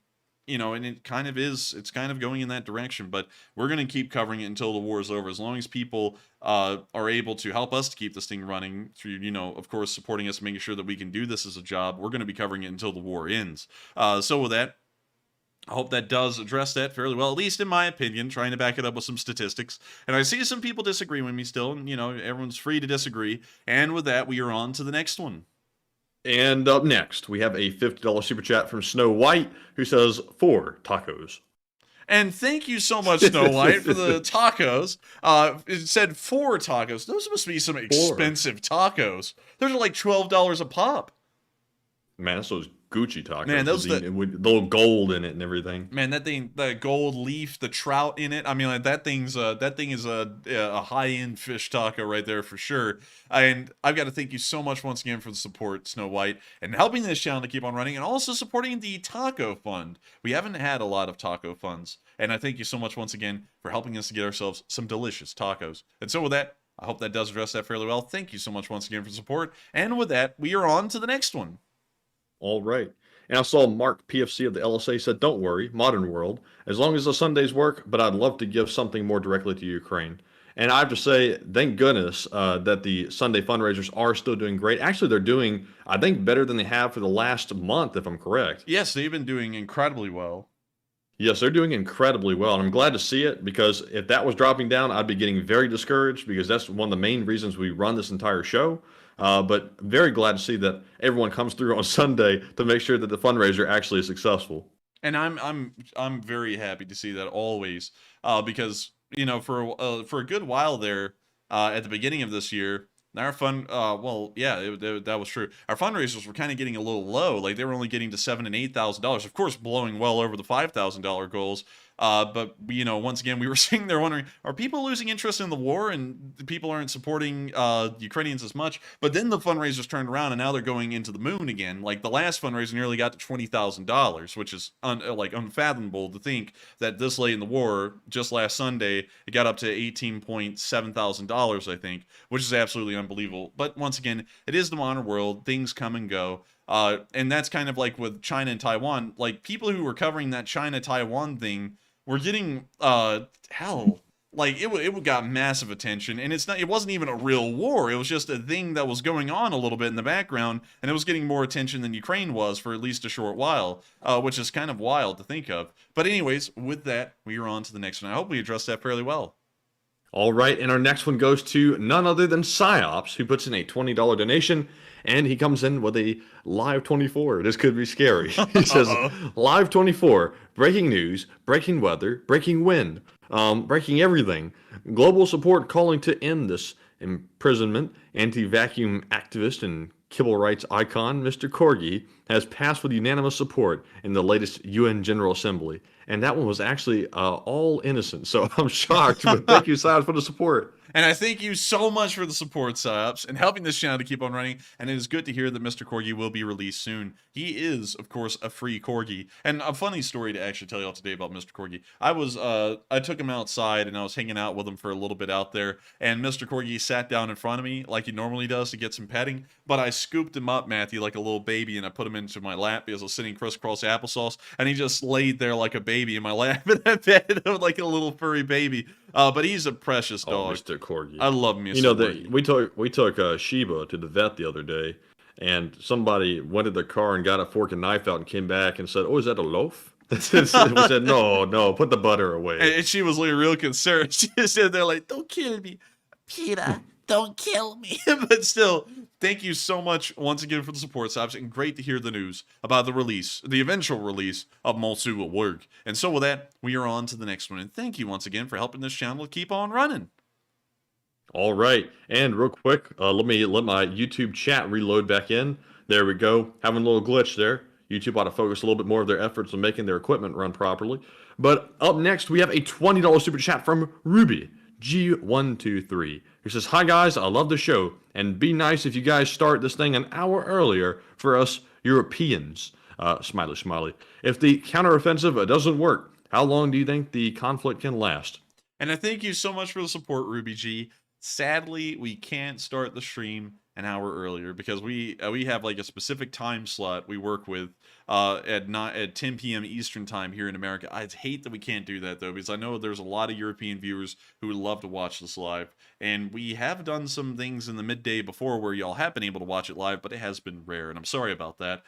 you know, and it kind of is, it's kind of going in that direction, but we're going to keep covering it until the war is over. As long as people are able to help us to keep this thing running through, you know, of course, supporting us, making sure that we can do this as a job, we're going to be covering it until the war ends. So with that, I hope that does address that fairly well, at least in my opinion, trying to back it up with some statistics. And I see some people disagree with me still, and, you know, everyone's free to disagree. And with that, we are on to the next one. And up next, we have a $50 super chat from Snow White, who says, 4 tacos. And thank you so much, Snow White, for the tacos. It said 4 tacos. Those must be some expensive tacos. Those are like $12 a pop. Man, that's those Gucci tacos. Man, those with the little gold in it and everything. Man, that thing, the gold leaf, the trout in it. I mean, like, that thing is a high-end fish taco right there for sure. And I've got to thank you so much once again for the support, Snow White, and helping this channel to keep on running, and also supporting the taco fund. We haven't had a lot of taco funds, and I thank you so much once again for helping us to get ourselves some delicious tacos. And so with that, I hope that does address that fairly well. Thank you so much once again for the support. And with that, we are on to the next one. All right. And I saw Mark PFC of the LSA said, don't worry, modern world, as long as the Sundays work, but I'd love to give something more directly to Ukraine. And I have to say, thank goodness that the Sunday fundraisers are still doing great. Actually, they're doing, I think, better than they have for the last month, if I'm correct. Yes, they've been doing incredibly well. Yes, they're doing incredibly well. And I'm glad to see it, because if that was dropping down, I'd be getting very discouraged, because that's one of the main reasons we run this entire show. But very glad to see that everyone comes through on Sunday to make sure that the fundraiser actually is successful. And I'm very happy to see that always, because, you know, for a good while there, at the beginning of this year, our that was true. Our fundraisers were kind of getting a little low. Like, they were only getting to $7,000 and $8,000, of course, blowing well over the $5,000 goals. But, you know, once again, we were sitting there wondering, are people losing interest in the war and people aren't supporting Ukrainians as much? But then the fundraisers turned around and now they're going into the moon again. Like, the last fundraiser nearly got to $20,000, which is unfathomable to think that this late in the war, just last Sunday, it got up to $18,700, I think, which is absolutely unbelievable. But once again, it is the modern world. Things come and go. And that's kind of like with China and Taiwan. Like, people who were covering that China-Taiwan thing were getting, like, it got massive attention, and it wasn't even a real war. It was just a thing that was going on a little bit in the background, and it was getting more attention than Ukraine was for at least a short while, which is kind of wild to think of. But anyways, with that, we are on to the next one. I hope we addressed that fairly well. All right, and our next one goes to none other than Psyops, who puts in a $20 donation, and he comes in with a live 24. This could be scary. He says, live 24, breaking news, breaking weather, breaking wind, breaking everything. Global support calling to end this imprisonment. Anti-vacuum activist and kibble rights icon, Mr. Corgi, has passed with unanimous support in the latest UN General Assembly. And that one was actually all innocent. So I'm shocked, but thank you, Psyops, for the support. And I thank you so much for the support, Psyops, and helping this channel to keep on running. And it is good to hear that Mr. Corgi will be released soon. He is, of course, a free Corgi. And a funny story to actually tell you all today about Mr. Corgi. I took him outside, and I was hanging out with him for a little bit out there. And Mr. Corgi sat down in front of me like he normally does to get some petting. But I scooped him up, Matthew, like a little baby, and I put him into my lap because I was sitting crisscross applesauce. And he just laid there like a baby in my lap, and I petted him like a little furry baby. But he's a precious dog. Oh, Mr. Corgi. I love me. You know, we took Sheba to the vet the other day, and somebody went to their car and got a fork and knife out and came back and said, "Oh, is that a loaf?" We said, "No, put the butter away." And she was like real concerned. She just said, "They're like, don't kill me, Peter. Don't kill me." But still, thank you so much once again for the support, Sabs, and great to hear the news about the eventual release of Mosul at work. And so with that, we are on to the next one. And thank you once again for helping this channel to keep on running. All right, and real quick, let my YouTube chat reload back in. There we go. Having a little glitch there. YouTube ought to focus a little bit more of their efforts on making their equipment run properly. But up next, we have a $20 super chat from Ruby G123, who says, "Hi guys, I love the show, and be nice if you guys start this thing an hour earlier for us Europeans." Smiley, smiley. If the counteroffensive doesn't work, How long do you think the conflict can last? And I thank you so much for the support, Ruby G. Sadly, we can't start the stream an hour earlier because we have like a specific time slot we work with at 10 p.m. Eastern time here in America. I hate that we can't do that though, because I know there's a lot of European viewers who would love to watch this live, and we have done some things in the midday before where y'all have been able to watch it live, but it has been rare, and I'm sorry about that.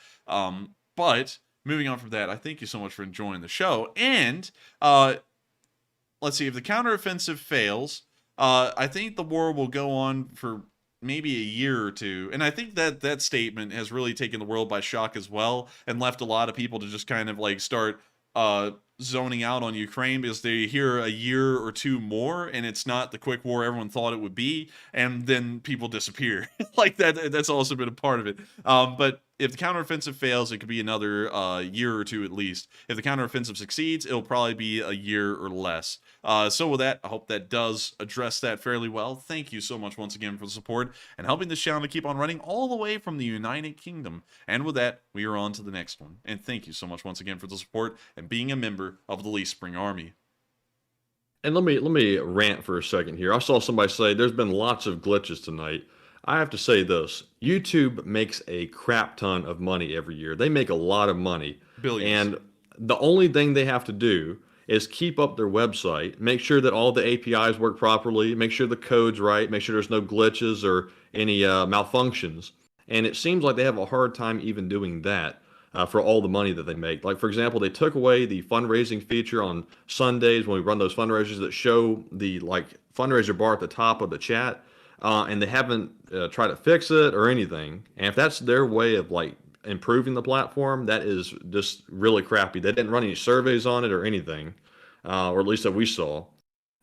But moving on from that, I thank you so much for enjoying the show, and let's see, if the counteroffensive fails, I think the war will go on for maybe a year or two. And I think that that statement has really taken the world by shock as well, and left a lot of people to just kind of like start zoning out on Ukraine because they hear a year or two more and it's not the quick war everyone thought it would be, and then people disappear. Like that's also been a part of it. But if the counteroffensive fails, it could be another year or two at least. If the counteroffensive succeeds, it'll probably be a year or less. So with that, I hope that does address that fairly well. Thank you so much once again for the support and helping this channel to keep on running all the way from the United Kingdom. And with that, we are on to the next one. And thank you so much once again for the support and being a member of the Lee Spring Army. And let me rant for a second here. I saw somebody say there's been lots of glitches tonight. I have to say this. YouTube makes a crap ton of money every year. They make a lot of money. Billions. And the only thing they have to do is keep up their website, make sure that all the APIs work properly, make sure the code's right, make sure there's no glitches or any malfunctions. And it seems like they have a hard time even doing that for all the money that they make. Like, for example, they took away the fundraising feature on Sundays when we run those fundraisers that show the fundraiser bar at the top of the chat. And they haven't tried to fix it or anything. And if that's their way of improving the platform, that is just really crappy. They didn't run any surveys on it or anything, or at least that we saw.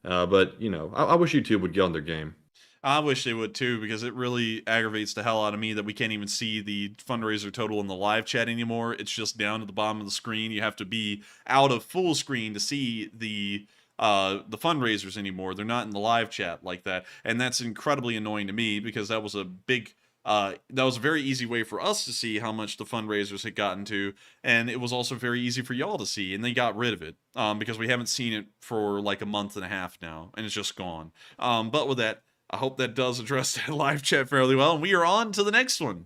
But you know, I wish YouTube would get on their game. I wish they would too, because it really aggravates the hell out of me that we can't even see the fundraiser total in the live chat anymore. It's just down at the bottom of the screen. You have to be out of full screen to see the fundraisers anymore. They're not in the live chat like that, and that's incredibly annoying to me because that was a big that was a very easy way for us to see how much the fundraisers had gotten to, and it was also very easy for y'all to see, and they got rid of it because we haven't seen it for like a month and a half now, and it's just gone. But with that, I hope that does address that live chat fairly well, and we are on to the next one.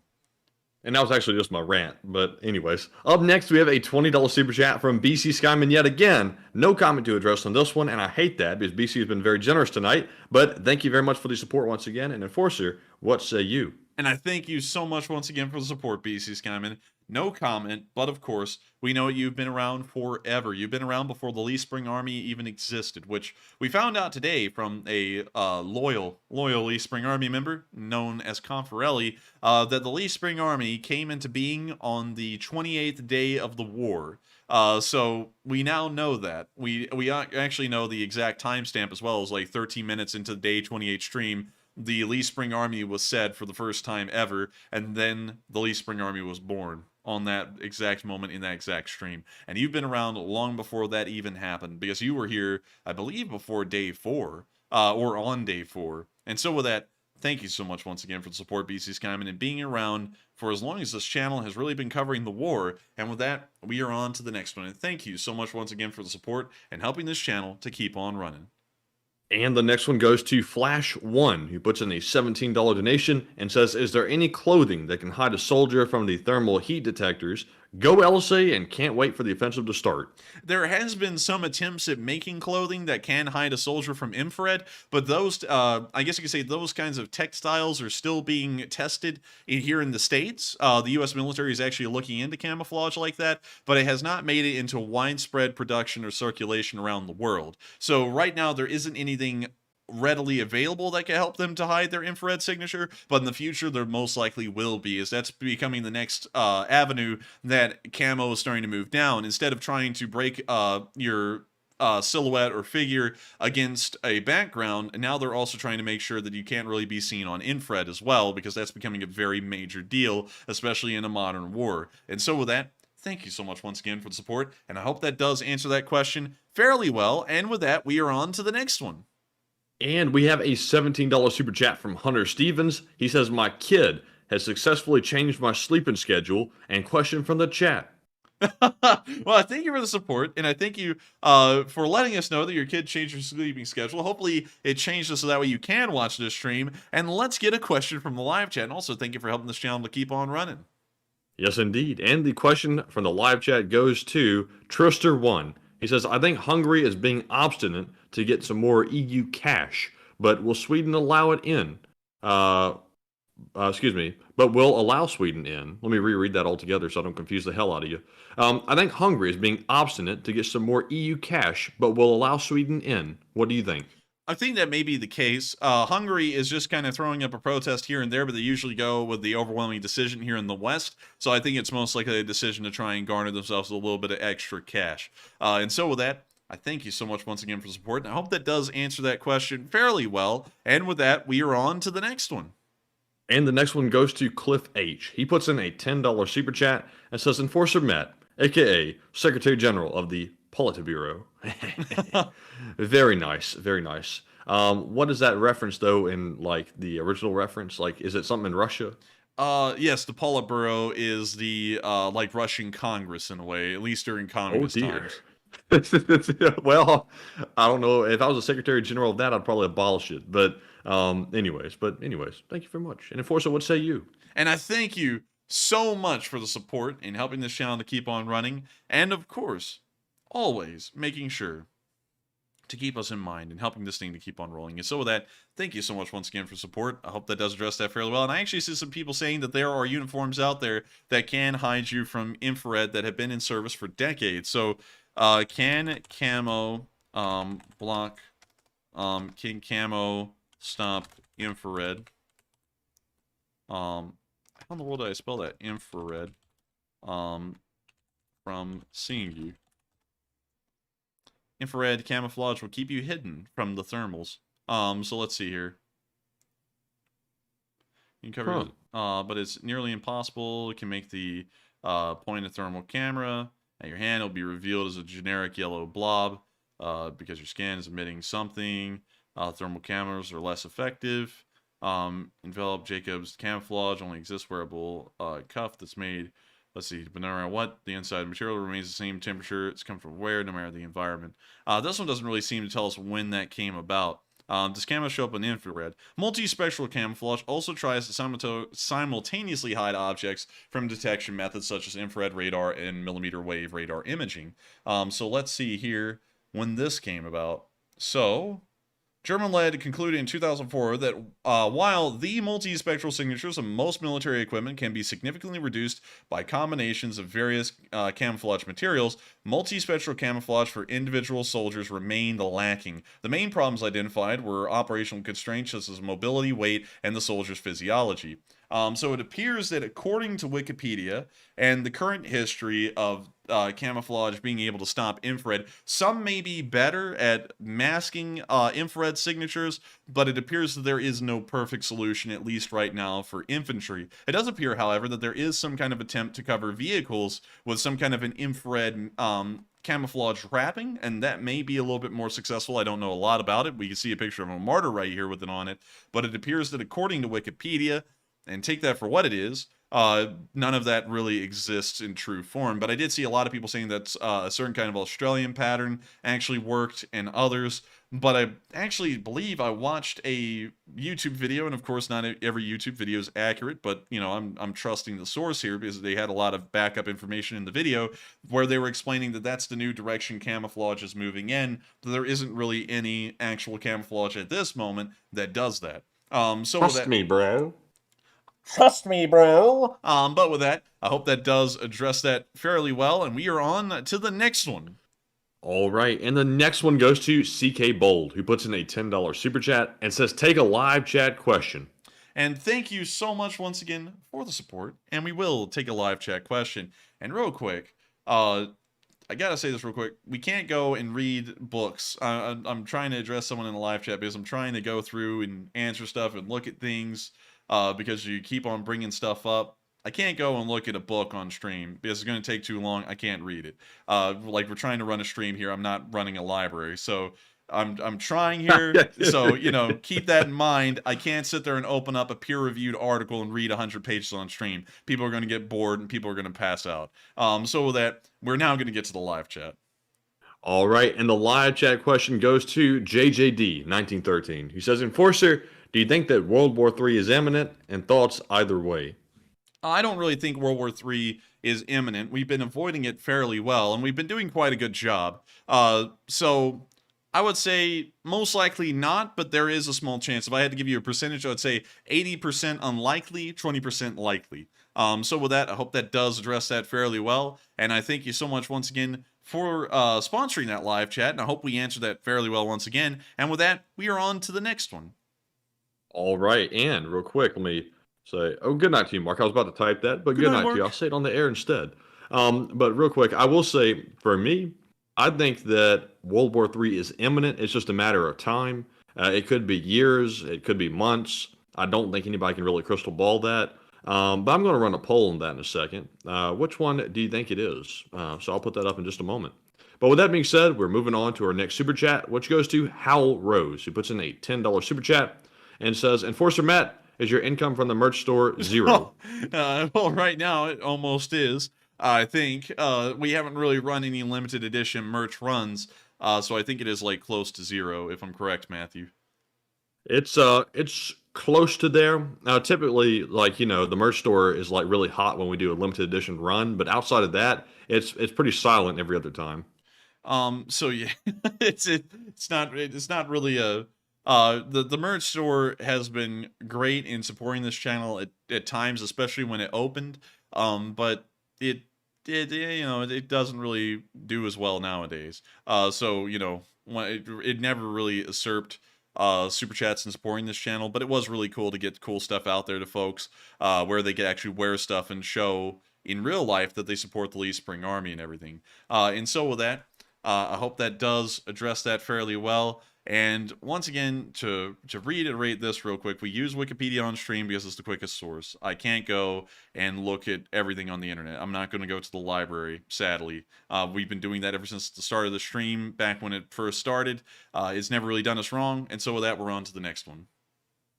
And that was actually just my rant. But anyways, up next we have a $20 super chat from BC Skyman yet again. No comment to address on this one, and I hate that because BC has been very generous tonight. But thank you very much for the support once again. And Enforcer, what say you? And I thank you so much once again for the support, BC Skyman. No comment, but of course, we know you've been around forever. You've been around before the Lee Spring Army even existed, which we found out today from a loyal Lee Spring Army member known as Confarelli, that the Lee Spring Army came into being on the 28th day of the war. So we now know that. We actually know the exact timestamp as well, as like 13 minutes into the day 28 stream. The Lee Spring Army was said for the first time ever, and then the Lee Spring Army was born on that exact moment in that exact stream. And you've been around long before that even happened, because you were here, I believe, before day 4, or on day 4. And so with that, thank you so much once again for the support, BC Skyman, and being around for as long as this channel has really been covering the war. And with that, we are on to the next one. And thank you so much once again for the support and helping this channel to keep on running. And the next one goes to Flash1, who puts in a $17 donation and says, is there any clothing that can hide a soldier from the thermal heat detectors? Go LSA and can't wait for the offensive to start. There has been some attempts at making clothing that can hide a soldier from infrared, but those, I guess you could say those kinds of textiles are still being tested here in the States. The U.S. military is actually looking into camouflage like that, but it has not made it into widespread production or circulation around the world. So right now there isn't anything readily available that can help them to hide their infrared signature, but in the future there most likely will be, as that's becoming the next avenue that camo is starting to move down. Instead of trying to break your silhouette or figure against a background, now they're also trying to make sure that you can't really be seen on infrared as well, because that's becoming a very major deal, especially in a modern war. And so with that, thank you so much once again for the support, and I hope that does answer that question fairly well. And with that, we are on to the next one. And we have a $17 super chat from Hunter Stevens. He says, my kid has successfully changed my sleeping schedule, and question from the chat. Well, thank you for the support, and I thank you for letting us know that your kid changed your sleeping schedule. Hopefully, it changed it so that way you can watch this stream. And let's get a question from the live chat. And also, thank you for helping this channel to keep on running. Yes, indeed. And the question from the live chat goes to Trister1. He says, I think Hungary is being obstinate to get some more EU cash, but will Sweden allow it in? But will allow Sweden in. Let me reread that all together so I don't confuse the hell out of you. I think Hungary is being obstinate to get some more EU cash, but will allow Sweden in. What do you think? I think that may be the case. Hungary is just kind of throwing up a protest here and there, but they usually go with the overwhelming decision here in the West. So I think it's most likely a decision to try and garner themselves a little bit of extra cash. And so with that, I thank you so much once again for support. And I hope that does answer that question fairly well. And with that, we are on to the next one. And the next one goes to Cliff H. He puts in a $10 super chat and says, Enforcer Matt, a.k.a. Secretary General of the Politburo. Very nice, very nice. What is that reference, though, in, like, the original reference? Like, is it something in Russia? Yes, the Politburo is the, like, Russian Congress in a way, at least during communist times. Well, I don't know. If I was a Secretary General of that, I'd probably abolish it. But anyways, thank you very much. And Enforcer, what say you? And I thank you so much for the support in helping this channel to keep on running. And of course, always making sure to keep us in mind and helping this thing to keep on rolling. And so with that, thank you so much once again for support. I hope that does address that fairly well. And I actually see some people saying that there are uniforms out there that can hide you from infrared that have been in service for decades. So can camo block can camo stop infrared? How in the world do I spell that? Infrared from seeing you. Infrared camouflage will keep you hidden from the thermals. So let's see here. You can cover but it's nearly impossible. You can make the point a thermal camera at your hand. It'll be revealed as a generic yellow blob because your scan is emitting something. Thermal cameras are less effective. Envelop Jacob's camouflage only exists wearable cuff that's made. Let's see, but no matter what, the inside material remains the same temperature. It's come from where, no matter the environment. This one doesn't really seem to tell us when that came about. Does camo show up in infrared? Multispectral camouflage also tries to simultaneously hide objects from detection methods such as infrared radar and millimeter wave radar imaging. So let's see here when this came about. So German-led concluded in 2004 that while the multispectral signatures of most military equipment can be significantly reduced by combinations of various camouflage materials, multispectral camouflage for individual soldiers remained lacking. The main problems identified were operational constraints such as mobility, weight, and the soldier's physiology. So it appears that according to Wikipedia and the current history of camouflage being able to stop infrared, some may be better at masking infrared signatures, but it appears that there is no perfect solution, at least right now, for infantry. It does appear, however, that there is some kind of attempt to cover vehicles with some kind of an infrared camouflage wrapping, and that may be a little bit more successful. I don't know a lot about it. We can see a picture of a martyr right here with it on it, but it appears that according to Wikipedia, and take that for what it is, none of that really exists in true form. But I did see a lot of people saying that a certain kind of Australian pattern actually worked and others. But I actually believe I watched a YouTube video, and of course not every YouTube video is accurate, but you know, I'm trusting the source here because they had a lot of backup information in the video where they were explaining that that's the new direction camouflage is moving in. There isn't really any actual camouflage at this moment that does that. Trust me, bro. Trust me, bro. But with that, I hope that does address that fairly well, and we are on to the next one. All right, and the next one goes to CK Bold, who puts in a $10 super chat and says, take a live chat question. And thank you so much once again for the support, and we will take a live chat question. And real quick, I gotta say this real quick. We can't go and read books. I'm trying to address someone in the live chat because I'm trying to go through and answer stuff and look at things because you keep on bringing stuff up. I can't go and look at a book on stream because it's going to take too long. I can't read it. Like we're trying to run a stream here. I'm not running a library. So I'm trying here, so keep that in mind. I can't sit there and open up a peer-reviewed article and read 100 pages on stream. People are going to get bored and people are going to pass out. So with that, we're now going to get to the live chat. All right, and the live chat question goes to JJD 1913. He says, Enforcer, do you think that World War III is imminent? And thoughts either way. I don't really think World War III is imminent. We've been avoiding it fairly well, and we've been doing quite a good job. So I would say most likely not, but there is a small chance. If I had to give you a percentage, I would say 80% unlikely, 20% likely. So with that, I hope that does address that fairly well. And I thank you so much once again for sponsoring that live chat, and I hope we answered that fairly well once again. And with that, we are on to the next one. All right, and real quick, let me say, good night to you, Mark. I was about to type that, but good night to you. I'll say it on the air instead. But real quick, I will say, for me, I think that World War III is imminent. It's just a matter of time. It could be years. It could be months. I don't think anybody can really crystal ball that. But I'm going to run a poll on that in a second. Which one do you think it is? So I'll put that up in just a moment. But with that being said, we're moving on to our next super chat, which goes to Howell Rose, who puts in a $10 super chat and says, Enforcer Matt, is your income from the merch store zero? Well, right now it almost is. I think we haven't really run any limited edition merch runs, so I think it is like close to zero, if I'm correct, Matthew. It's close to there. Now, typically, like, the merch store is like really hot when we do a limited edition run, but outside of that, it's pretty silent every other time. So yeah, it's not really a the merch store has been great in supporting this channel at times, especially when it opened. But it doesn't really do as well nowadays. So it never really usurped super chats and supporting this channel, but it was really cool to get cool stuff out there to folks, where they could actually wear stuff and show in real life that they support the Lee Spring Army and everything. And so with that, I hope that does address that fairly well. And once again, to reiterate this real quick, we use Wikipedia on stream because it's the quickest source. I can't go and look at everything on the internet. I'm not going to go to the library, sadly. We've been doing that ever since the start of the stream, back when it first started. It's never really done us wrong, and so with that, we're on to the next one.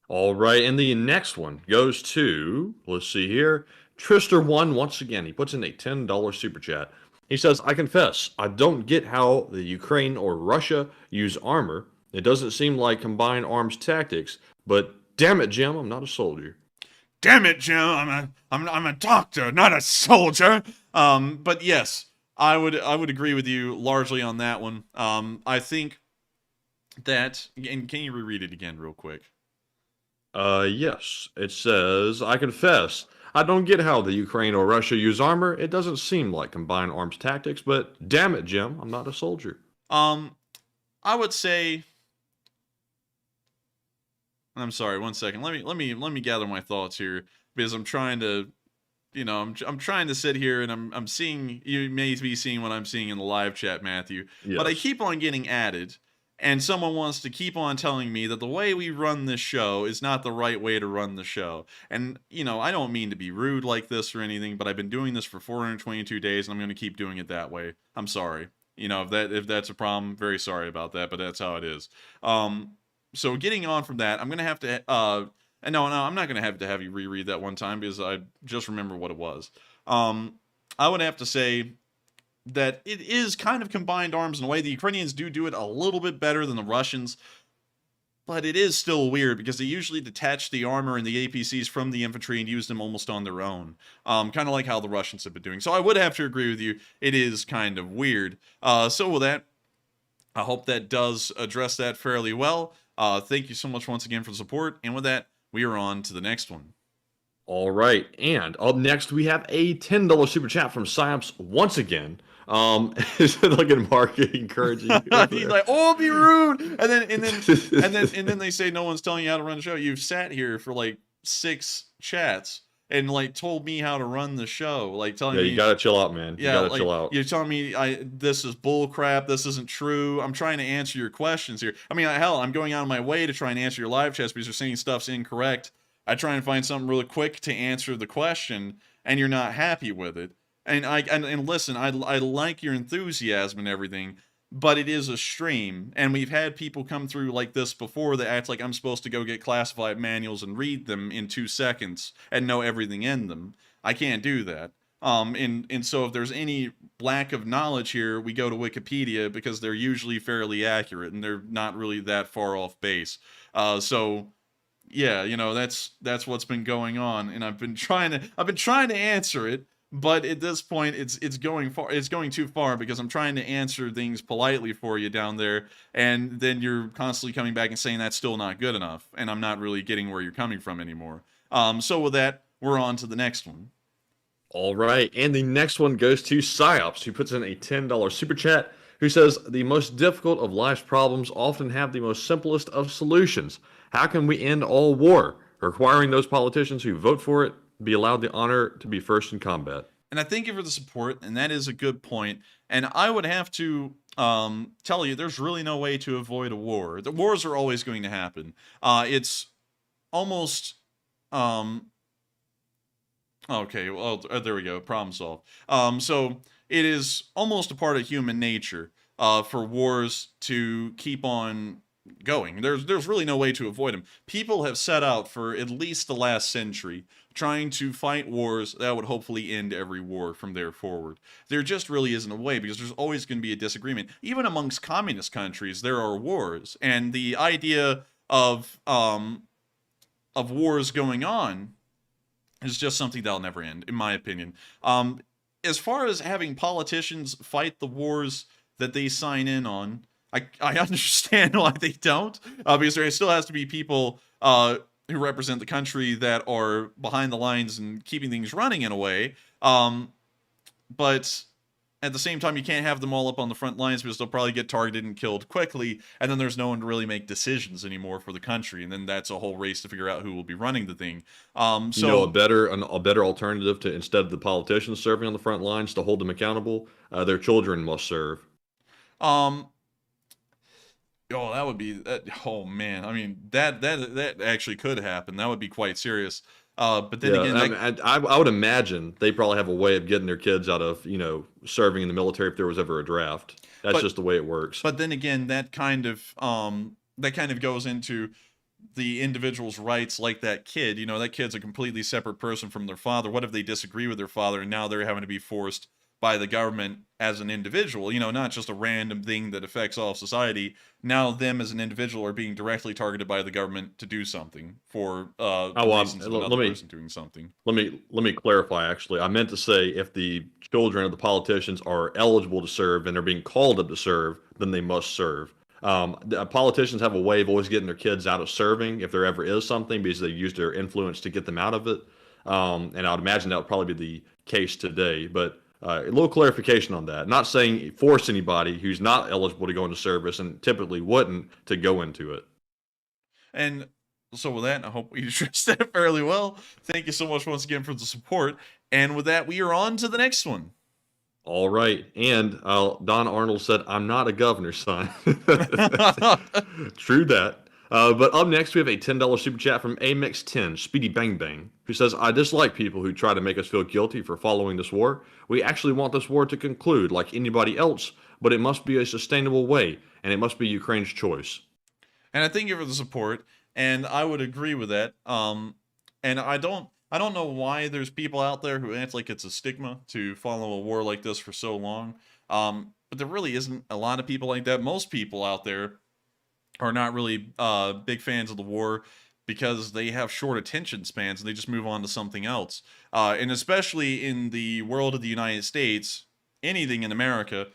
All right, and the next one goes to, let's see here, Trister1 once again. He puts in a $10 super chat. He says, I confess, I don't get how the Ukraine or Russia use armor. It doesn't seem like combined arms tactics, but damn it, Jim, I'm not a soldier. Damn it, Jim, I'm a doctor, not a soldier. But yes, I would agree with you largely on that one. I think that, and can you reread it again real quick? Yes. It says, I confess, I don't get how the Ukraine or Russia use armor. It doesn't seem like combined arms tactics, but damn it, Jim, I'm not a soldier. I would say, I'm sorry, one second. Let me gather my thoughts here, because I'm trying to, I'm trying to sit here and I'm seeing, you may be seeing what I'm seeing in the live chat, Matthew. Yes. But I keep on getting added, and someone wants to keep on telling me that the way we run this show is not the right way to run the show. And, I don't mean to be rude like this or anything, but I've been doing this for 422 days, and I'm going to keep doing it that way. I'm sorry. If that's a problem, very sorry about that, but that's how it is. So getting on from that, I'm going to have to, no, I'm not going to have you reread that one time, because I just remember what it was. I would have to say that it is kind of combined arms in a way. The Ukrainians do it a little bit better than the Russians, but it is still weird because they usually detach the armor and the APCs from the infantry and use them almost on their own. Kind of like how the Russians have been doing. So I would have to agree with you. It is kind of weird. So with that, I hope that does address that fairly well. Thank you so much once again for the support. And with that, we are on to the next one. All right. And up next, we have a $10 super chat from Psyops once again. Look at Mark encouraging you. He's like, "Oh, be rude," and then they say no one's telling you how to run the show. You've sat here for like 6 chats and like told me how to run the show, like telling me, you gotta chill out, man. Yeah, you gotta chill out. You're telling me this is bull crap. This isn't true. I'm trying to answer your questions here. I mean, hell, I'm going out of my way to try and answer your live chats because you're saying stuff's incorrect. I try and find something really quick to answer the question, and you're not happy with it. And listen, I like your enthusiasm and everything, but it is a stream, and we've had people come through like this before that act like I'm supposed to go get classified manuals and read them in 2 seconds and know everything in them. I can't do that. And so if there's any lack of knowledge here, we go to Wikipedia because they're usually fairly accurate and they're not really that far off base. So yeah, you know, that's what's been going on, and I've been trying to answer it, but at this point it's going too far because I'm trying to answer things politely for you down there, and then you're constantly coming back and saying that's still not good enough, and I'm not really getting where you're coming from anymore. So with that, we're on to the next one. All right, and the next one goes to Psyops, who puts in a $10 super chat, who says, the most difficult of life's problems often have the most simplest of solutions. How can we end all war? Requiring those politicians who vote for it be allowed the honor to be first in combat. And I thank you for the support, and that is a good point. And I would have to tell you, there's really no way to avoid a war. The wars are always going to happen. It's almost... Okay, well, there we go. Problem solved. So it is almost a part of human nature for wars to keep on going. There's really no way to avoid them. People have set out for at least the last century trying to fight wars that would hopefully end every war from there forward. There just really isn't a way because there's always going to be a disagreement. Even amongst communist countries, there are wars, and the idea of wars going on is just something that'll never end, in my opinion. As far as having politicians fight the wars that they sign in on, I understand why they don't, because there still has to be people who represent the country that are behind the lines and keeping things running in a way. But at the same time, you can't have them all up on the front lines because they'll probably get targeted and killed quickly, and then there's no one to really make decisions anymore for the country, and then that's a whole race to figure out who will be running the thing. So you know, a better alternative to, instead of the politicians serving on the front lines to hold them accountable, their children must serve. Oh, that would be that. Oh man, I mean that actually could happen. That would be quite serious. But then again, I would imagine they probably have a way of getting their kids out of, you know, serving in the military if there was ever a draft. That's just the way it works. But then again, that kind of goes into the individual's rights, like that kid. You know, that kid's a completely separate person from their father. What if they disagree with their father and now they're having to be forced by the government as an individual, you know, not just a random thing that affects all of society. Now them as an individual are being directly targeted by the government to do something for reasons of another person doing something. Let me clarify, actually. I meant to say if the children of the politicians are eligible to serve and are being called up to serve, then they must serve. The politicians have a way of always getting their kids out of serving if there ever is something, because they use their influence to get them out of it. And I would imagine that would probably be the case today, but a little clarification on that. Not saying force anybody who's not eligible to go into service and typically wouldn't to go into it. And so with that, I hope we addressed that fairly well. Thank you so much once again for the support. And with that, we are on to the next one. All right. And Don Arnold said, I'm not a governor's son. True that. But up next, we have a $10 super chat from Amix10, Speedy Bang Bang, who says, I dislike people who try to make us feel guilty for following this war. We actually want this war to conclude like anybody else, but it must be a sustainable way, and it must be Ukraine's choice. And I thank you for the support, and I would agree with that. And I don't know why there's people out there who act like it's a stigma to follow a war like this for so long. But there really isn't a lot of people like that. Most people out there are not really big fans of the war because they have short attention spans and they just move on to something else. And especially in the world of the United States, anything in America,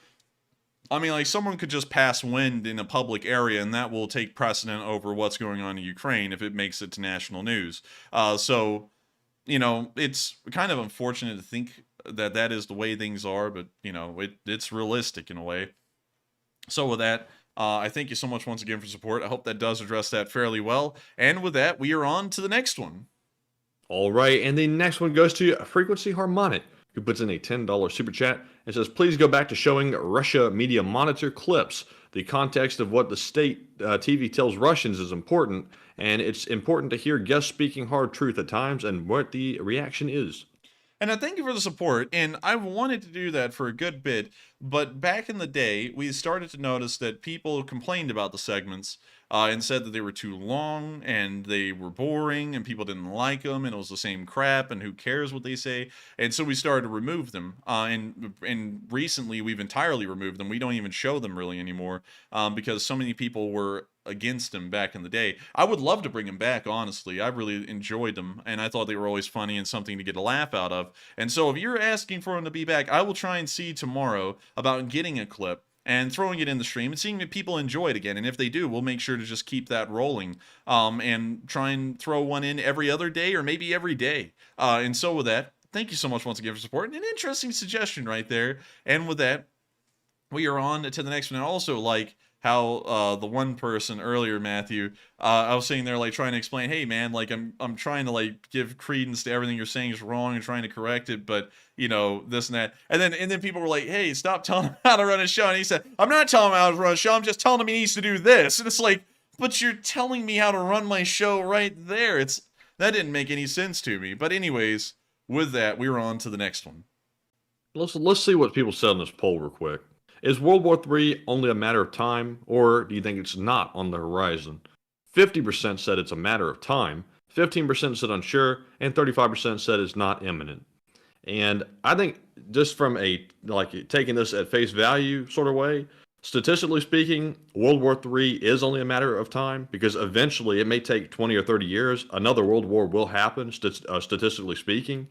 I mean, like, someone could just pass wind in a public area and that will take precedent over what's going on in Ukraine if it makes it to national news. So, you know, it's kind of unfortunate to think that that is the way things are, but, you know, it's realistic in a way. So with that, I thank you so much once again for support. I hope that does address that fairly well. And with that, we are on to the next one. All right, and the next one goes to Frequency Harmonic, who puts in a $10 super chat and says, please go back to showing Russia Media Monitor clips. The context of what the state TV tells Russians is important, and it's important to hear guests speaking hard truth at times and what the reaction is. And I thank you for the support, and I've wanted to do that for a good bit, but back in the day, we started to notice that people complained about the segments, and said that they were too long, and they were boring, and people didn't like them, and it was the same crap, and who cares what they say, and so we started to remove them, and recently we've entirely removed them. We don't even show them really anymore, because so many people were against them back in the day. I would love to bring them back, honestly. I really enjoyed them, and I thought they were always funny and something to get a laugh out of. And so if you're asking for them to be back, I will try and see tomorrow about getting a clip and throwing it in the stream and seeing if people enjoy it again. And if they do, we'll make sure to just keep that rolling, and try and throw one in every other day or maybe every day. And so with that, thank you so much once again for support. An interesting suggestion right there. And with that, we are on to the next one. And also, like how the one person earlier, Matthew, I was sitting there like trying to explain, hey man, like I'm trying to like give credence to everything you're saying is wrong and trying to correct it, but you know, this and that. And then people were like, hey, stop telling him how to run a show. And he said, I'm not telling him how to run a show, I'm just telling him he needs to do this. And it's like, but you're telling me how to run my show right there. That didn't make any sense to me. But anyways, with that, we're on to the next one. Let's see what people said on this poll real quick. Is World War III only a matter of time, or do you think it's not on the horizon? 50% said it's a matter of time, 15% said unsure, and 35% said it's not imminent. And I think just from a, like, taking this at face value sort of way, statistically speaking, World War III is only a matter of time, because eventually it may take 20 or 30 years. Another World War will happen, statistically speaking.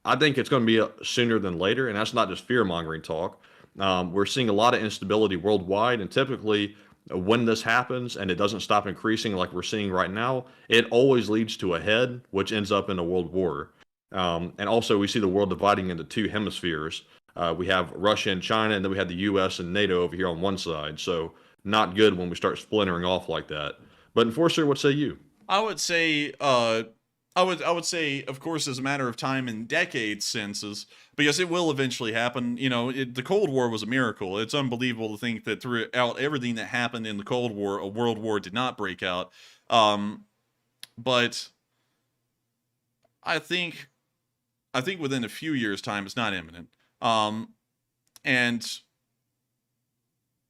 I think it's going to be sooner than later, and that's not just fear-mongering talk. We're seeing a lot of instability worldwide, and typically when this happens and it doesn't stop increasing like we're seeing right now, it always leads to a head, which ends up in a world war. And also we see the world dividing into two hemispheres. We have Russia and China, and then we have the US and NATO over here on one side. So not good when we start splintering off like that. But Enforcer, what say you? I would say, I would say, of course, as a matter of time and decades senses, because it will eventually happen. You know, the Cold War was a miracle. It's unbelievable to think that throughout everything that happened in the Cold War, a world war did not break out. But I think within a few years' time, it's not imminent. And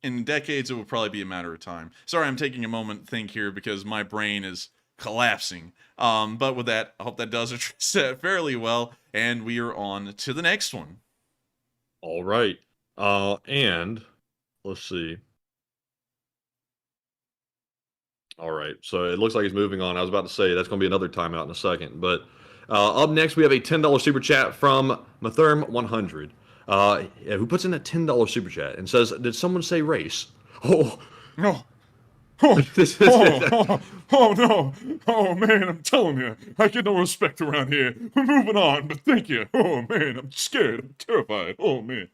in decades, it will probably be a matter of time. Sorry, I'm taking a moment to think here because my brain is collapsing. But with that, I hope that does address that fairly well, and we are on to the next one. All right. And let's see. All right. So it looks like he's moving on. I was about to say that's going to be another timeout in a second. But up next, we have a $10 super chat from Matherm100, who puts in a $10 super chat and says, did someone say race? Oh, no. Oh no! Oh man, I'm telling you, I get no respect around here. We're moving on, but thank you. Oh man, I'm scared. I'm terrified. Oh man.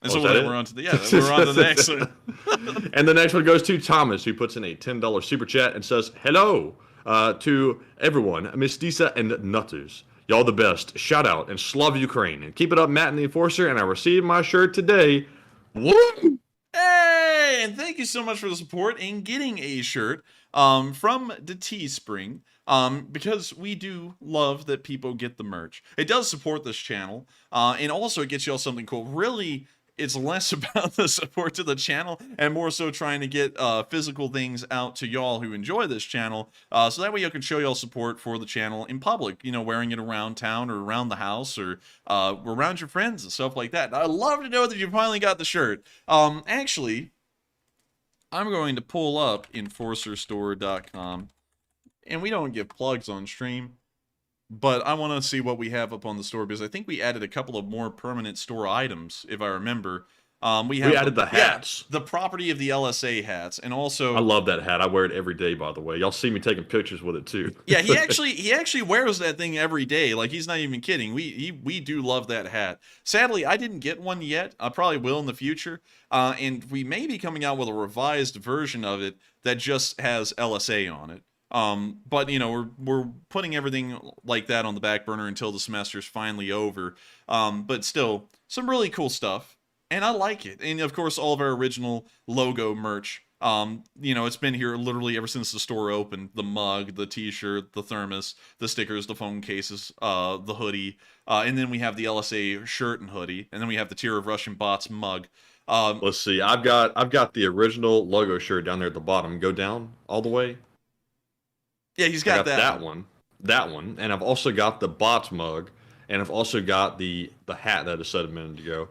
And so we're on to the next one. And the next one goes to Thomas, who puts in a $10 super chat and says, hello to everyone, Miss Disa and Nutters. Y'all the best. Shout out and Slav Ukraine. And keep it up, Matt and the Enforcer. And I received my shirt today. Woo! Hey, and thank you so much for the support in getting a shirt from the Teespring, because we do love that people get the merch. It does support this channel, and also it gets y'all something cool. Really, it's less about the support to the channel and more so trying to get physical things out to y'all who enjoy this channel, so that way you can show y'all support for the channel in public, you know, wearing it around town or around the house or around your friends and stuff like that. I'd love to know that you finally got the shirt. Actually, I'm going to pull up enforcerstore.com, and we don't give plugs on stream, but I want to see what we have up on the store, because I think we added a couple of more permanent store items, if I remember. We added the hats. Yeah, the property of the LSA hats, and also... I love that hat. I wear it every day, by the way. Y'all see me taking pictures with it, too. Yeah, he actually wears that thing every day. Like, he's not even kidding. We do love that hat. Sadly, I didn't get one yet. I probably will in the future. And we may be coming out with a revised version of it that just has LSA on it. But you know, we're putting everything like that on the back burner until the semester's finally over. But still, some really cool stuff, and I like it. And of course, all of our original logo merch You know, it's been here literally ever since the store opened. The mug, the t-shirt, the thermos, the stickers, the phone cases, the hoodie, and then we have the LSA shirt and hoodie, and then we have the Tier of Russian Bots mug. Let's see. I've got the original logo shirt down there at the bottom. Go down all the way. Yeah, he's got that one. That one. And I've also got the Bots mug, and I've also got the hat that I said a minute ago.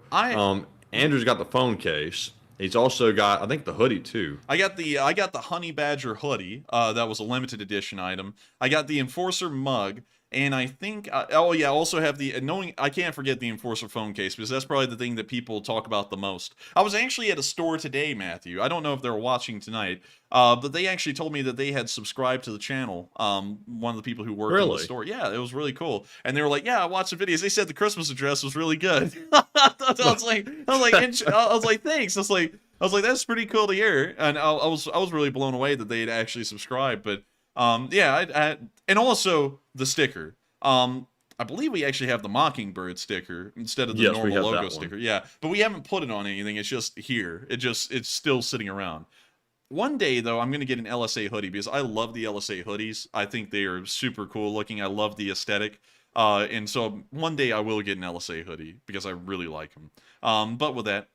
Andrew's got the phone case. He's also got, I think, the hoodie too. I got the Honey Badger hoodie. That was a limited edition item. I got the Enforcer mug, and I think I also have the I can't forget the Enforcer phone case, because that's probably the thing that people talk about the most. I was actually at a store today, Matthew. I don't know if they're watching tonight, but they actually told me that they had subscribed to the channel. One of the people who worked in the store. Yeah, it was really cool. And they were like, "Yeah, I watched the videos. They said the Christmas address was really good." I was like, thanks. I was like, that's pretty cool to hear. And I was really blown away that they had actually subscribed. But yeah, and also the sticker. I believe we actually have the Mockingbird sticker instead of the normal logo sticker. Yeah, but we haven't put it on anything. It's just here. It's still sitting around. One day, though, I'm going to get an LSA hoodie, because I love the LSA hoodies. I think they are super cool looking. I love the aesthetic. And so one day I will get an LSA hoodie, because I really like them. But with that,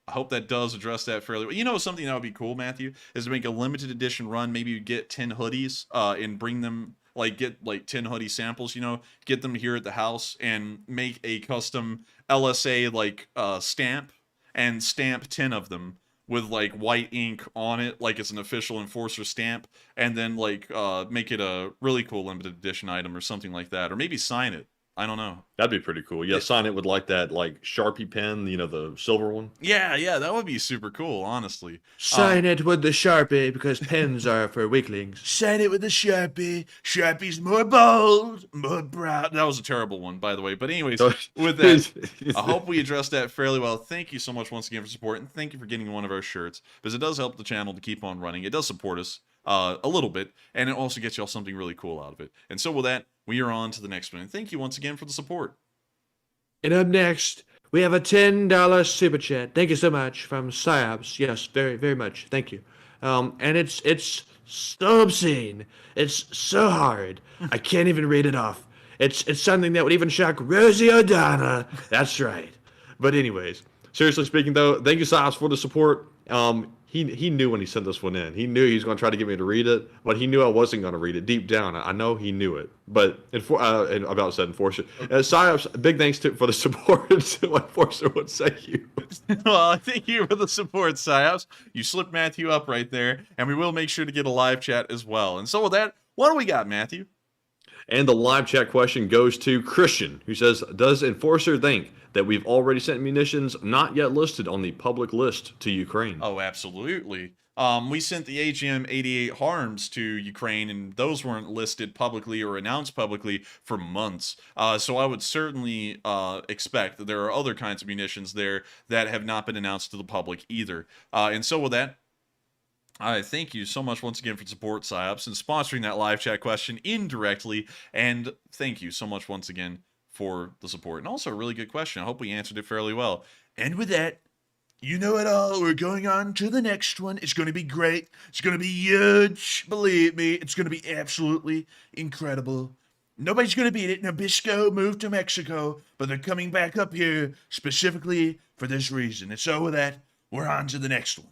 I hope that does address that fairly well. You know, something that would be cool, Matthew, is to make a limited edition run. Maybe you get 10 hoodies and bring them, get 10 hoodie samples, you know, get them here at the house and make a custom LSA stamp, and stamp 10 of them with white ink on it, like it's an official Enforcer stamp, and then make it a really cool limited edition item or something like that, or maybe sign it. I don't know. That'd be pretty cool. Yeah, sign it with that Sharpie pen, you know, the silver one. Yeah, that would be super cool, honestly. Sign it with the Sharpie, because pens are for weaklings. Sign it with the Sharpie. Sharpie's more bold, more proud. That was a terrible one, by the way. But anyways, with that, I hope we addressed that fairly well. Thank you so much once again for support, and thank you for getting one of our shirts, because it does help the channel to keep on running. It does support us a little bit, and it also gets y'all something really cool out of it. And so with that, we are on to the next one. And thank you once again for the support. And up next, we have a $10 super chat. Thank you so much from Psyops. Yes, very, very much. Thank you. And it's so obscene. It's so hard. I can't even read it off. It's something that would even shock Rosie O'Donnell. That's right. But anyways, seriously speaking though, thank you Psyops for the support. He knew when he sent this one in. He knew he was going to try to get me to read it, but he knew I wasn't going to read it. Deep down, I know he knew it. But about said Enforcer, Psyops, big thanks for the support. What Enforcer would say you. Well, thank you for the support, Psyops. You slipped Matthew up right there, and we will make sure to get a live chat as well. And so with that, what do we got, Matthew? And the live chat question goes to Christian, who says, does Enforcer think that we've already sent munitions not yet listed on the public list to Ukraine? Oh, absolutely. We sent the AGM-88 harms to Ukraine, and those weren't listed publicly or announced publicly for months. So I would certainly expect that there are other kinds of munitions there that have not been announced to the public either. And so with that, I thank you so much once again for support, Psyops, and sponsoring that live chat question indirectly. And thank you so much once again for the support. And also a really good question. I hope we answered it fairly well. And with that, you know it all. We're going on to the next one. It's going to be great. It's going to be huge. Believe me, it's going to be absolutely incredible. Nobody's going to beat it. Nabisco moved to Mexico, but they're coming back up here specifically for this reason. And so with that, we're on to the next one.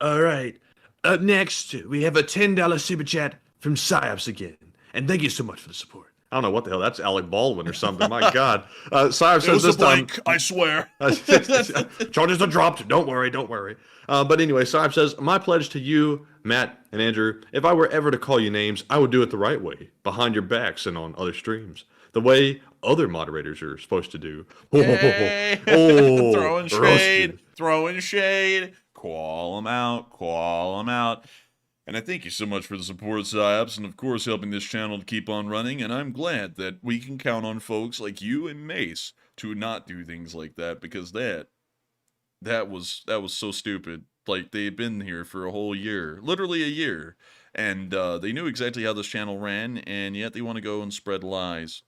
All right. Up next, we have a $10 super chat from Psyops again. And thank you so much for the support. I don't know what the hell. That's Alec Baldwin or something. My God. Psyops says this time. I swear. Charges are dropped. Don't worry. But anyway, Psyops says, my pledge to you, Matt, and Andrew, if I were ever to call you names, I would do it the right way, behind your backs and on other streams. The way other moderators are supposed to do. Hey. Throwing shade. Call them out. And I thank you so much for the support, Psyops, and of course helping this channel to keep on running, and I'm glad that we can count on folks like you and Mace to not do things like that, because that was so stupid. Like, they've been here for a whole year, literally a year, and they knew exactly how this channel ran, and yet they want to go and spread lies.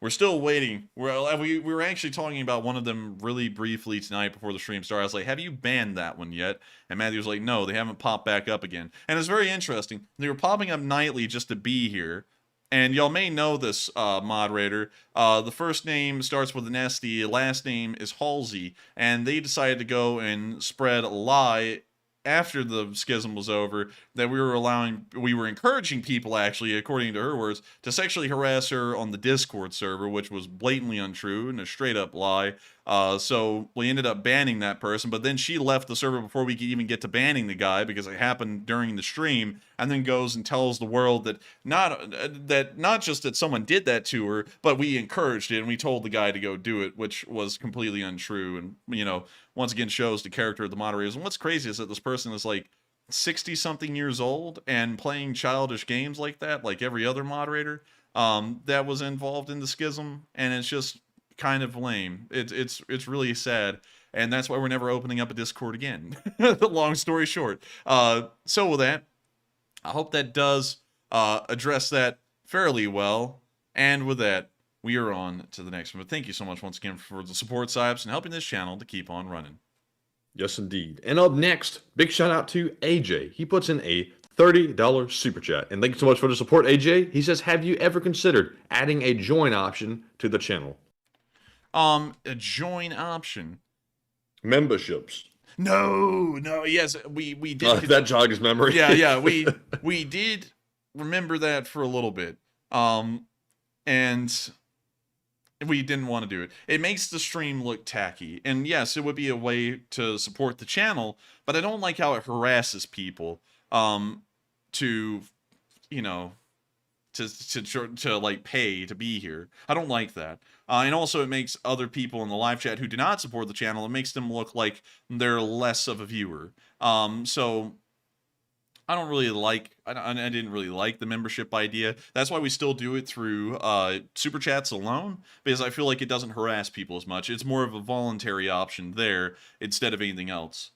we're still waiting. We were actually talking about one of them really briefly tonight before the stream started. I was like, have you banned that one yet? And Matthew was like, no, they haven't popped back up again. And it's very interesting. They were popping up nightly just to be here. And y'all may know this moderator. The first name starts with an S, the last name is Halsey, and they decided to go and spread a lie after the schism was over that we were encouraging people, actually, according to her words, to sexually harass her on the Discord server, which was blatantly untrue and a straight up lie. So we ended up banning that person, but then she left the server before we could even get to banning the guy because it happened during the stream, and then goes and tells the world that not just that someone did that to her, but we encouraged it and we told the guy to go do it, which was completely untrue. And, you know, once again shows the character of the moderators. And what's crazy is that this person is like 60-something years old and playing childish games like that, like every other moderator that was involved in the schism, and it's just kind of lame. It's really sad, and that's why we're never opening up a Discord again. Long story short. So with that, I hope that does address that fairly well. And with that, we are on to the next one. But thank you so much once again for the support, Sipes, and helping this channel to keep on running. Yes, indeed. And up next, big shout out to AJ. He puts in a $30 super chat. And thank you so much for the support, AJ. He says, have you ever considered adding a join option to the channel? A join option. Memberships. No, yes, we did. That jogged his memory. Yeah, we did remember that for a little bit. And we didn't want to do it. It makes the stream look tacky. And yes, it would be a way to support the channel, but I don't like how it harasses people to, you know, to like pay to be here. I don't like that. And also it makes other people in the live chat who do not support the channel, it makes them look like they're less of a viewer. So I don't really like, I didn't really like the membership idea. That's why we still do it through super chats alone, because I feel like it doesn't harass people as much. It's more of a voluntary option there instead of anything else.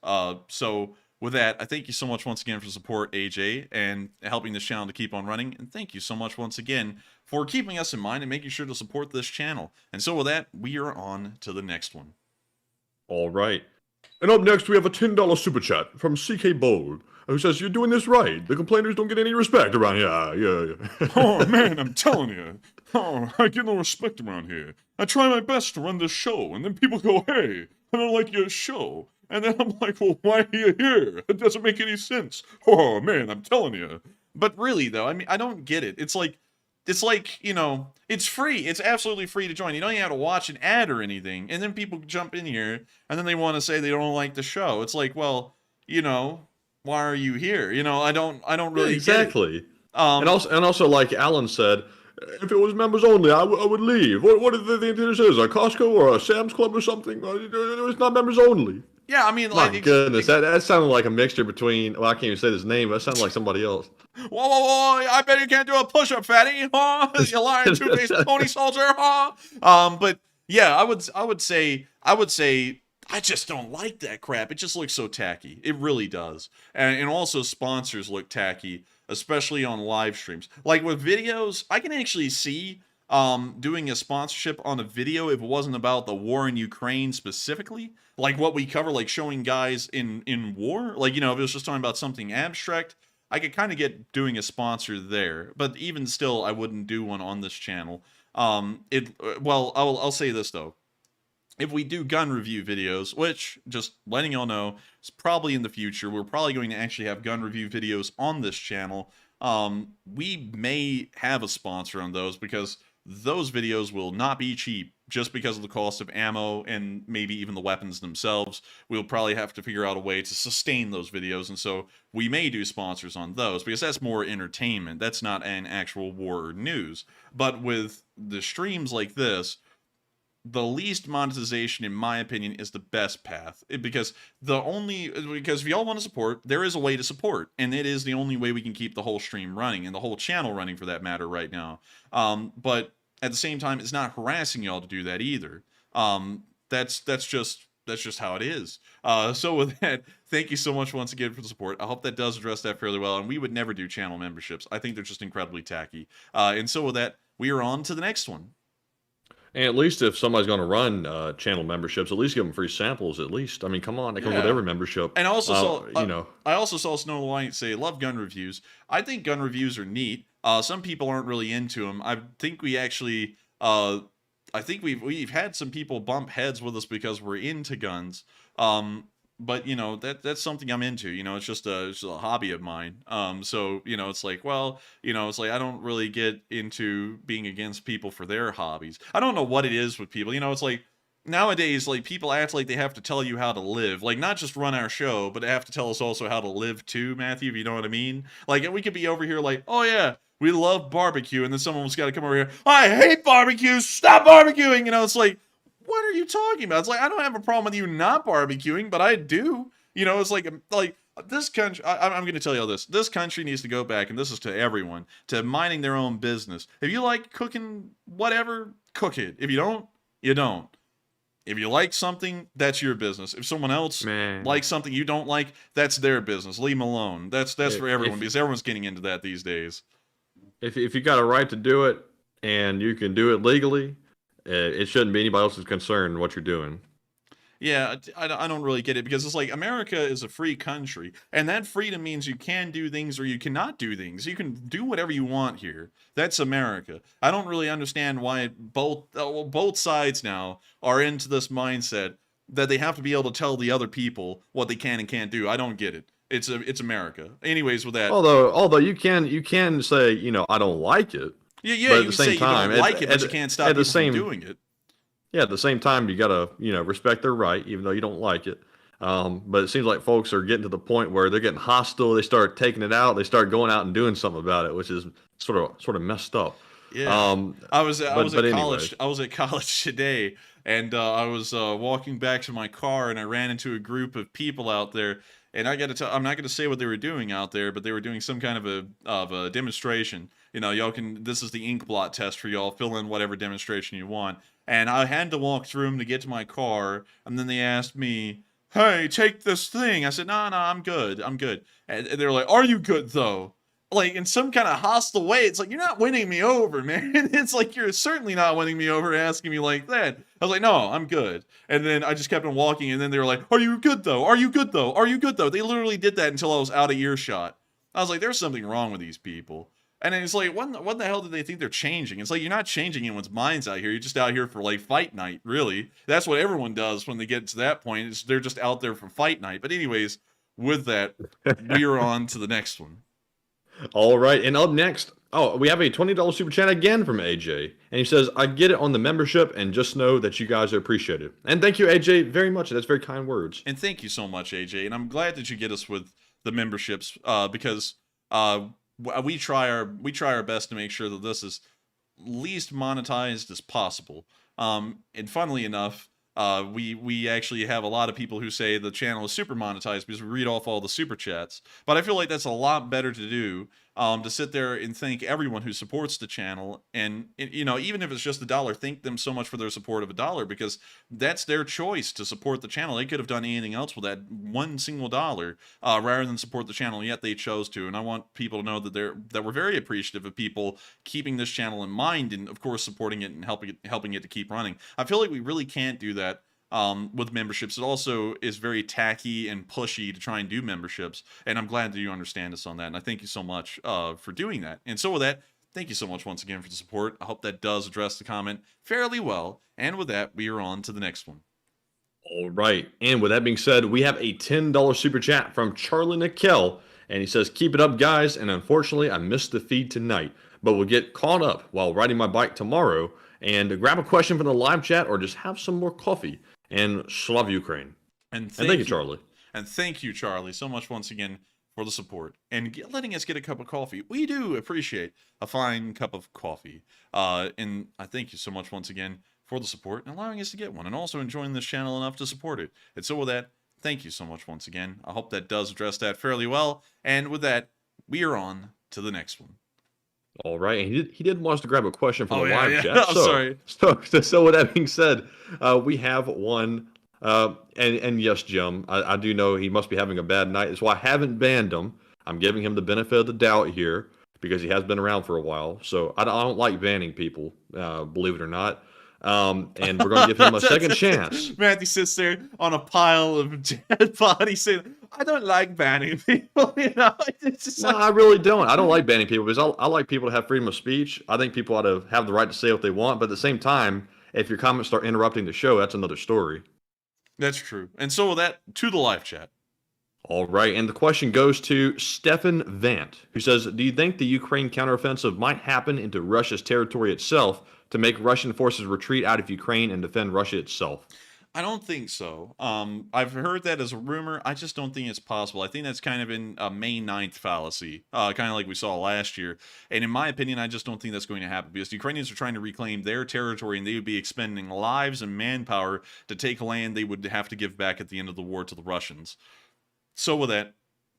So with that, I thank you so much once again for support, AJ, and helping this channel to keep on running. And thank you so much once again for keeping us in mind and making sure to support this channel. And so with that, we are on to the next one. All right. And up next, we have a $10 super chat from CK Bold, who says, you're doing this right. The complainers don't get any respect around here. Yeah. Oh, man, I'm telling you. Oh, I get no respect around here. I try my best to run this show, and then people go, hey, I don't like your show. And then I'm like, well, why are you here? It doesn't make any sense. Oh, man, I'm telling you. But really, though, I mean, I don't get it. It's like, you know, it's free. It's absolutely free to join. You don't even have to watch an ad or anything. And then people jump in here, and then they want to say they don't like the show. It's like, well, you know, why are you here? You know, I don't really exactly. get it. And also, like Alan said, if it was members only, I would leave. What do they think this is? A Costco or a Sam's Club or something? It's not members only. Yeah, I mean, my like, goodness, that sounded like a mixture between. Well, I can't even say his name, but that sounded like somebody else. Whoa! I bet you can't do a push-up, fatty. Huh? You lying two-faced pony soldier, huh? But yeah, I would say I just don't like that crap. It just looks so tacky. It really does. And also sponsors look tacky, especially on live streams. Like with videos, I can actually see doing a sponsorship on a video if it wasn't about the war in Ukraine specifically. Like what we cover, like showing guys in war. Like, you know, if it was just talking about something abstract, I could kind of get doing a sponsor there. But even still, I wouldn't do one on this channel. Well, I'll say this, though. If we do gun review videos, which, just letting y'all know, is probably in the future, we're probably going to actually have gun review videos on this channel. We may have a sponsor on those because those videos will not be cheap just because of the cost of ammo and maybe even the weapons themselves. We'll probably have to figure out a way to sustain those videos, and so we may do sponsors on those because that's more entertainment. That's not an actual war or news. But with the streams like this, the least monetization, in my opinion, is the best path. Because if y'all want to support, there is a way to support, and it is the only way we can keep the whole stream running and the whole channel running, for that matter, right now. But at the same time, it's not harassing y'all to do that either. That's just how it is. So with that, thank you so much once again for the support. I hope that does address that fairly well. And we would never do channel memberships. I think they're just incredibly tacky. And so with that, we are on to the next one. And at least if somebody's going to run channel memberships, at least give them free samples. At least, I mean, come on, that comes with every membership. And I also saw, you know, I also saw Snow White say, "Love gun reviews." I think gun reviews are neat. Some people aren't really into them. I think we actually, I think we've had some people bump heads with us because we're into guns. But you know, that's something I'm into. You know, it's just a hobby of mine. So you know, it's like, well, you know, it's like I don't really get into being against people for their hobbies. I don't know what it is with people. You know, it's like nowadays, like people act like they have to tell you how to live, like not just run our show, but they have to tell us also how to live too, Matthew. If you know what I mean? Like we could be over here like, oh yeah, we love barbecue, and then someone's got to come over here. I hate barbecue. Stop barbecuing. You know, it's like, what are you talking about? It's like, I don't have a problem with you not barbecuing, but I do. You know, it's like this country, I'm going to tell you all this. This country needs to go back, and this is to everyone, to minding their own business. If you like cooking whatever, cook it. If you don't, you don't. If you like something, that's your business. If someone else likes something you don't like, that's their business. Leave them alone. That's for everyone, because everyone's getting into that these days. If you got a right to do it and you can do it legally, it shouldn't be anybody else's concern what you're doing. Yeah, I don't really get it, because it's like America is a free country, and that freedom means you can do things or you cannot do things. You can do whatever you want here. That's America. I don't really understand why both sides now are into this mindset that they have to be able to tell the other people what they can and can't do. I don't get it. It's America. Anyways, with that, although you can say, you know, I don't like it. Yeah, but you at the can say same you time, don't like it, but you can't stop people from doing it. Yeah, at the same time, you gotta, you know, respect their right, even though you don't like it. But it seems like folks are getting to the point where they're getting hostile. They start taking it out. They start going out and doing something about it, which is sort of messed up. Yeah, I was at college. Anyways. I was at college today, and I was walking back to my car, and I ran into a group of people out there. And I got to tell, I'm not going to say what they were doing out there, but they were doing some kind of a demonstration. You know, y'all can. This is the ink blot test for y'all. Fill in whatever demonstration you want. And I had to walk through them to get to my car, and then they asked me, "Hey, take this thing." I said, "No, I'm good. I'm good." And they're like, "Are you good though?" Like in some kind of hostile way. It's like, you're not winning me over, man. It's like, you're certainly not winning me over asking me like that. I was like, "No, I'm good." And then I just kept on walking, and then they were like, "Are you good though? Are you good though? Are you good though?" They literally did that until I was out of earshot. I was like, there's something wrong with these people. And then it's like, what the hell do they think they're changing? It's like, you're not changing anyone's minds out here. You're just out here for like fight night, really. That's what everyone does when they get to that point. Is they're just out there for fight night. But anyways, with that, we are on to the next one. All right, and up next, we have a $20 super chat again from AJ, and he says, "I get it on the membership, and just know that you guys are appreciated." And thank you, AJ, very much. That's very kind words. And thank you so much, AJ. And I'm glad that you get us with the memberships, because we try our best to make sure that this is least monetized as possible. And funnily enough, we actually have a lot of people who say the channel is super monetized because we read off all the super chats. But I feel like that's a lot better to do, to sit there and thank everyone who supports the channel. And, you know, even if it's just $1, thank them so much for their support of $1, because that's their choice to support the channel. They could have done anything else with that one single dollar, rather than support the channel, yet they chose to. And I want people to know that we're very appreciative of people keeping this channel in mind, and of course supporting it and helping it to keep running. I feel like we really can't do that with memberships. It also is very tacky and pushy to try and do memberships, and I'm glad that you understand us on that, and I thank you so much for doing that. And so with that, thank you so much once again for the support. I hope that does address the comment fairly well, and with that, we are on to the next one. All right, and with that being said, we have a $10 super chat from Charlie Nickel, and he says, "Keep it up, guys, and unfortunately, I missed the feed tonight, but we'll get caught up while riding my bike tomorrow, and grab a question from the live chat or just have some more coffee. And Slav Ukraine." And thank you, Charlie. And thank you, Charlie, so much once again for the support and letting us get a cup of coffee. We do appreciate a fine cup of coffee. And I thank you so much once again for the support and allowing us to get one, and also enjoying this channel enough to support it. And so with that, thank you so much once again. I hope that does address that fairly well. And with that, we are on to the next one. All right, and he did want us to grab a question from the live chat. I'm sorry. So with that being said, we have one, and yes, Jim, I do know he must be having a bad night. That's why I haven't banned him. I'm giving him the benefit of the doubt here because he has been around for a while. So I don't like banning people, believe it or not. And we're going to give him a second chance. Matthew sits there on a pile of dead bodies saying, I don't like banning people. You know, it's just No, like, I really don't. I don't like banning people because I like people to have freedom of speech. I think people ought to have the right to say what they want. But at the same time, if your comments start interrupting the show, that's another story. that's true. And so with that, to the live chat. All right, and the question goes to Stefan Vant, who says, do you think the Ukraine counteroffensive might happen into Russia's territory itself to make Russian forces retreat out of Ukraine and defend Russia itself? I don't think so. I've heard that as a rumor. I just don't think it's possible. I think that's kind of in a May 9th fallacy, kind of like we saw last year. And in my opinion, I just don't think that's going to happen because the Ukrainians are trying to reclaim their territory and they would be expending lives and manpower to take land they would have to give back at the end of the war to the Russians. So with that,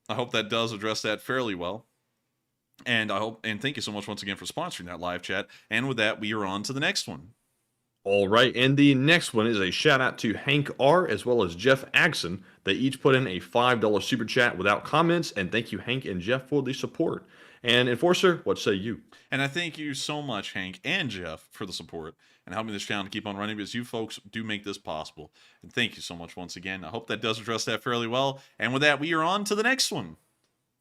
I hope that does address that fairly well. And thank you so much once again for sponsoring that live chat. And with that, we are on to the next one. All right, and the next one is a shout out to Hank R. as well as Jeff Agson. They each put in a $5 super chat without comments, and thank you, Hank and Jeff, for the support. And Enforcer, what say you? And I thank you so much, Hank and Jeff, for the support and helping this channel to keep on running because you folks do make this possible. And thank you so much once again. I hope that does address that fairly well. And with that, we are on to the next one.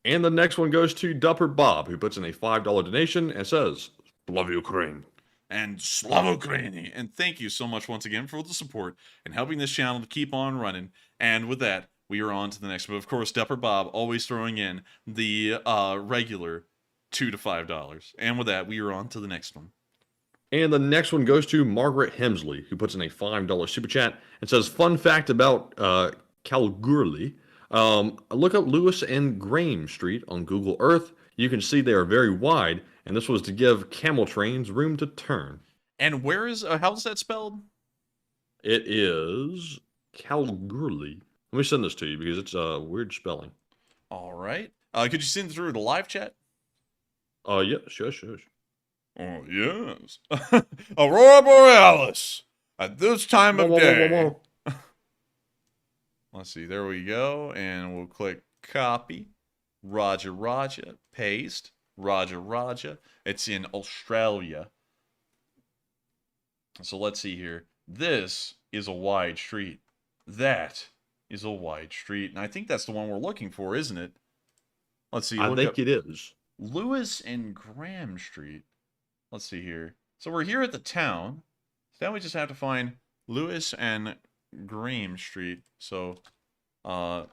And the next one goes to Dupper Bob, who puts in a $5 donation and says, "Love Ukraine." And Slava Ukraini. And thank you so much once again for the support and helping this channel to keep on running. And with that, we are on to the next one. Of course, Dupper Bob always throwing in the regular $2 to $5. And with that, we are on to the next one. And the next one goes to Margaret Hemsley, who puts in a $5 super chat and says, fun fact about Kalgoorlie. Look up Lewis and Graham Street on Google Earth. You can see they are very wide, and this was to give camel trains room to turn. And where is, how's that spelled? It is Kalgoorlie. Let me send this to you because it's a weird spelling. All right. Could you send it through the live chat? Yeah, sure. Oh, yes. Aurora Borealis at this time of day. Let's see. There we go. And we'll click copy. Roger, paste. Roger. It's in Australia. So let's see here. This is a wide street. That is a wide street. And I think that's the one we're looking for, isn't it? Let's see. I think it is. Lewis and Graham Street. Let's see here. So we're here at the town. So now we just have to find Lewis and Graham Street. So, let's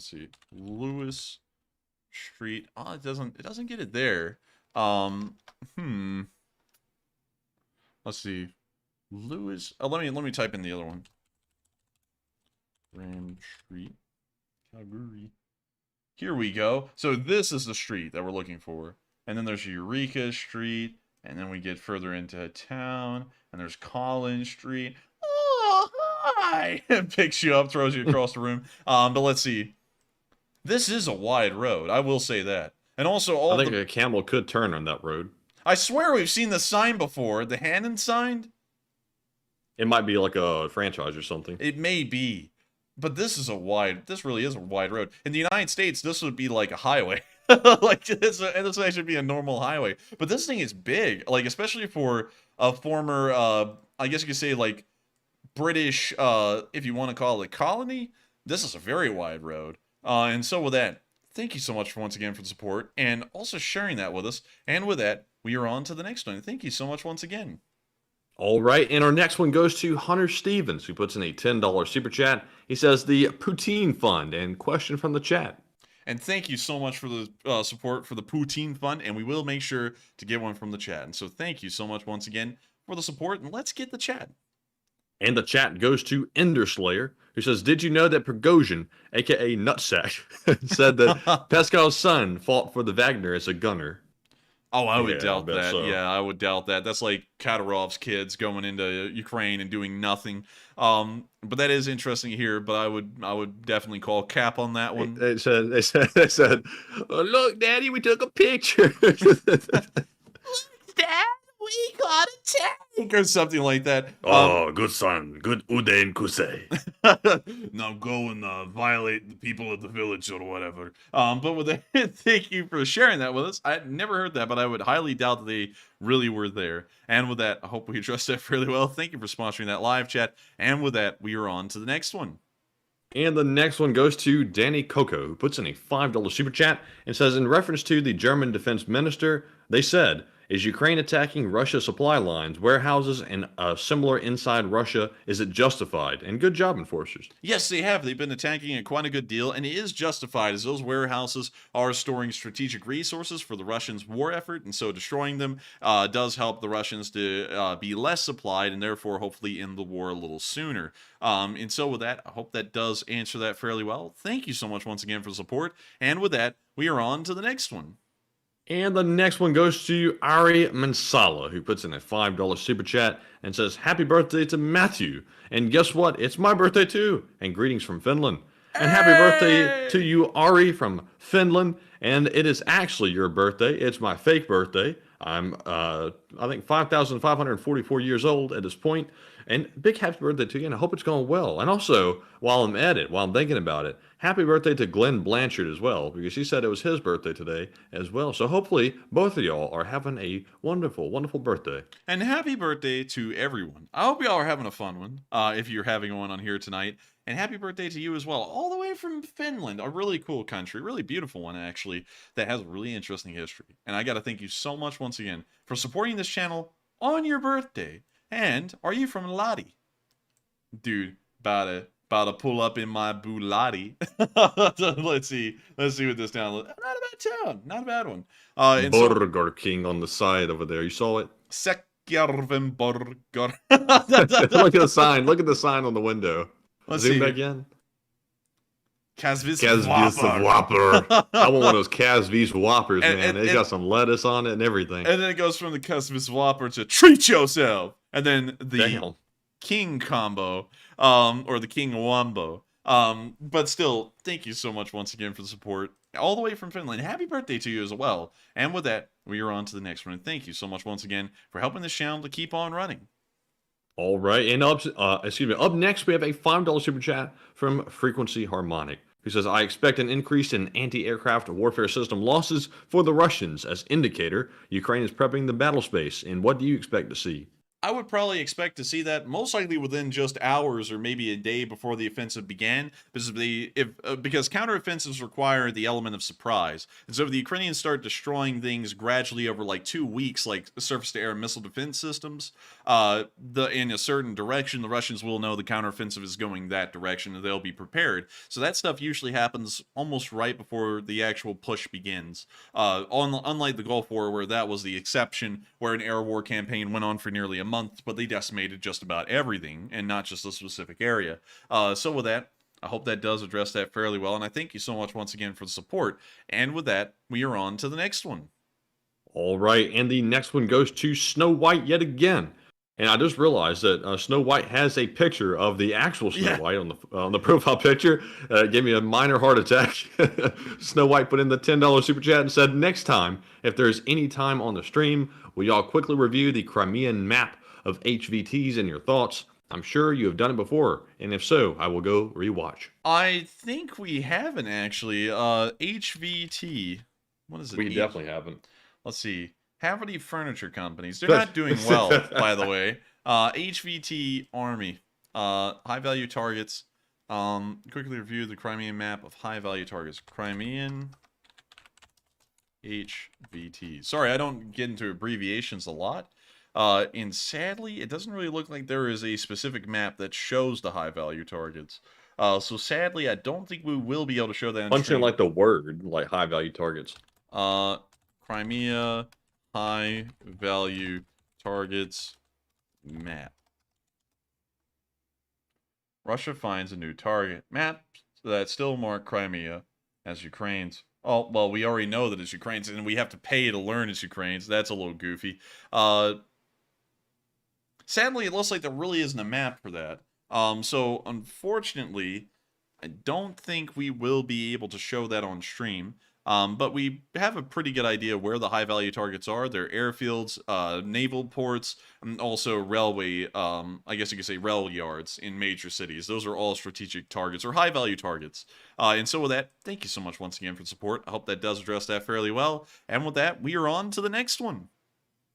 see. Lewis Street. Oh, it doesn't get it there. Let's see. Lewis. Oh, let me type in the other one. Graham Street. Calgary. Here we go. So this is the street that we're looking for. And then there's Eureka Street. And then we get further into town. And there's Collins Street. Oh, hi! It picks you up, throws you across the room. But let's see. This is a wide road. I will say that. And also, I think a camel could turn on that road. I swear we've seen the sign before. The Hannon sign? It might be like a franchise or something. It may be. But this really is a wide road. In the United States, this would be like a highway. Like this actually should be a normal highway. But this thing is big, like especially for a former, I guess you could say like British, if you want to call it colony. This is a very wide road. And so with that, thank you so much once again for the support and also sharing that with us. And with that, we are on to the next one. Thank you so much once again. All right, and our next one goes to Hunter Stevens, who puts in a $10 super chat. He says the Poutine Fund, and question from the chat. And thank you so much for the support for the Poutine Fund, and we will make sure to get one from the chat. And so thank you so much once again for the support, and let's get the chat. And the chat goes to Enderslayer, who says, did you know that Prigozhin, a.k.a. Nutsack, said that Pascal's son fought for the Wagner as a gunner? Oh, I would doubt I that. so. Yeah, I would doubt that. That's like Kadyrov's kids going into Ukraine and doing nothing. But that is interesting here. But I would definitely call cap on that one. They said, oh, look, Daddy, we took a picture. Dad, we got a tank or something like that. Oh, good son. Good Udain Kusei. Now go and violate the people of the village or whatever. But with that, thank you for sharing that with us. I never heard that, but I would highly doubt that they really were there. And with that, I hope we addressed that fairly well. Thank you for sponsoring that live chat. And with that, we are on to the next one. And the next one goes to Danny Coco, who puts in a $5 super chat and says, in reference to the German defense minister, they said, is Ukraine attacking Russia's supply lines, warehouses, and similar inside Russia? Is it justified? And good job, enforcers. Yes, they have. They've been attacking it quite a good deal, and it is justified as those warehouses are storing strategic resources for the Russians' war effort, and so destroying them does help the Russians to be less supplied and therefore hopefully end the war a little sooner. And so with that, I hope that does answer that fairly well. Thank you so much once again for the support, and with that, we are on to the next one. And the next one goes to Ari Mansala, who puts in a $5 super chat and says, happy birthday to Matthew. And guess what? It's my birthday too. And greetings from Finland. And happy birthday to you, Ari, from Finland. And it is actually your birthday. It's my fake birthday. I'm, I think, 5,544 years old at this point. And big happy birthday to you, and I hope it's going well. And also, while I'm at it, while I'm thinking about it, happy birthday to Glenn Blanchard as well, because he said it was his birthday today as well. So hopefully, both of y'all are having a wonderful, wonderful birthday. And happy birthday to everyone. I hope y'all are having a fun one, if you're having one on here tonight. And happy birthday to you as well, all the way from Finland, a really cool country, really beautiful one, actually, that has a really interesting history. And I got to thank you so much once again for supporting this channel on your birthday. And are you from Lottie? Dude, about to pull up in my Bulati. Let's see what this town looks. Not a bad town, not a bad one. Burger King on the side over there. You saw it? Sekjärvenborger. Look at the sign. Look at the sign on the window. Let's Zoom see. back in. Kazvis Whopper. I want one of those Kazvis Whoppers, man. They got some lettuce on it and everything. And then it goes from the Kazvis Whopper to treat yourself. And then the King combo, or the King Wombo. But still, thank you so much once again for the support. All the way from Finland. Happy birthday to you as well. And with that, we are on to the next one. And thank you so much once again for helping this channel to keep on running. All right, and up next we have a $5 super chat from Frequency Harmonic, who says, I expect an increase in anti-aircraft warfare system losses for the Russians. As indicator, Ukraine is prepping the battle space. And what do you expect to see? I would probably expect to see that most likely within just hours or maybe a day before the offensive began, because counteroffensives require the element of surprise. And so if the Ukrainians start destroying things gradually over like 2 weeks, like surface-to-air missile defense systems, in a certain direction, the Russians will know the counteroffensive is going that direction and they'll be prepared. So that stuff usually happens almost right before the actual push begins. Unlike the Gulf War, where that was the exception, where an air war campaign went on for nearly a month, but they decimated just about everything and not just a specific area. So with that, I hope that does address that fairly well, and I thank you so much once again for the support. And with that, we are on to the next one. All right, and the next one goes to Snow White yet again. And I just realized that Snow White has a picture of the actual Snow White on the profile picture. It gave me a minor heart attack. Snow White put in the $10 super chat and said, next time, if there's any time on the stream, will y'all quickly review the Crimean map of HVTs and your thoughts? I'm sure you have done it before, and if so, I will go rewatch. I think we haven't actually. HVT. What is it? We definitely haven't. Let's see. Haverty Furniture Companies. They're not doing well, by the way. HVT Army. High value targets. Quickly review the Crimean map of high value targets. Crimean HVT. Sorry, I don't get into abbreviations a lot. And sadly, it doesn't really look like there is a specific map that shows the high value targets. So sadly, I don't think we will be able to show that on Punch in like the word, like high value targets. Crimea high value targets map. Russia finds a new target map that still mark Crimea as Ukraine's. Oh, well, we already know that it's Ukraine's, and we have to pay to learn it's Ukraine's. That's a little goofy. Sadly, it looks like there really isn't a map for that. So, unfortunately, I don't think we will be able to show that on stream. But we have a pretty good idea where the high-value targets are. They're airfields, naval ports, and also railway, I guess you could say rail yards in major cities. Those are all strategic targets or high-value targets. And so with that, thank you so much once again for the support. I hope that does address that fairly well. And with that, we are on to the next one.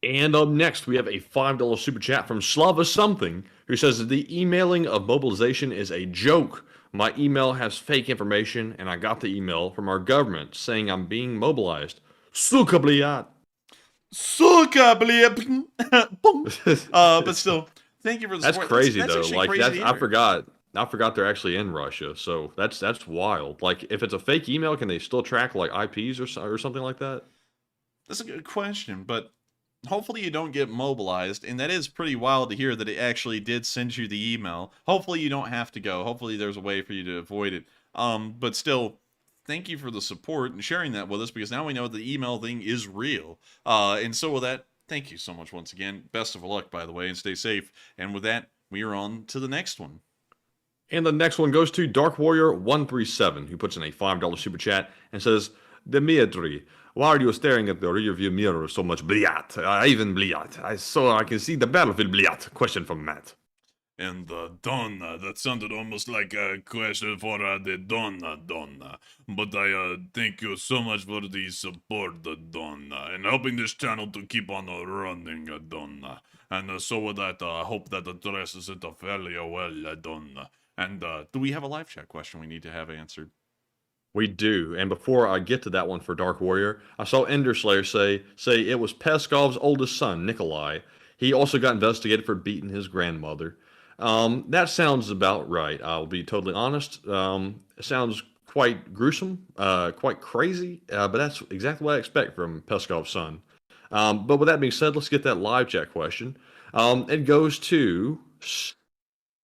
And up next, we have a $5 super chat from Slava Something, who says the emailing of mobilization is a joke. My email has fake information, and I got the email from our government saying I'm being mobilized. Suka bliat. Suka bliat. But still, thank you for the That's support. crazy That's though. actually Like crazy that's to I hear. forgot they're actually in Russia. So that's wild. Like if it's a fake email, can they still track like IPs or something like that? That's a good question, but hopefully you don't get mobilized, and that is pretty wild to hear that it actually did send you the email. Hopefully you don't have to go. Hopefully there's a way for you to avoid it. But still, thank you for the support and sharing that with us, because now we know the email thing is real. And so with that, thank you so much once again. Best of luck, by the way, and stay safe. And with that, we are on to the next one. And the next one goes to Dark Warrior 137, who puts in a $5 super chat and says, Dmitry, why are you staring at the rearview mirror so much, bliat? Even bliat. I can see the battlefield, bliat. Question from Matt. And Donna, that sounded almost like a question for the Donna. But I thank you so much for the support, Donna, and helping this channel to keep on running, Donna. And so with that, I hope that addresses it fairly well, Donna. And Do we have a live chat question we need to have answered? We do, and before I get to that one for Dark Warrior, I saw Enderslayer say it was Peskov's oldest son, Nikolai. He also got investigated for beating his grandmother. That sounds about right. I'll be totally honest. It sounds quite gruesome, quite crazy, but that's exactly what I expect from Peskov's son. But with that being said, let's get that live chat question. It goes to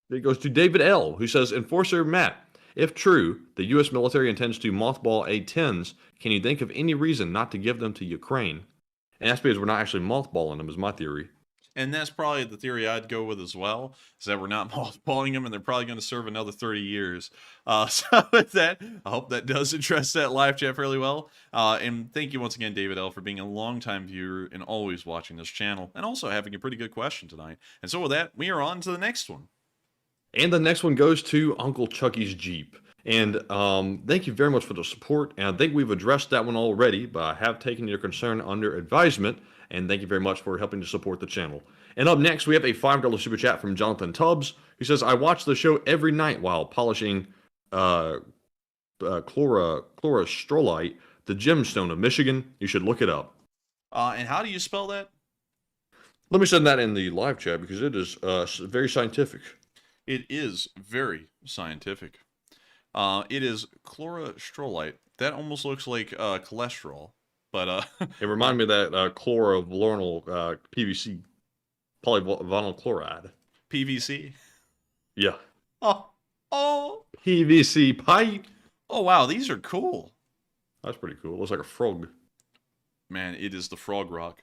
David L., who says, Enforcer Matt, if true, the U.S. military intends to mothball A-10s, can you think of any reason not to give them to Ukraine? And that's because we're not actually mothballing them, is my theory. And that's probably the theory I'd go with as well, is that we're not mothballing them, and they're probably going to serve another 30 years. So with that, I hope that does address that live chat fairly well. And thank you once again, David L., for being a longtime viewer and always watching this channel, and also having a pretty good question tonight. And so with that, we are on to the next one. And the next one goes to Uncle Chucky's Jeep. And thank you very much for the support. And I think we've addressed that one already, but I have taken your concern under advisement. And thank you very much for helping to support the channel. And up next, we have a $5 super chat from Jonathan Tubbs, who says, I watch the show every night while polishing chlorostrolite, the gemstone of Michigan. You should look it up. And how do you spell that? Let me send that in the live chat because it is very scientific. It is very scientific. It is chlorostrolite. That almost looks like cholesterol, but it reminded me of that chlorovinyl PVC, polyvinyl chloride. PVC. Yeah. Oh. PVC pipe. Oh wow, these are cool. That's pretty cool. Looks like a frog. Man, it is the Frog Rock,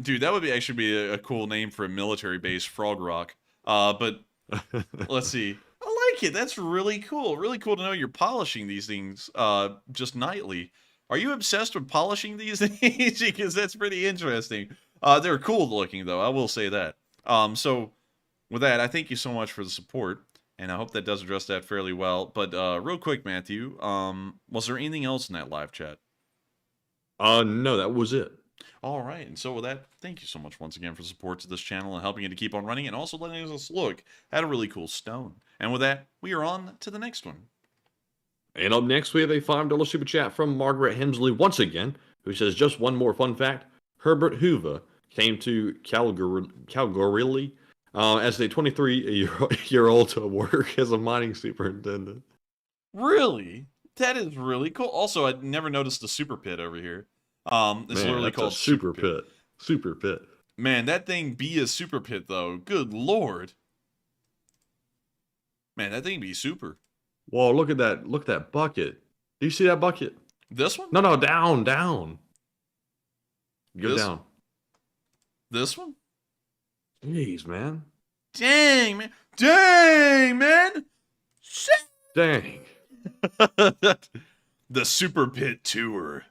dude. That would actually be a cool name for a military base, Frog Rock. But let's see. I like it. That's really cool. Really cool to know you're polishing these things just nightly. Are you obsessed with polishing these things? Because that's pretty interesting. They're cool looking, though. I will say that. So with that, I thank you so much for the support, and I hope that does address that fairly well. But real quick, Matthew, was there anything else in that live chat? No, that was it. All right, and so with that, thank you so much once again for the support to this channel and helping it to keep on running, and also letting us look at a really cool stone. And with that, we are on to the next one. And up next, we have a $5 super chat from Margaret Hemsley once again, who says, just one more fun fact. Herbert Hoover came to Calgary as a 23-year-old to work as a mining superintendent. Really? That is really cool. Also, I never noticed the super pit over here. It's literally called super pit. Super pit. Man, that thing be a super pit though. Good lord. Man, that thing be super. Whoa, look at that. Look at that bucket. Do you see that bucket? This one? No, down. Go down. This one? Jeez, man. Dang, man. Dang, man. Shit. Dang. The Super Pit Tour.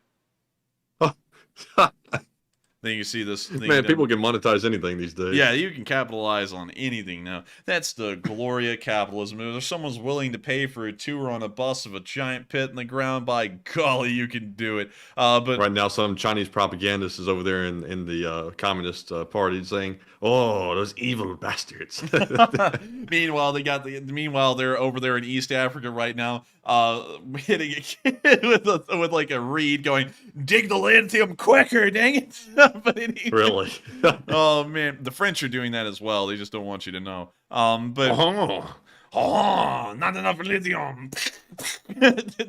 Then you see this thing. Man, people can monetize anything these days. Yeah, you can capitalize on anything now. That's the glory of capitalism. If someone's willing to pay for a tour on a bus of a giant pit in the ground, by golly, you can do it. But right now, some Chinese propagandist is over there in the Communist Party saying, "Oh, those evil bastards." Meanwhile, Meanwhile, they're over there in East Africa right now, hitting a kid with like a reed, going, "Dig the lithium quicker, dang it!" But really? Oh man, the French are doing that as well. They just don't want you to know. But not enough lithium.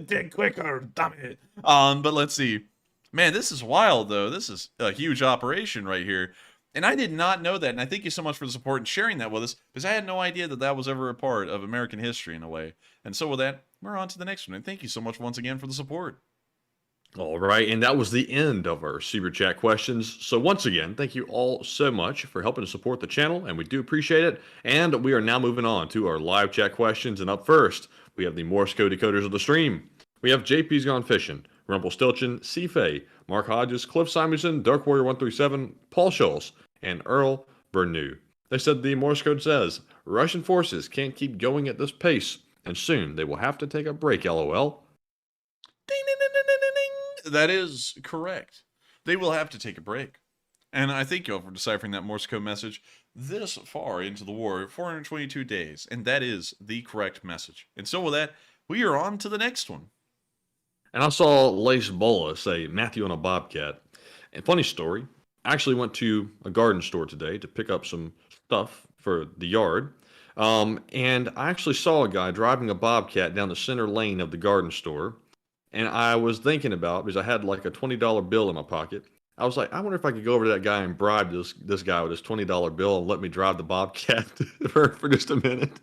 Dig quicker, damn it. But let's see. Man, this is wild though. This is a huge operation right here. And I did not know that, and I thank you so much for the support and sharing that with us, because I had no idea that that was ever a part of American history in a way. And so with that, we're on to the next one, and thank you so much once again for the support. All right, and that was the end of our Super Chat questions. So once again, thank you all so much for helping to support the channel, and we do appreciate it. And we are now moving on to our live chat questions, and up first, we have the Morse code decoders of the stream. We have JP's Gone Fishing, Rumpelstiltskin, C-Fay, Mark Hodges, Cliff Simonson, Dark Warrior 137, Paul Scholes, and Earl Bernew. They said the Morse code says, Russian forces can't keep going at this pace, and soon they will have to take a break, LOL. Ding, ding, ding, ding, ding, ding. That is correct. They will have to take a break. And I thank you all for deciphering that Morse code message this far into the war, 422 days. And that is the correct message. And so with that, we are on to the next one. And I saw Lace Bola say Matthew on a Bobcat. And funny story, I actually went to a garden store today to pick up some stuff for the yard. And I actually saw a guy driving a Bobcat down the center lane of the garden store. And I was thinking about, because I had like a $20 bill in my pocket, I was like, I wonder if I could go over to that guy and bribe this guy with his $20 bill and let me drive the Bobcat for just a minute.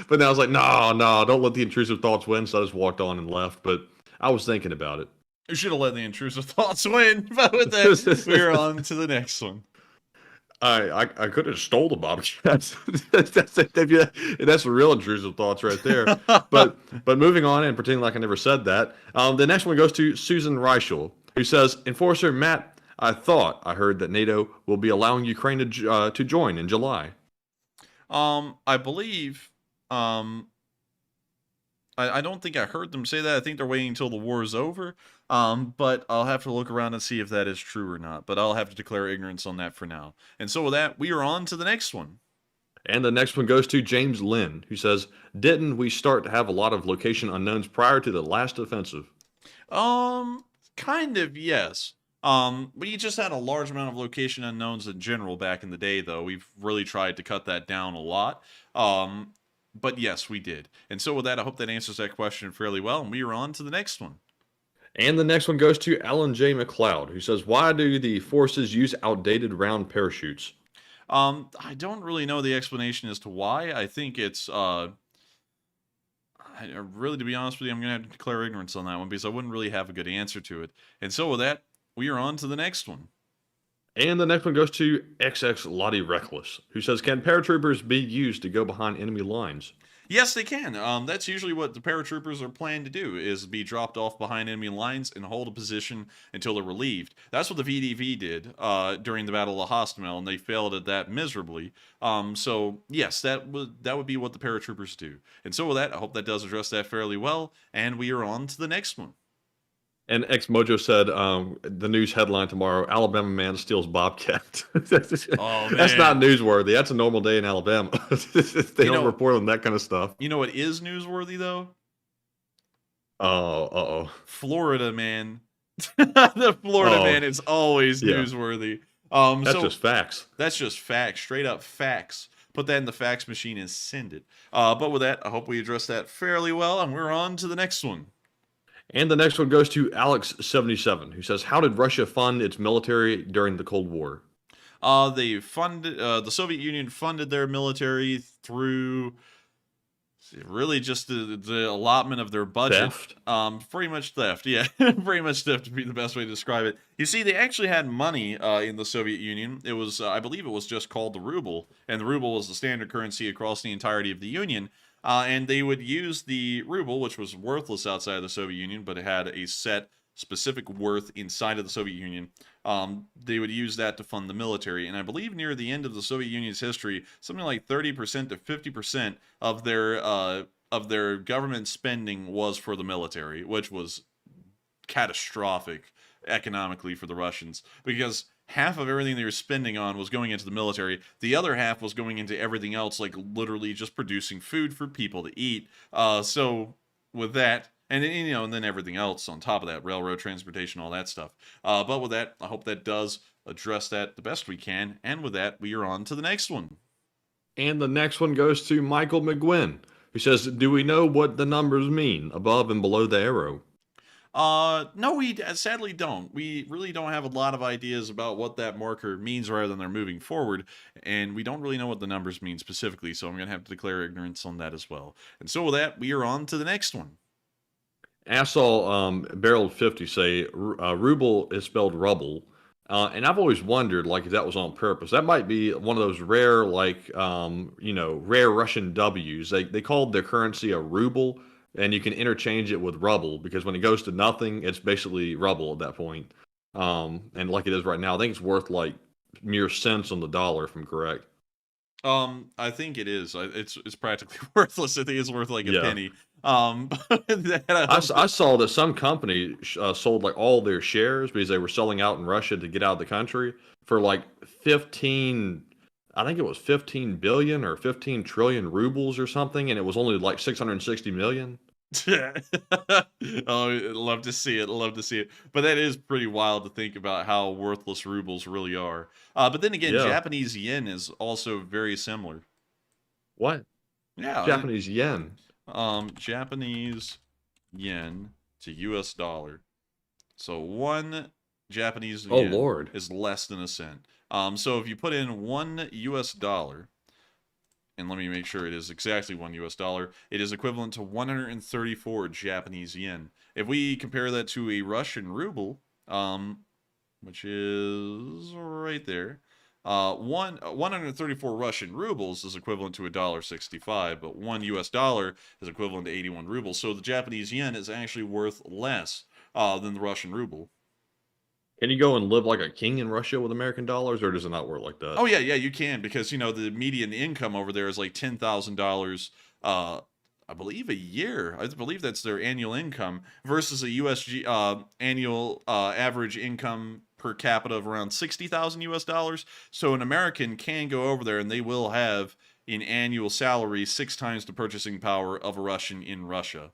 But then I was like, no, don't let the intrusive thoughts win. So I just walked on and left. But I was thinking about it. You should have let the intrusive thoughts win. But with that, we're on to the next one. I could have stole the Bobcat. that's the real intrusive thoughts right there. But moving on and pretending like I never said that. The next one goes to Susan Reichel, who says, Enforcer Matt, I thought I heard that NATO will be allowing Ukraine to join in July. I believe. I don't think I heard them say that. I think they're waiting until the war is over. But I'll have to look around and see if that is true or not. But I'll have to declare ignorance on that for now. And so with that, we are on to the next one. And the next one goes to James Lynn, who says, didn't we start to have a lot of location unknowns prior to the last offensive? Kind of, yes. We just had a large amount of location unknowns in general back in the day, though. We've really tried to cut that down a lot. But yes, we did. And so with that, I hope that answers that question fairly well. And we are on to the next one. And the next one goes to Alan J. McLeod, who says, why do the forces use outdated round parachutes? I don't really know the explanation as to why. I think it's, really, to be honest with you, I'm going to have to declare ignorance on that one because I wouldn't really have a good answer to it. And so with that, we are on to the next one. And the next one goes to XX Lottie Reckless, who says, can paratroopers be used to go behind enemy lines? Yes, they can. That's usually what the paratroopers are planned to do, is be dropped off behind enemy lines and hold a position until they're relieved. That's what the VDV did during the Battle of Hostomel, and they failed at that miserably. So, yes, that would be what the paratroopers do. And so with that, I hope that does address that fairly well, and we are on to the next one. And X Mojo said, the news headline tomorrow, Alabama man steals Bobcat. That's not newsworthy. That's a normal day in Alabama. They don't report on that kind of stuff. You know what is newsworthy, though? Oh, Florida man. The Florida man is always newsworthy. That's just facts. That's just facts. Straight up facts. Put that in the fax machine and send it. But with that, I hope we addressed that fairly well, and we're on to the next one. And the next one goes to Alex77, who says, how did Russia fund its military during the Cold War? They funded, the Soviet Union funded their military through really just the allotment of their budget. Theft? Pretty much theft, yeah. Pretty much theft would be the best way to describe it. You see, they actually had money in the Soviet Union. It was, I believe it was just called the ruble, and the ruble was the standard currency across the entirety of the Union. and they would use the ruble, which was worthless outside of the Soviet Union, but it had a set specific worth inside of the Soviet Union. They would use that to fund the military, and I believe near the end of the Soviet Union's history, something like 30% to 50% of their government spending was for the military, which was catastrophic economically for the Russians, because half of everything they were spending on was going into the military. The other half was going into everything else, like literally just producing food for people to eat. So with that, and then, and then everything else on top of that, railroad transportation, all that stuff. But with that, I hope that does address that the best we can. And with that, we are on to the next one. And the next one goes to Michael McGuinn, who says, do we know what the numbers mean above and below the arrow? No, we sadly don't. We really don't have a lot of ideas about what that marker means rather than they're moving forward, and we don't really know what the numbers mean specifically, so I'm going to have to declare ignorance on that as well. And so with that, we are on to the next one. I saw Barreled 50 say ruble is spelled rubble, and I've always wondered, like, if that was on purpose. That might be one of those rare, like, rare Russian W's. They called their currency a ruble, and you can interchange it with rubble, because when it goes to nothing, it's basically rubble at that point. And like it is right now, I think it's worth like mere cents on the dollar, if I'm correct. I think it is. It's practically worthless. I think it's worth like a penny. I saw that some company sold like all their shares because they were selling out in Russia to get out of the country for like 15 billion or 15 trillion rubles or something, and it was only like 660 million. Oh, love to see it. Love to see it. But that is pretty wild to think about how worthless rubles really are. But then again, Japanese yen is also very similar. What? Yeah. Japanese yen. Japanese yen to US dollar. So one Japanese yen is less than a cent. So if you put in $1 US, and let me make sure it is exactly $1 US, it is equivalent to 134 Japanese yen. If we compare that to a Russian ruble, which is right there, 134 Russian rubles is equivalent to $1.65, but $1 US is equivalent to 81 rubles. So the Japanese yen is actually worth less than the Russian ruble. Can you go and live like a king in Russia with American dollars, or does it not work like that? Oh, yeah, you can, because, the median income over there is like $10,000, I believe, a year. I believe that's their annual income, versus a USG annual average income per capita of around $60,000 US. So an American can go over there, and they will have an annual salary 6 times the purchasing power of a Russian in Russia.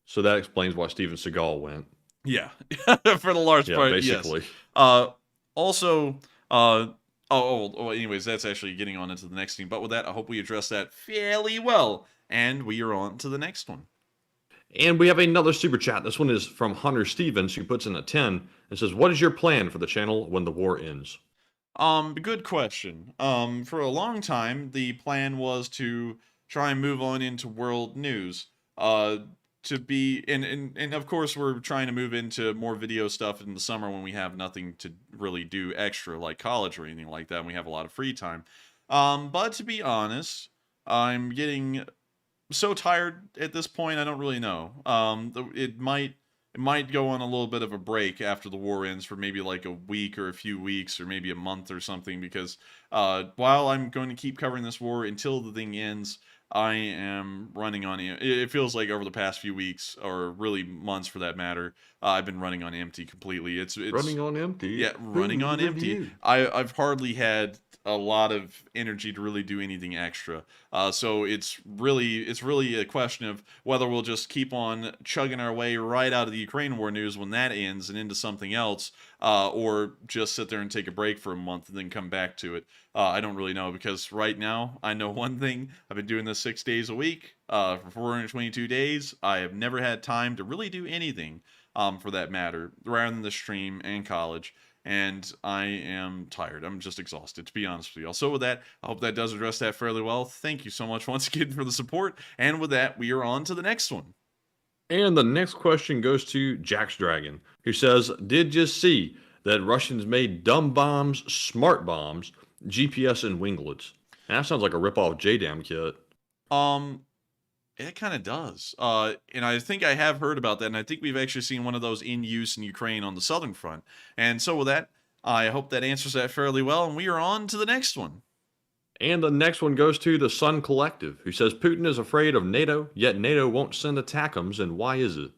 So that explains why Steven Seagal went. Yeah, for the large part, basically. Yes. Also, anyways, that's actually getting on into the next thing. But with that, I hope we address that fairly well. And we are on to the next one. And we have another super chat. This one is from Hunter Stevens, who puts in a 10 and says, what is your plan for the channel when the war ends? Good question. For a long time, the plan was to try and move on into world news. To be and of course we're trying to move into more video stuff in the summer when we have nothing to really do extra like college or anything like that, and we have a lot of free time. But to be honest, I'm getting so tired at this point, I don't really know. It might go on a little bit of a break after the war ends for maybe like a week or a few weeks or maybe a month or something, because while I'm going to keep covering this war until the thing ends, I am running on it feels like over the past few weeks, or really months for that matter, I've been running on empty completely. It's running on empty. Yeah, running on empty. I've hardly had a lot of energy to really do anything extra. So it's really a question of whether we'll just keep on chugging our way right out of the Ukraine war news when that ends and into something else, or just sit there and take a break for a month and then come back to it. I don't really know, because right now I know one thing: I've been doing this 6 days a week for 422 days. I have never had time to really do anything, for that matter, rather than the stream and college. And I am tired. I'm just exhausted, to be honest with you all. So with that, I hope that does address that fairly well. Thank you so much once again for the support. And with that, we are on to the next one. And the next question goes to Jax Dragon, who says, did you see that Russians made dumb bombs smart bombs, GPS and winglets? And that sounds like a rip-off JDAM kit. It kind of does. And I think I have heard about that, and I think we've actually seen one of those in use in Ukraine on the southern front. And so with that, I hope that answers that fairly well, and we are on to the next one. And the next one goes to the Sun Collective, who says Putin is afraid of NATO, yet NATO won't send ATACMS, and why is it?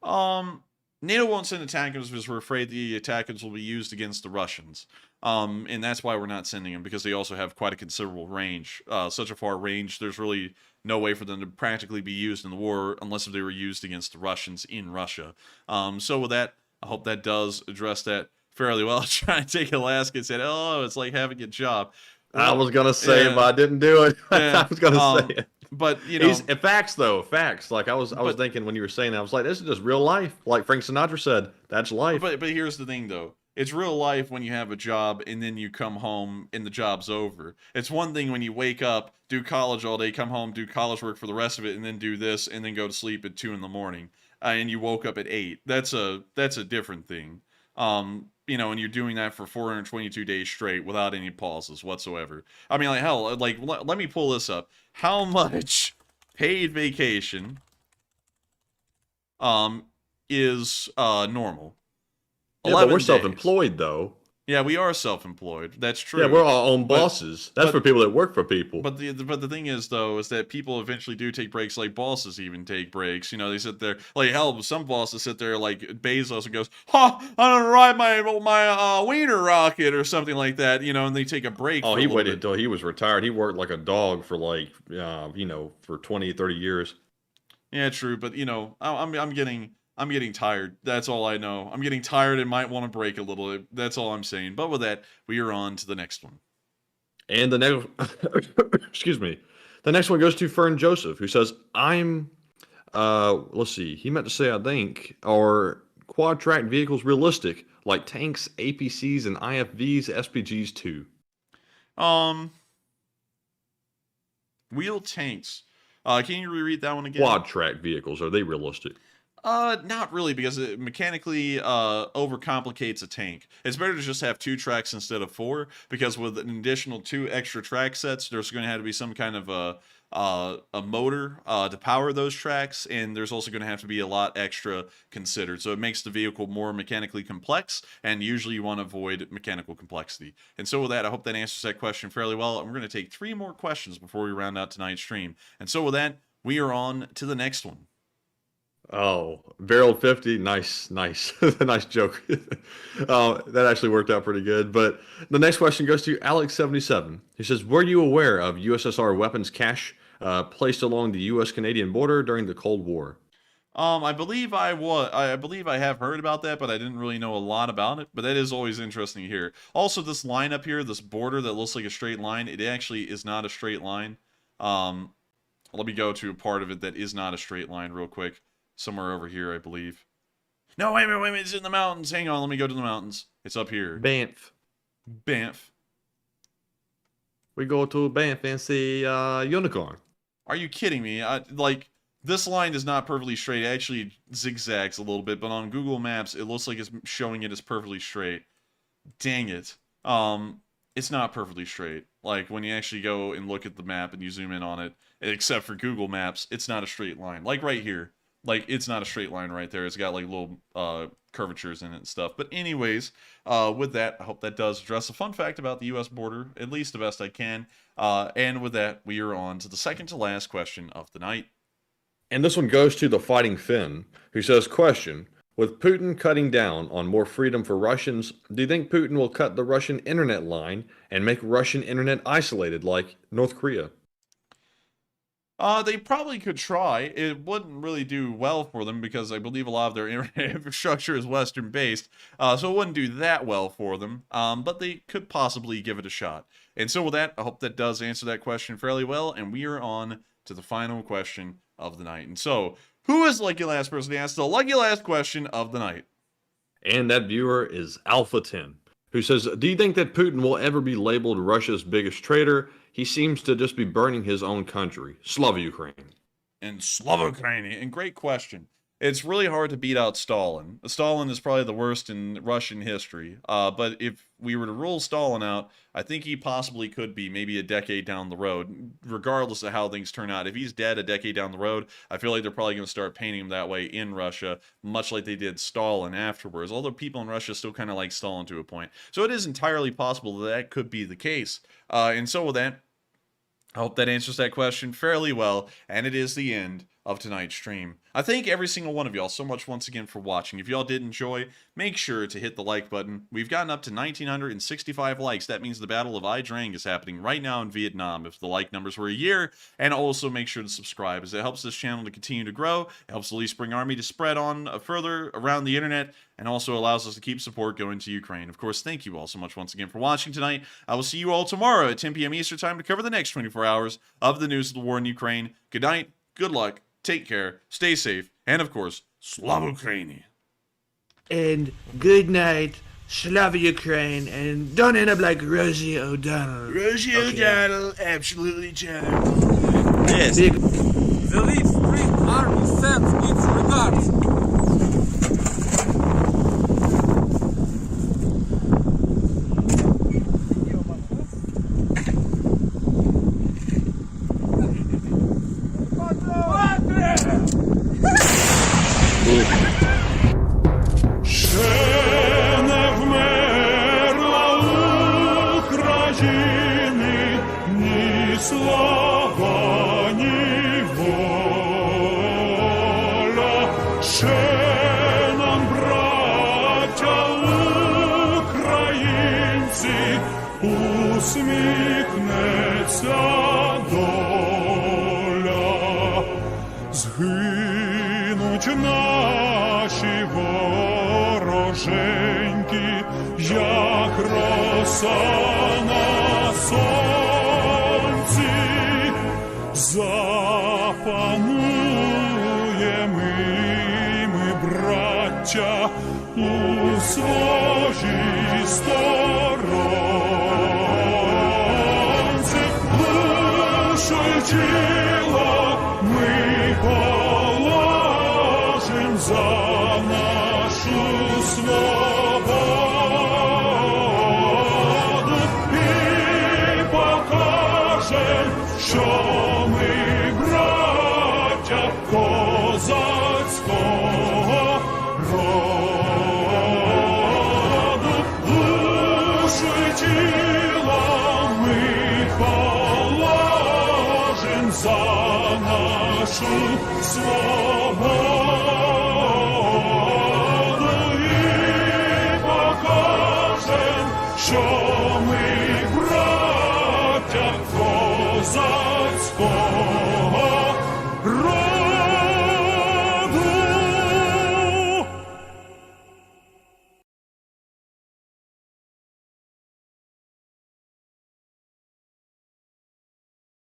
NATO won't send ATACMS because we're afraid the ATACMS will be used against the Russians. And that's why we're not sending them, because they also have quite a considerable range. Such a far range, there's really no way for them to practically be used in the war unless they were used against the Russians in Russia. So with that, I hope that does address that fairly well. Trying to take Alaska and said, oh, it's like having a job. I was going to say it, but I didn't do it. I was going to say it. But, you know. Facts, though. Facts. Like, I was thinking when you were saying that, I was like, this is just real life. Like Frank Sinatra said, that's life. But here's the thing, though. It's real life when you have a job and then you come home and the job's over. It's one thing when you wake up, do college all day, come home, do college work for the rest of it, and then do this, and then go to sleep at 2 in the morning, and you woke up at 8. That's a different thing. You know, and you're doing that for 422 days straight without any pauses whatsoever. I mean, like, hell, like, let me pull this up. How much paid vacation is normal? Yeah, but we're self-employed, though. Yeah, we are self-employed. That's true. Yeah, we're our own bosses. That's for people that work for people. But the thing is, though, is that people eventually do take breaks. Like bosses even take breaks. You know, they sit there. Like hell, some bosses sit there like Bezos and goes, "Ha, I'm gonna ride my wiener rocket" or something like that. You know, and they take a break. Oh, he waited until he was retired. He worked like a dog for like for 20, 30 years. Yeah, true. But you know, I'm getting tired. That's all I know. I'm getting tired and might want to break a little. That's all I'm saying. But with that, we are on to the next one. And the next, excuse me, the next one goes to Fern Joseph, who says, let's see, he meant to say, I think, are quad-track vehicles realistic, like tanks, APCs, and IFVs, SPGs too? Wheeled tanks. Can you reread that one again? Quad-track vehicles, are they realistic? Not really, because it mechanically overcomplicates a tank. It's better to just have 2 tracks instead of 4, because with an additional 2 extra track sets, there's going to have to be some kind of a motor to power those tracks, and there's also going to have to be a lot extra considered. So it makes the vehicle more mechanically complex, and usually you want to avoid mechanical complexity. And so with that, I hope that answers that question fairly well. And we're going to take 3 more questions before we round out tonight's stream. And so with that, we are on to the next one. Oh, barrel 50, nice, nice joke. That actually worked out pretty good. But the next question goes to Alex77. He says, were you aware of USSR weapons cache placed along the U.S.-Canadian border during the Cold War? I believe I have heard about that, but I didn't really know a lot about it. But that is always interesting to hear. Also, this line up here, this border that looks like a straight line, it actually is not a straight line. Let me go to a part of it that is not a straight line real quick. Somewhere over here, I believe. No, wait a minute, it's in the mountains. Hang on, let me go to the mountains. It's up here. Banff. We go to Banff and see unicorn. Are you kidding me? Like, this line is not perfectly straight. It actually zigzags a little bit, but on Google Maps, it looks like it's showing it as perfectly straight. Dang it. It's not perfectly straight. Like, when you actually go and look at the map and you zoom in on it, except for Google Maps, it's not a straight line. Like, right here. Like, it's not a straight line right there. It's got, like, little curvatures in it and stuff. But anyways, with that, I hope that does address a fun fact about the U.S. border, at least the best I can. And with that, we are on to the second to last question of the night. And this one goes to the Fighting Finn, who says, question, with Putin cutting down on more freedom for Russians, do you think Putin will cut the Russian internet line and make Russian internet isolated like North Korea? They probably could try. It wouldn't really do well for them because I believe a lot of their internet infrastructure is Western based. So it wouldn't do that well for them. But they could possibly give it a shot. And so with that, I hope that does answer that question fairly well. And we are on to the final question of the night. And so, who is the lucky last person to ask the lucky last question of the night? And that viewer is Alpha10, who says, do you think that Putin will ever be labeled Russia's biggest traitor? He seems to just be burning his own country. Slava Ukraine. And Slava Ukraine. And great question. It's really hard to beat out Stalin. Stalin is probably the worst in Russian history. But if we were to rule Stalin out, I think he possibly could be maybe a decade down the road, regardless of how things turn out. If he's dead a decade down the road, I feel like they're probably going to start painting him that way in Russia, much like they did Stalin afterwards. Although people in Russia still kind of like Stalin to a point. So it is entirely possible that that could be the case. And so with that, I hope that answers that question fairly well, and it is the end of tonight's stream. I thank every single one of y'all so much once again for watching. If y'all did enjoy, make sure to hit the like button. We've gotten up to 1,965 likes. That means the Battle of Izyum is happening right now in Vietnam if the like numbers were a year. And also make sure to subscribe, as it helps this channel to continue to grow. It helps the Lee Spring Army to spread on further around the internet, and also allows us to keep support going to Ukraine. Of course, thank you all so much once again for watching tonight. I will see you all tomorrow at 10 p.m. Eastern Time to cover the next 24 hours of the news of the war in Ukraine. Good night, good luck, take care, stay safe, and of course, Slava Ukraini. And good night, Slava Ukraine, and don't end up like Rosie O'Donnell. Rosie O'Donnell, absolutely China. Yes. The Lee Spring Army sends its regards. Ще не вмерла України ні слава, ні воля. Ще нам, браття українці, усміхнеться доля. Згинуть наші вороженьки, як роса на сонці. Запануємо ми, браття, у своїй сторонці. Душу й тіло ми положим за нашу свободу і покажем, що ми браття козацького роду. Душу й тіло ми положим за нашу свободу.